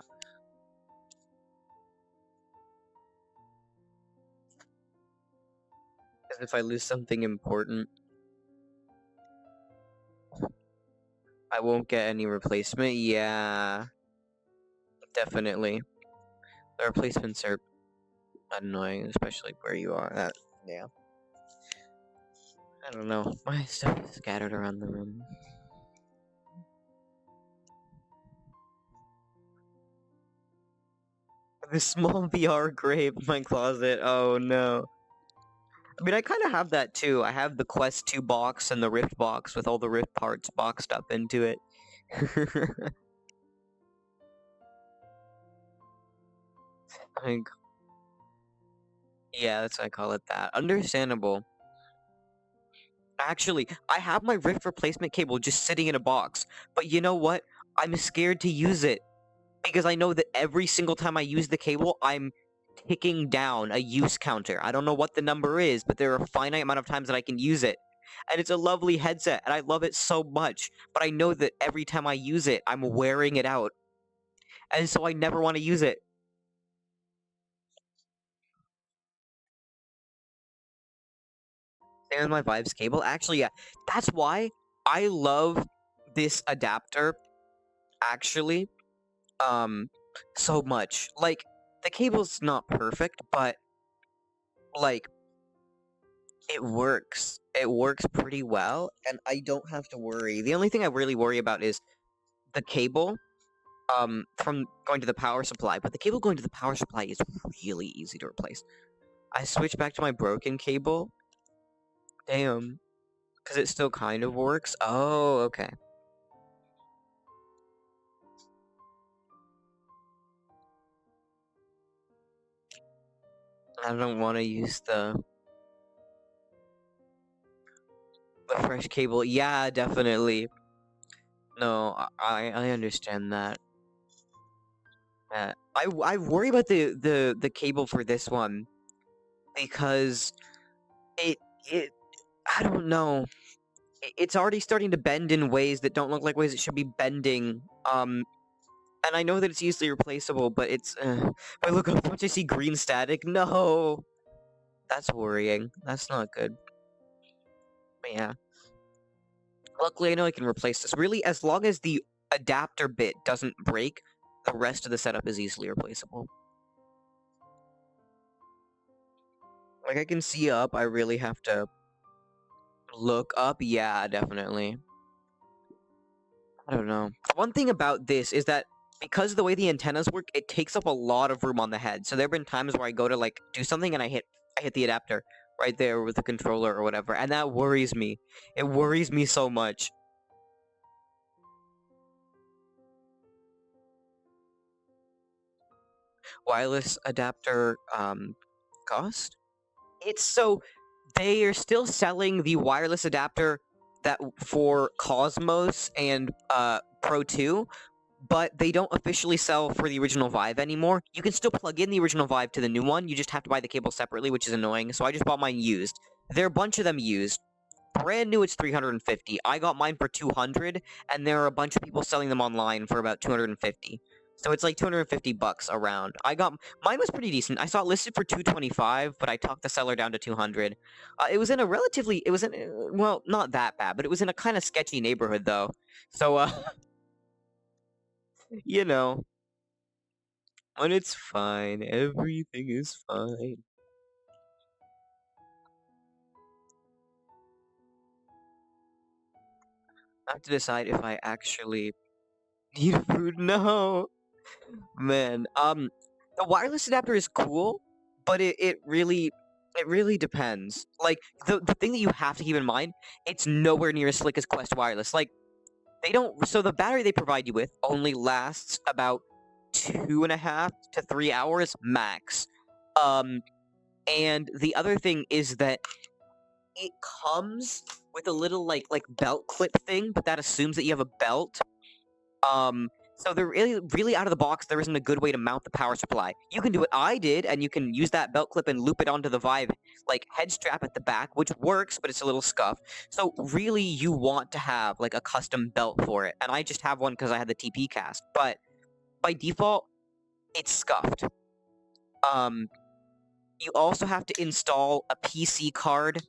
Because if I lose something important, I won't get any replacement. Yeah, definitely. The replacements are annoying, especially where you are. Yeah. I don't know. My stuff is scattered around the room. The small VR grave in my closet. Oh no. I mean, I kind of have that too. I have the Quest 2 box and the Rift box with all the Rift parts boxed up into it. Like, yeah, that's why I call it that. Understandable. Actually, I have my Rift replacement cable just sitting in a box, but you know what? I'm scared to use it because I know that every single time I use the cable, I'm ticking down a use counter. I don't know what the number is, but there are a finite amount of times that I can use it. And it's a lovely headset, and I love it so much, but I know that every time I use it, I'm wearing it out. And so I never want to use it. Same with my Vibes cable. Actually, yeah, that's why I love this adapter, actually, so much. Like, the cable's not perfect, but, like, it works. It works pretty well, and I don't have to worry. The only thing I really worry about is the cable, from going to the power supply, but the cable going to the power supply is really easy to replace. I switched back to my broken cable. Damn. Because it still kind of works? Oh, okay. I don't want to use the fresh cable. Yeah, definitely. No, I understand that. I worry about the cable for this one because it I don't know. It's already starting to bend in ways that don't look like ways it should be bending. And I know that it's easily replaceable, but it's if I look up once I see green static, no. That's worrying. That's not good. But yeah. Luckily, I know I can replace this. Really, as long as the adapter bit doesn't break, the rest of the setup is easily replaceable. Like, I can see up, I really have to look up. Yeah, definitely. I don't know. One thing about this is that because of the way the antennas work, it takes up a lot of room on the head. So there have been times where I go to, like, do something and I hit the adapter right there with the controller or whatever, and that worries me. It worries me so much. Wireless adapter cost? It's so they are still selling the wireless adapter that for Cosmos and Pro 2, but they don't officially sell for the original Vive anymore. You can still plug in the original Vive to the new one, you just have to buy the cable separately, which is annoying, so I just bought mine used. There are a bunch of them used. Brand new, it's 350. I got mine for 200, and there are a bunch of people selling them online for about 250. So it's like 250 bucks around. Mine was pretty decent. I saw it listed for 225, but I talked the seller down to 200. It was in a well, not that bad, but it was in a kind of sketchy neighborhood though. So you know, when it's fine, everything is fine. I have to decide if I actually need food. No. Man, the wireless adapter is cool, but it really depends. Like the thing that you have to keep in mind, it's nowhere near as slick as Quest Wireless. Like so the battery they provide you with only lasts about 2.5 to 3 hours max. And the other thing is that it comes with a little like belt clip thing, but that assumes that you have a belt. So they're really out of the box, there isn't a good way to mount the power supply. You can do what I did, and you can use that belt clip and loop it onto the Vive, like, head strap at the back, which works, but it's a little scuffed. So really, you want to have, like, a custom belt for it. And I just have one because I had the TP cast. But by default, it's scuffed. You also have to install a PC card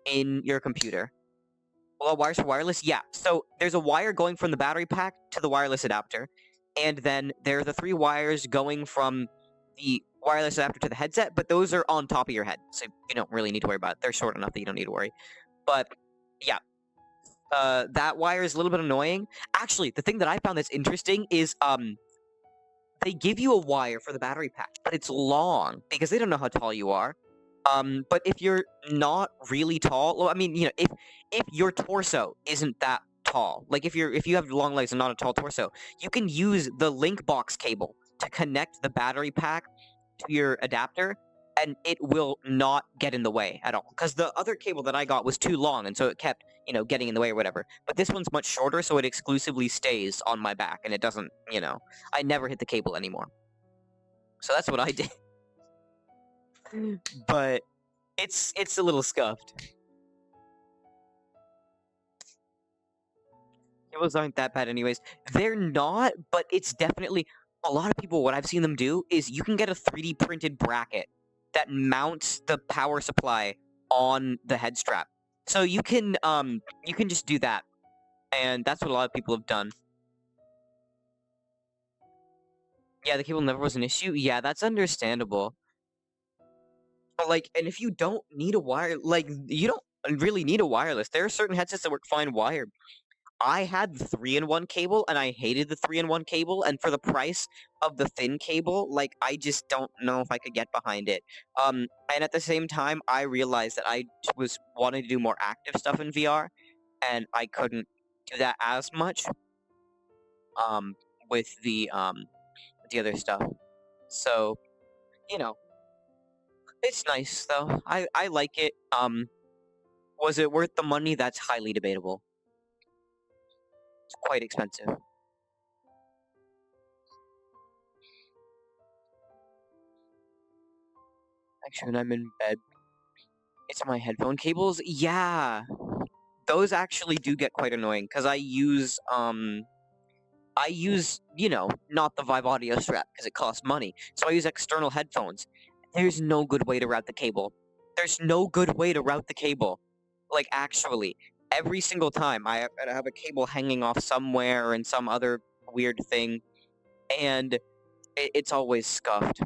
in your computer. Well, wires for wireless? Yeah. So there's a wire going from the battery pack to the wireless adapter. And then there are the 3 wires going from the wireless adapter to the headset, but those are on top of your head. So you don't really need to worry about it. They're short enough that you don't need to worry. But, yeah. That wire is a little bit annoying. Actually, the thing that I found that's interesting is, they give you a wire for the battery pack, but it's long because they don't know how tall you are. But if you're not really tall, well, I mean, you know, if your torso isn't that tall, like if you have long legs and not a tall torso, you can use the link box cable to connect the battery pack to your adapter, and it will not get in the way at all. Because the other cable that I got was too long, and so it kept, you know, getting in the way or whatever. But this one's much shorter, so it exclusively stays on my back, and it doesn't, you know, I never hit the cable anymore. So that's what I did. But it's a little scuffed. Cables aren't that bad anyways. They're not, but it's definitely a lot of people, what I've seen them do is you can get a 3D printed bracket that mounts the power supply on the head strap. So you can just do that. And that's what a lot of people have done. Yeah, the cable never was an issue. Yeah, that's understandable. But like, and if you don't need a wire, like, you don't really need a wireless. There are certain headsets that work fine wired. I had the 3-in-1 cable, and I hated the 3-in-1 cable, and for the price of the thin cable, like, I just don't know if I could get behind it. And at the same time, I realized that I was wanting to do more active stuff in VR, and I couldn't do that as much, with the other stuff. So, you know, it's nice, though. I like it. Was it worth the money? That's highly debatable. It's quite expensive. Actually, when I'm in bed, it's my headphone cables. Yeah, those actually do get quite annoying because I use, you know, not the Vive Audio strap because it costs money. So I use external headphones. There's no good way to route the cable. There's no good way to route the cable. Like, actually, every single time I have a cable hanging off somewhere or in some other weird thing, and it's always scuffed.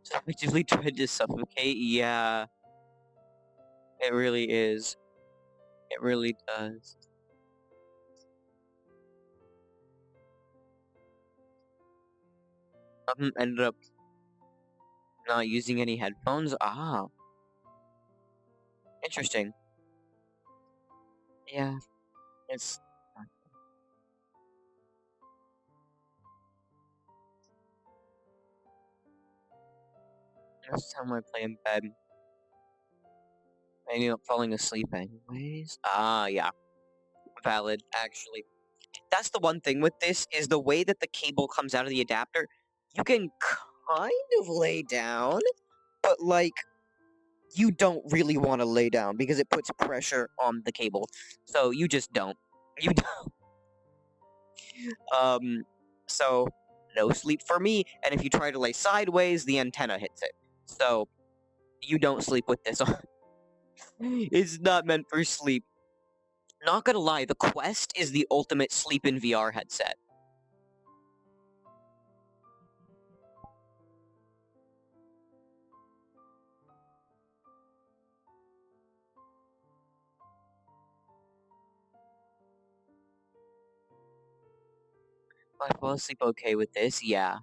So I actively tried to suffocate. Yeah, it really is. It really does. Ended up not using any headphones. Ah, interesting. Yeah, it's. This time I play in bed. I ended up falling asleep anyways. Ah, yeah. Valid, actually. That's the one thing with this, is the way that the cable comes out of the adapter. You can kind of lay down, but, like, you don't really want to lay down because it puts pressure on the cable. So you just don't. You don't. So no sleep for me, and if you try to lay sideways, the antenna hits it. So you don't sleep with this on. It's not meant for sleep. Not gonna lie, the Quest is the ultimate sleep in VR headset. I fall asleep okay with this, yeah.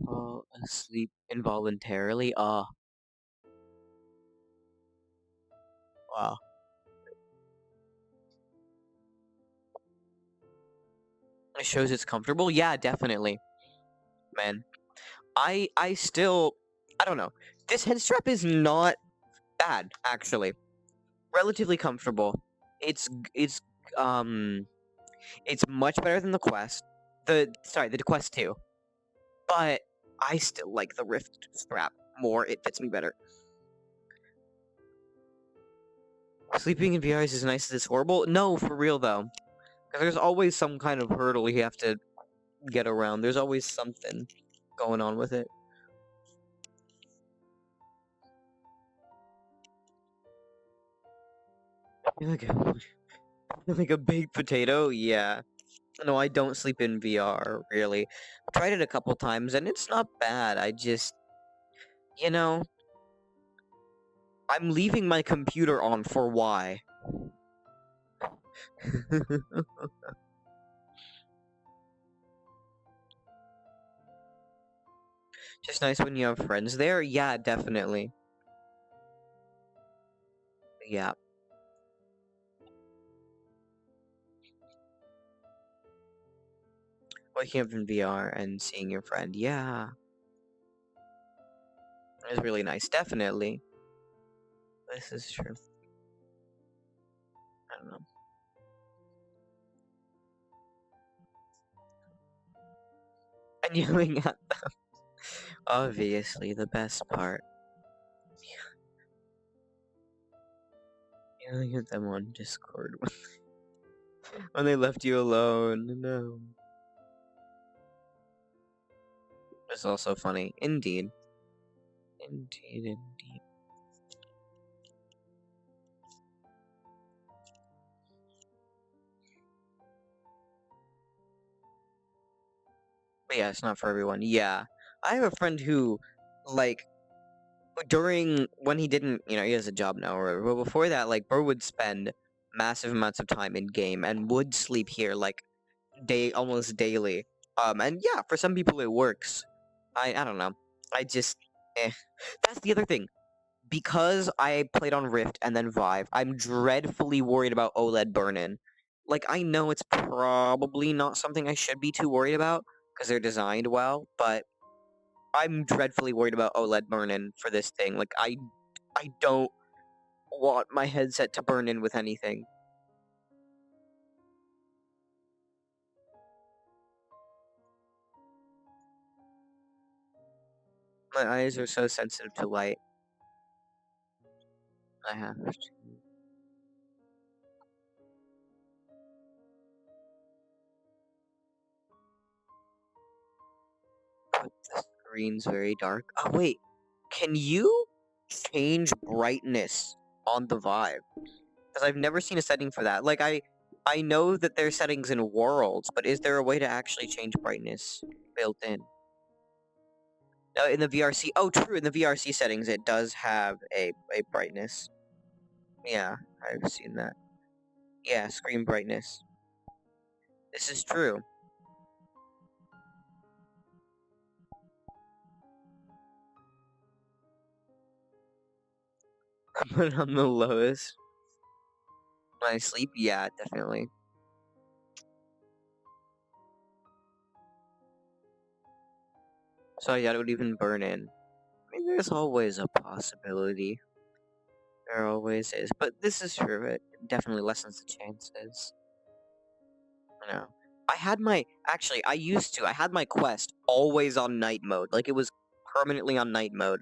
Fall asleep involuntarily? Oh. Wow. It shows it's comfortable? Yeah, definitely. Man. I still... I don't know. This head strap is not bad, actually. Relatively comfortable. It's much better than the Quest. The Quest 2. But I still like the Rift strap more. It fits me better. Sleeping in VR is as nice as it's horrible? No, for real though. Because there's always some kind of hurdle you have to get around. There's always something going on with it. You're like a baked potato? Yeah. No, I don't sleep in VR, really. I've tried it a couple times, and it's not bad. I just, you know, I'm leaving my computer on for why? Just nice when you have friends there? Yeah, definitely. Yeah. Waking up in VR and seeing your friend, yeah. It's really nice, definitely. This is true. I don't know. And yelling at them. Obviously, the best part. Yelling at them on Discord when they left you alone. No. It's also funny. Indeed. Indeed. But yeah, it's not for everyone. Yeah. I have a friend who, like, when he didn't, he has a job now or whatever, but before that, like, bro would spend massive amounts of time in game and would sleep here, like, almost daily. And yeah, for some people it works. I don't know. I just, That's the other thing. Because I played on Rift and then Vive, I'm dreadfully worried about OLED burn-in. Like, I know it's probably not something I should be too worried about, because they're designed well, but I'm dreadfully worried about OLED burn-in for this thing. Like, I don't want my headset to burn in with anything. My eyes are so sensitive to light. I have to. But the screen's very dark. Oh, wait. Can you change brightness on the Vive? Because I've never seen a setting for that. Like, I know that there's settings in Worlds, but is there a way to actually change brightness built in? In the VRC. Oh, true. In the VRC settings, it does have a brightness. Yeah, I've seen that. Yeah, screen brightness. This is true. Put it on the lowest. When I sleep, yeah, definitely. So yeah, it would even burn in. I mean, there's always a possibility. There always is, but this is true. It definitely lessens the chances. I know. I had my Quest always on night mode. Like, it was permanently on night mode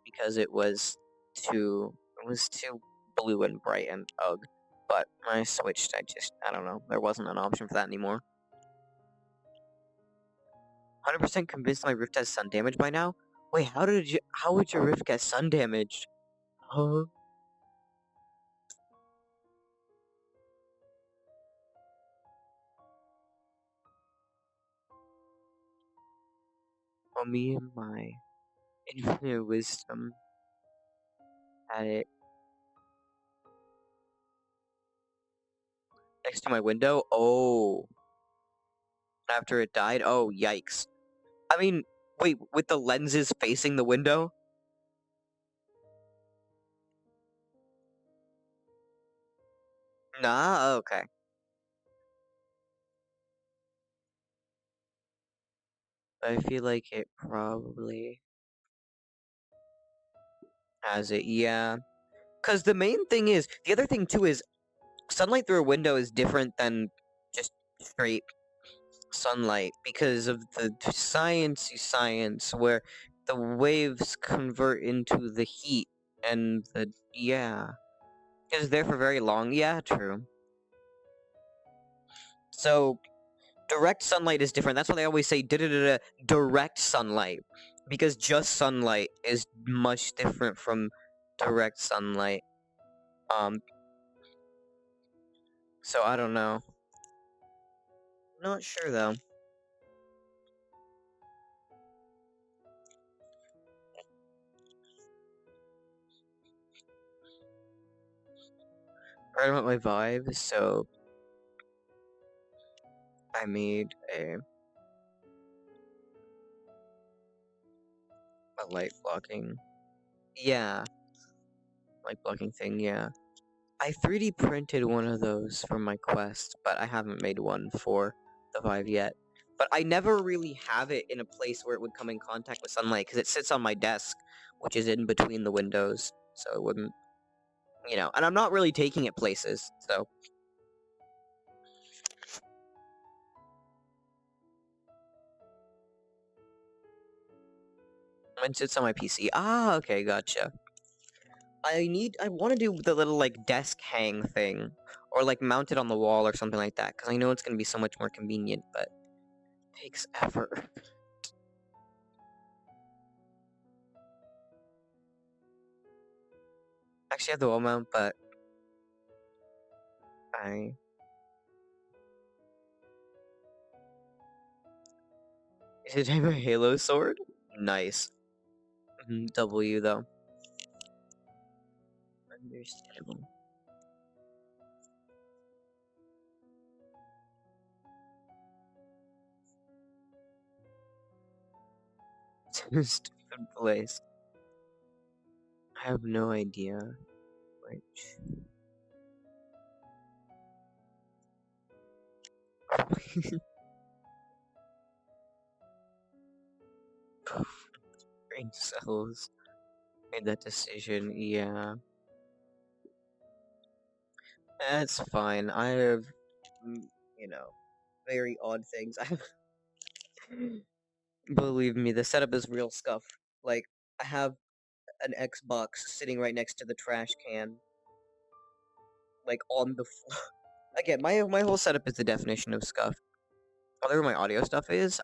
because it was too blue and bright and ugh. But when I switched, I don't know. There wasn't an option for that anymore. 100% convinced my Rift has sun damage by now? Wait, how would your Rift get sun damaged? Huh? Well, me and my infinite wisdom had it next to my window. Oh. After it died? Oh, yikes. I mean, wait, with the lenses facing the window? Nah, okay. I feel like it probably has it, yeah. Because the main thing is, the other thing too is, sunlight through a window is different than just straight sunlight because of the science where the waves convert into the heat and it's there for very long. Yeah, true. So direct sunlight is different. That's why they always say direct sunlight, because just sunlight is much different from direct sunlight. So I don't know. Not sure though. I don't want my vibe, so I made a light blocking. Yeah, light blocking thing, yeah. I 3D printed one of those for my quest, but I haven't made one for the Vive yet. But I never really have it in a place where it would come in contact with sunlight, because it sits on my desk, which is in between the windows, so it wouldn't, and I'm not really taking it places, so. Mine sits on my PC. Ah, okay, gotcha. I want to do the little, like, desk hang thing, or, like, mount it on the wall or something like that, because I know it's going to be so much more convenient, but it takes effort. Actually, I have the wall mount, but Is it type of Halo sword? Nice. W, though. Understandable. Stupid place. I have no idea which. Brain cells made that decision, yeah. That's fine. I have, very odd things. Believe me, the setup is real scuff. Like, I have an Xbox sitting right next to the trash can. Like, on the floor. Again, my whole setup is the definition of scuff. Whatever my audio stuff is,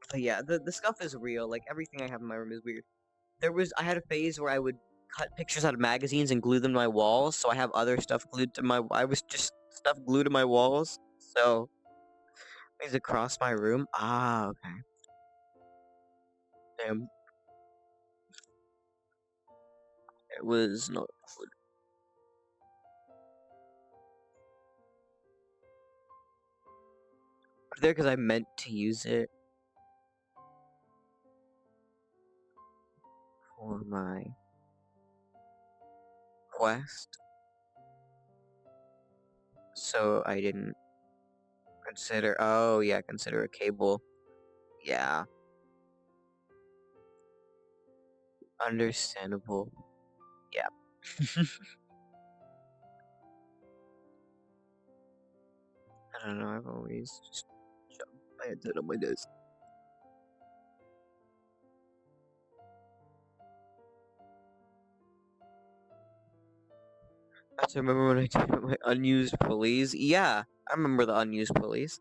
but yeah, the scuff is real. Like, everything I have in my room is weird. I had a phase where I would cut pictures out of magazines and glue them to my walls, so I have other stuff glued to I was just stuff glued to my walls, so is across my room. Ah, okay. Damn. It was not good. Put it there because I meant to use it for my quest, so I didn't consider. Oh yeah, consider a cable. Yeah, understandable. Yeah. I don't know. I've always just shoved my headset on my desk. I have to remember when I did my unused pulleys. Yeah, I remember the unused pulleys.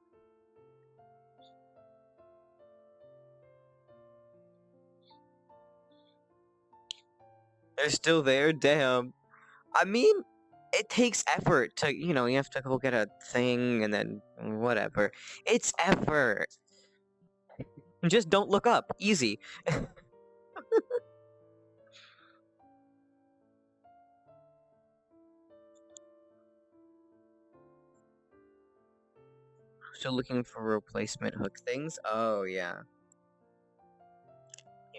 They're still there? Damn. I mean, it takes effort to, you have to go get a thing and then whatever. It's effort. Just don't look up. Easy. Still looking for replacement hook things? Oh, yeah.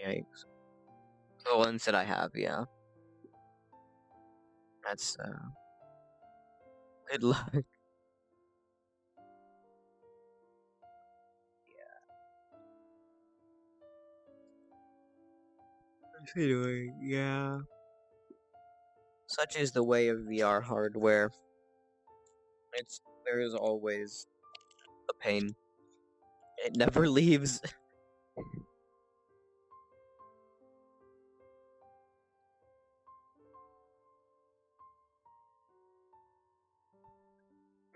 Yikes. The ones that I have, yeah. That's, good luck. Anyway, yeah. Such is the way of VR hardware. There is always a pain. It never leaves.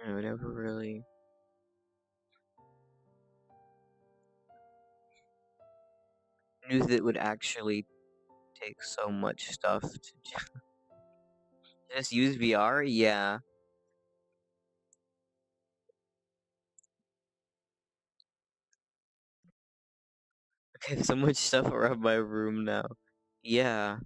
I never really. Knew that it would actually take so much stuff to just use VR? Yeah. I have so much stuff around my room now. Yeah.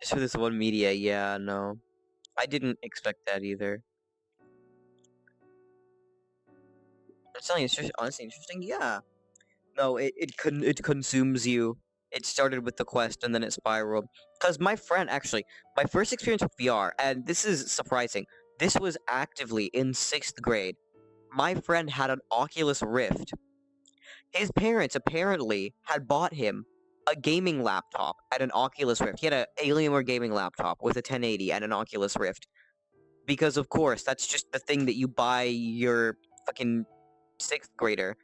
Just for this one media, yeah, no. I didn't expect that either. It's something honestly interesting, yeah. No, it consumes you. It started with the quest and then it spiraled. Cause my friend actually, my first experience with VR, and this is surprising. This was actively in 6th grade. My friend had an Oculus Rift. His parents apparently had bought him a gaming laptop and an Oculus Rift. He had an Alienware gaming laptop with a 1080 and an Oculus Rift. Because of course, that's just the thing that you buy your fucking 6th grader.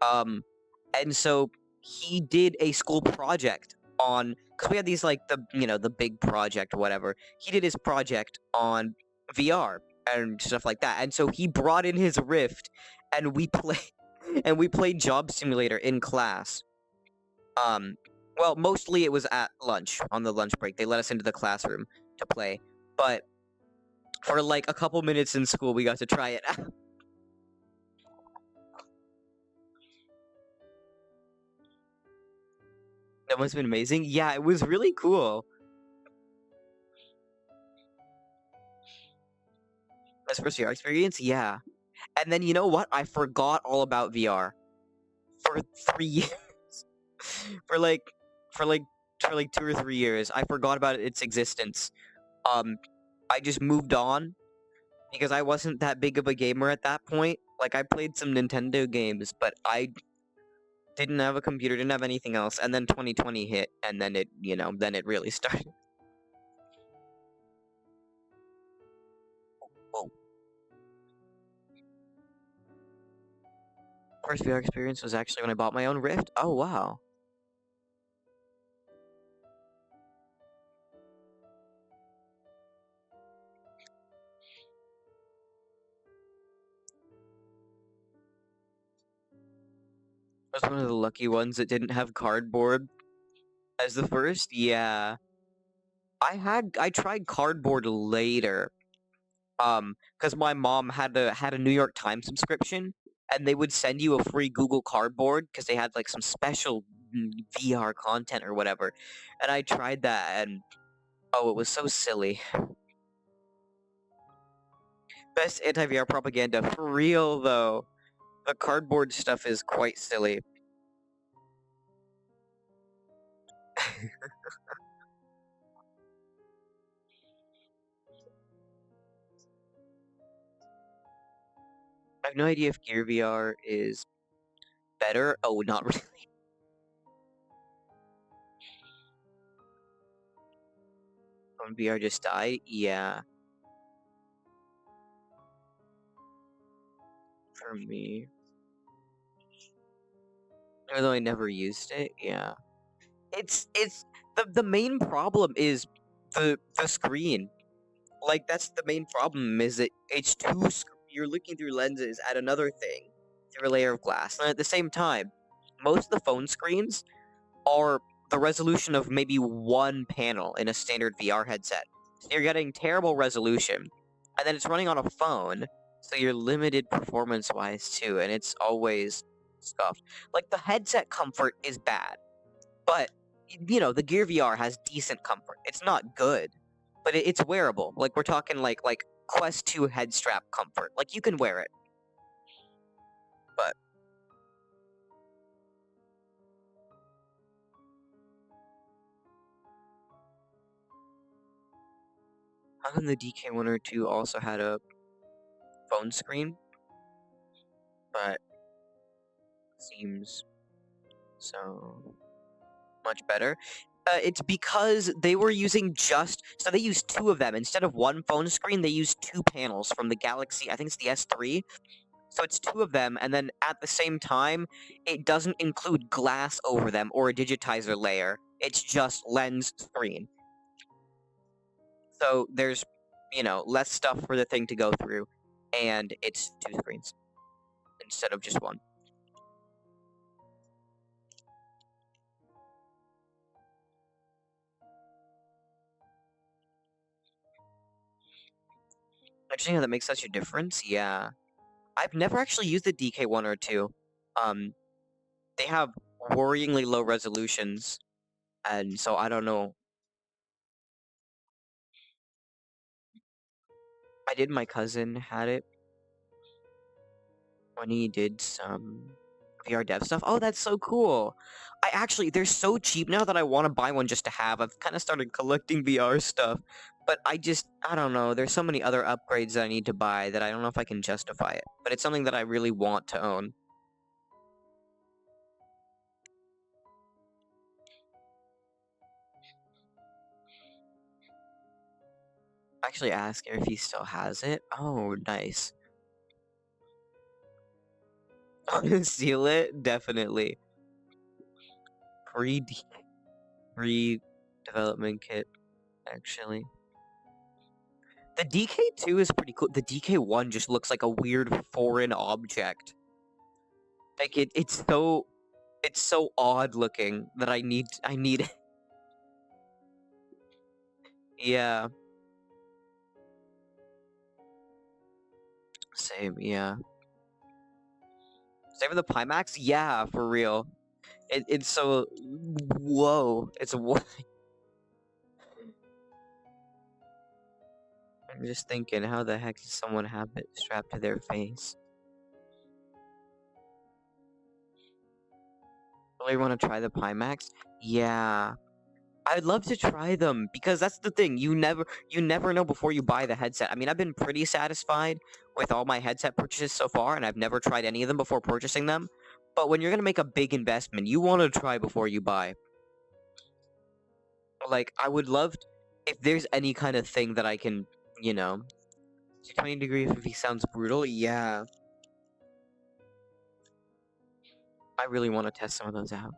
And so he did a school project on, because we had these like the big project or whatever. He did his project on VR and stuff like that. And so he brought in his Rift, and we played Job Simulator in class. Well, mostly it was at lunch on the lunch break. They let us into the classroom to play, but for like a couple minutes in school, we got to try it out. That must have been amazing. Yeah, it was really cool. As first VR experience, yeah. And then you know what? I forgot all about VR for 3 years. for like, for like, for like 2 or 3 years, I forgot about its existence. I just moved on because I wasn't that big of a gamer at that point. Like, I played some Nintendo games, but I didn't have a computer, didn't have anything else. And then 2020 hit, and then then it really started. Whoa. First VR experience was actually when I bought my own Rift. Oh, wow. I was one of the lucky ones that didn't have cardboard as the first. Yeah. I tried cardboard later. Because my mom had a New York Times subscription, and they would send you a free Google Cardboard because they had like some special VR content or whatever. And I tried that, and oh, it was so silly. Best anti-VR propaganda for real though. The cardboard stuff is quite silly. I have no idea if Gear VR is better. Oh, not really. When VR just died? Yeah. For me. Even though I never used it, yeah. It's the main problem is the screen. Like that's the main problem is that it's you're looking through lenses at another thing through a layer of glass. And at the same time, most of the phone screens are the resolution of maybe one panel in a standard VR headset. So you're getting terrible resolution. And then it's running on a phone, so you're limited performance-wise too, and it's always scuffed. Like the headset comfort is bad, but the Gear VR has decent comfort. It's not good, but it's wearable. Like we're talking like Quest 2 head strap comfort. Like you can wear it. But how come the DK1 or 2 also had a phone screen? But seems so much better. It's because they were using so they used 2 of them instead of one phone screen. They used 2 panels from the Galaxy. I think it's the S3. So it's 2 of them, and then at the same time, it doesn't include glass over them or a digitizer layer. It's just lens screen. So there's less stuff for the thing to go through, and it's 2 screens instead of just one. Interesting how that makes such a difference. Yeah. I've never actually used the DK1 or 2. They have worryingly low resolutions, and so I don't know. My cousin had it when he did some VR dev stuff. Oh, that's so cool. They're so cheap now that I want to buy one just to have. I've kind of started collecting VR stuff, but I don't know. There's so many other upgrades that I need to buy that I don't know if I can justify it. But it's something that I really want to own. Actually ask if he still has it. Oh, nice. Seal it? Definitely. Pre-development kit, actually. The DK2 is pretty cool. The DK1 just looks like a weird foreign object. Like it's so odd looking that I need it. Yeah. Same, yeah. Same with the Pimax? Yeah, for real. It's so whoa. It's what I'm just thinking, how the heck does someone have it strapped to their face? Really want to try the Pimax? Yeah. I'd love to try them because that's the thing. You never know before you buy the headset. I mean, I've been pretty satisfied with all my headset purchases so far, and I've never tried any of them before purchasing them. But when you're gonna make a big investment, you want to try before you buy. Like, I would love if there's any kind of thing that I can, 20 degrees if he sounds brutal. Yeah. I really want to test some of those out.